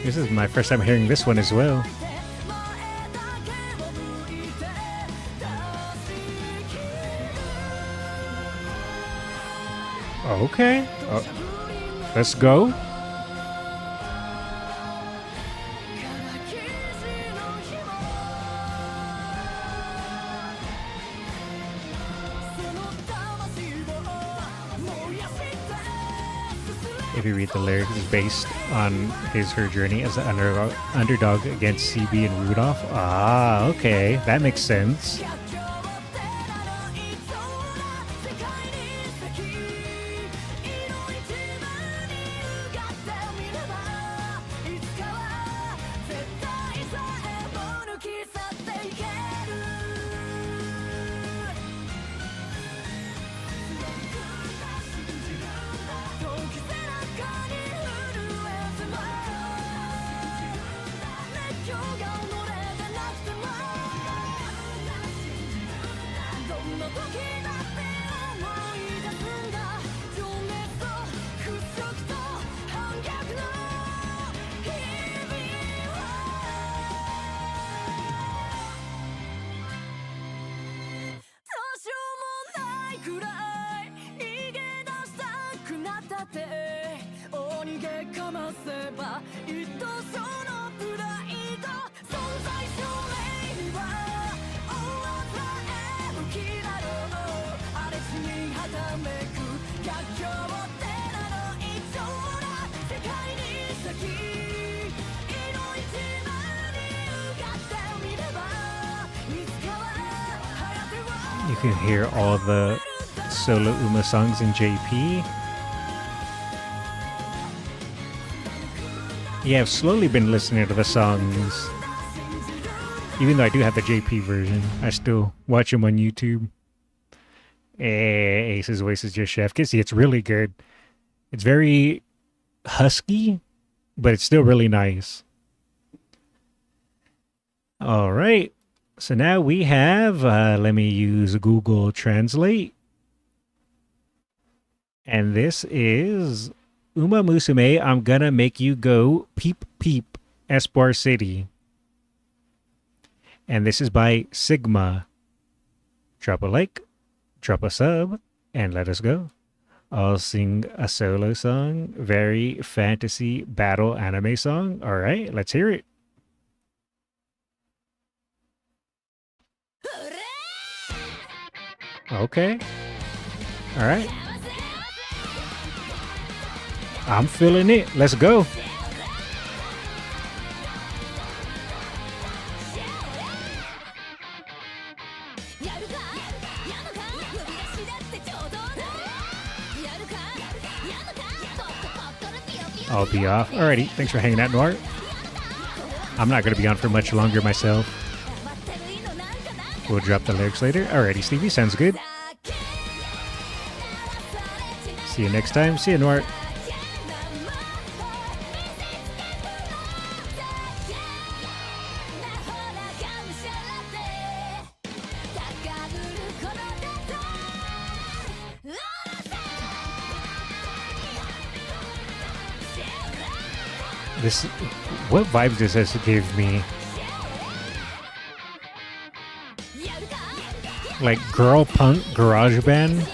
This is my first time hearing this one as well. Okay. Let's go. If you read the lyrics, it's based on her journey as an underdog against CB and Rudolph. Ah, okay. That makes sense. You can hear all the solo Uma songs in JP. Yeah, I've slowly been listening to the songs. Even though I do have the JP version, I still watch them on YouTube. Ace's voice is just chef kiss. It's really good. It's very husky, but it's still really nice. All right. So now we have, let me use Google Translate. And this is Umamusume, I'm Gonna Make You Go Peep Peep, Espoir City. And this is by Sigma. Drop a like, drop a sub, and let us go. I'll sing a solo song, very fantasy battle anime song. All right, let's hear it. Okay. All right. I'm feeling it. Let's go. I'll be off. Alrighty. Thanks for hanging out, Noir. I'm not going to be on for much longer myself. We'll drop the lyrics later. Alrighty, Stevie. Sounds good. See you next time. See you, Noir. This, what vibes does this give me? Like girl punk garage band?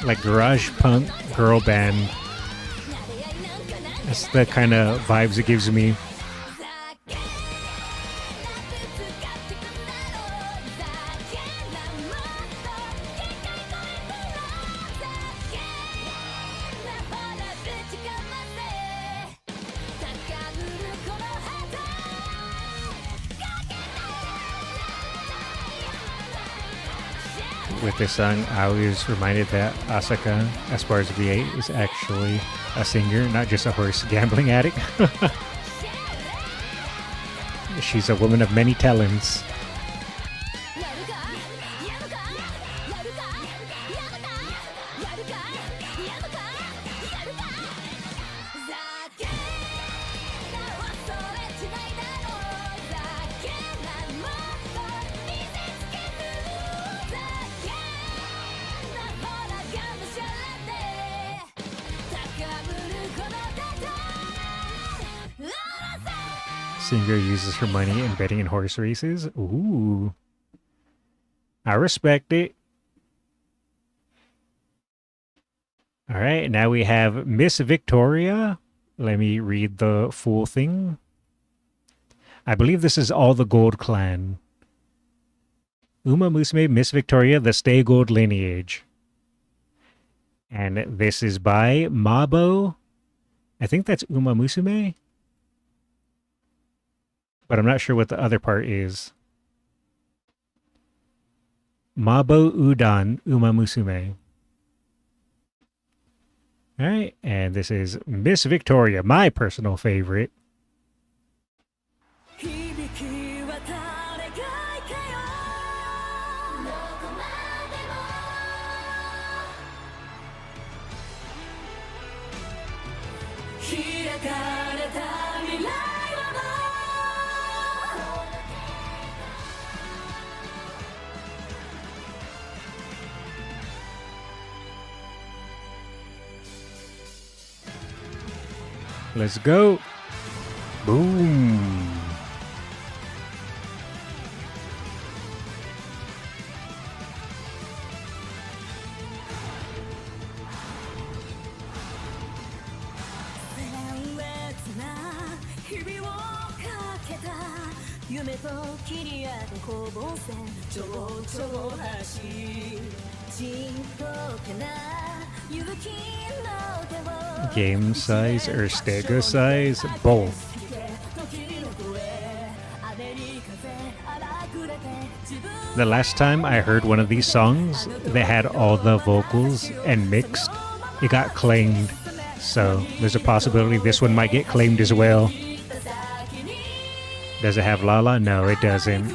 Like garage punk girl band. That's the kind of vibes it gives me. With this song, I was reminded that Asaka, as far as V8, is actually a singer, not just a horse gambling addict. She's a woman of many talents. Singer uses her money in betting in horse races. Ooh. I respect it. All right, now we have Miss Victoria. Let me read the full thing. I believe this is all the Gold clan. Umamusume, Miss Victoria, the Stay Gold lineage. And this is by Mabo. I think that's Umamusume. But I'm not sure what the other part is. Mabo Udan Umamusume. Alright, and this is Miss Victoria, my personal favorite. Let's go. Boom. Game size or stego size? Both. The last time I heard one of these songs, they had all the vocals and mixed. It got claimed. So there's a possibility this one might get claimed as well. Does it have Lala? No, it doesn't.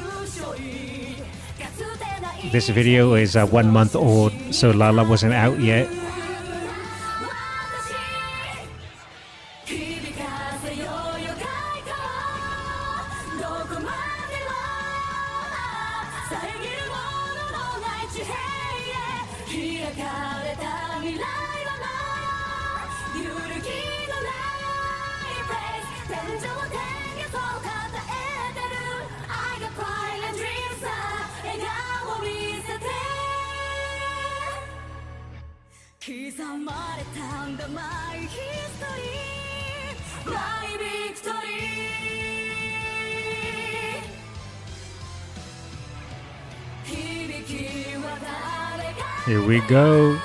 This video is 1 month old, so Lala wasn't out yet. Here we go.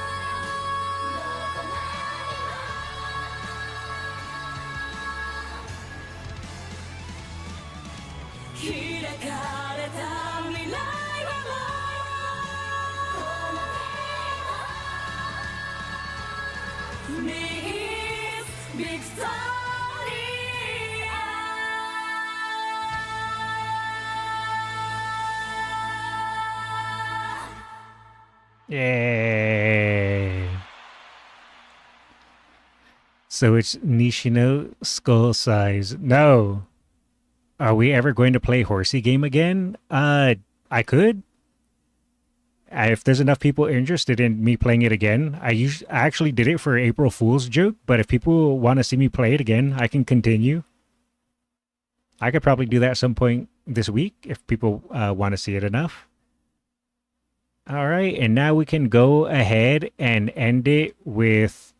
Yay. So it's Nishino skull size. No. Are we ever going to play horsey game again? I could. If there's enough people interested in me playing it again. I actually did it for April Fool's joke, but if people want to see me play it again, I can continue. I could probably do that at some point this week if people want to see it enough. All right, and now we can go ahead and end it with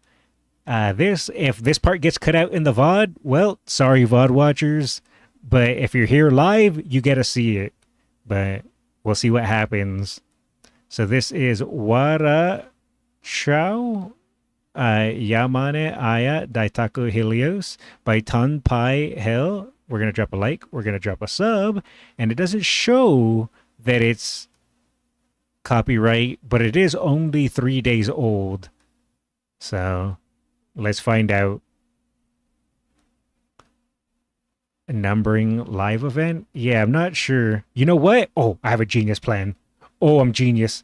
this. If this part gets cut out in the VOD, well, sorry, VOD watchers. But if you're here live, you get to see it. But we'll see what happens. So this is Wara Chao Yamane Aya Daitaku Helios by Ton Pai Hell. We're going to drop a like. We're going to drop a sub. And it doesn't show that it's copyright, but it is only 3 days old. So let's find out. A numbering live event? Yeah, I'm not sure. You know what? Oh, I have a genius plan. Oh, I'm genius.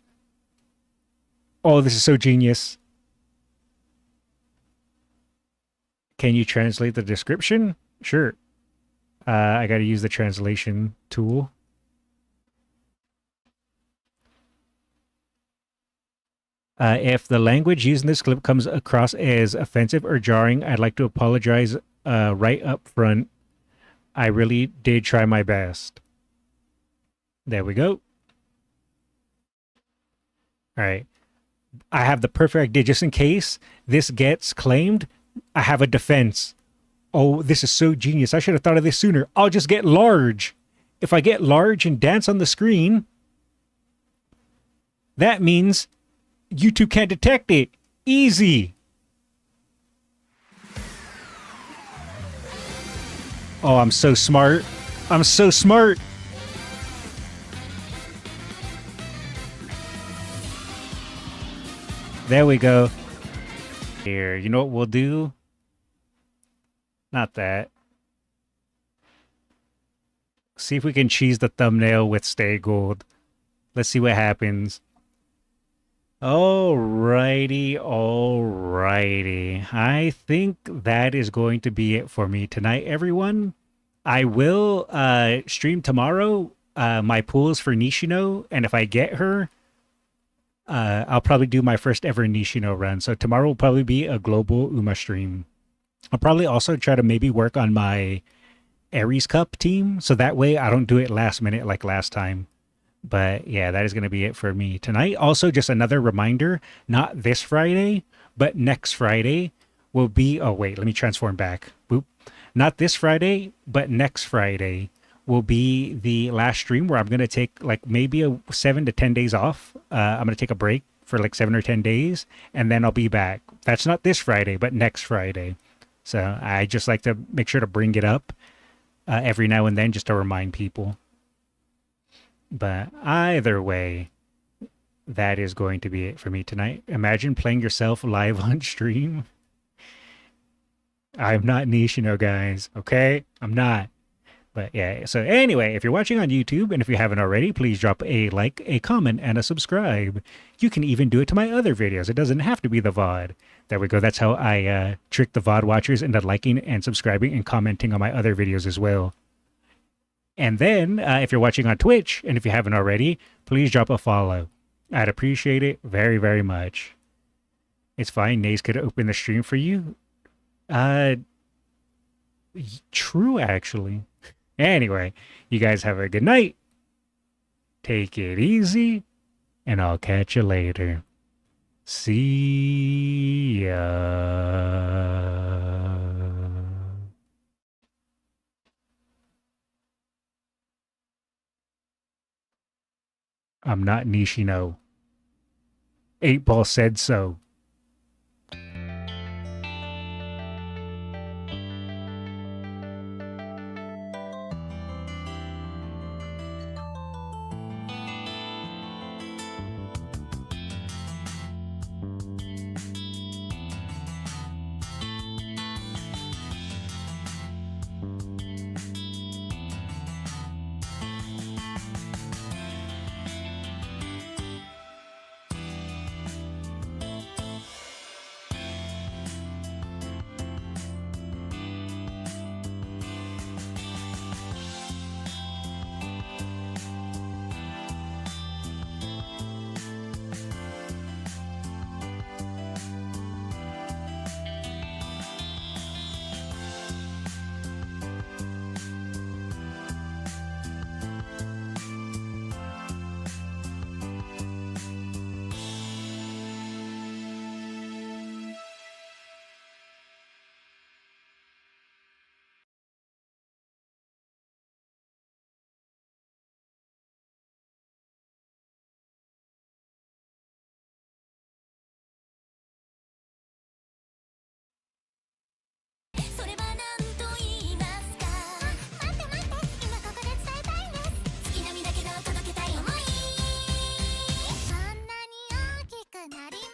Oh, this is so genius. Can you translate the description? Sure. I got to use the translation tool. If the language used in this clip comes across as offensive or jarring, I'd like to apologize right up front. I really did try my best. There we go. All right. I have the perfect idea just in case this gets claimed. I have a defense. Oh, this is so genius. I should have thought of this sooner. I'll just get large. If I get large and dance on the screen, that means YouTube can't detect it. Easy. Oh, I'm so smart. I'm so smart. There we go. Here, you know what we'll do? Not that. See if we can cheese the thumbnail with Stay Gold. Let's see what happens. Alrighty. I think that is going to be it for me tonight, everyone. I will stream tomorrow my pools for Nishino, and if I get her, I'll probably do my first ever Nishino run. So tomorrow will probably be a global Uma stream. I'll probably also try to maybe work on my Aries Cup team, so that way I don't do it last minute like last time. But yeah, that is going to be it for me tonight. Also, just another reminder, not this Friday, but next Friday will be... Oh, wait, let me transform back. Boop. Not this Friday, but next Friday will be the last stream where I'm going to take like maybe 7 to 10 days off. I'm going to take a break for like 7 or 10 days, and then I'll be back. That's not this Friday, but next Friday. So I just like to make sure to bring it up every now and then just to remind people. But either way, that is going to be it for me tonight. Imagine playing yourself live on stream. I'm not Nishino, guys. Okay? I'm not. But yeah, so anyway, if you're watching on YouTube, and if you haven't already, please drop a like, a comment, and a subscribe. You can even do it to my other videos. It doesn't have to be the VOD. There we go. That's how I trick the VOD watchers into liking and subscribing and commenting on my other videos as well. And then, if you're watching on Twitch, and if you haven't already, please drop a follow. I'd appreciate it very, very much. It's fine. Nays could open the stream for you. True, actually. Anyway, you guys have a good night. Take it easy, and I'll catch you later. See ya. I'm not Nishino. 8-Ball said so. Not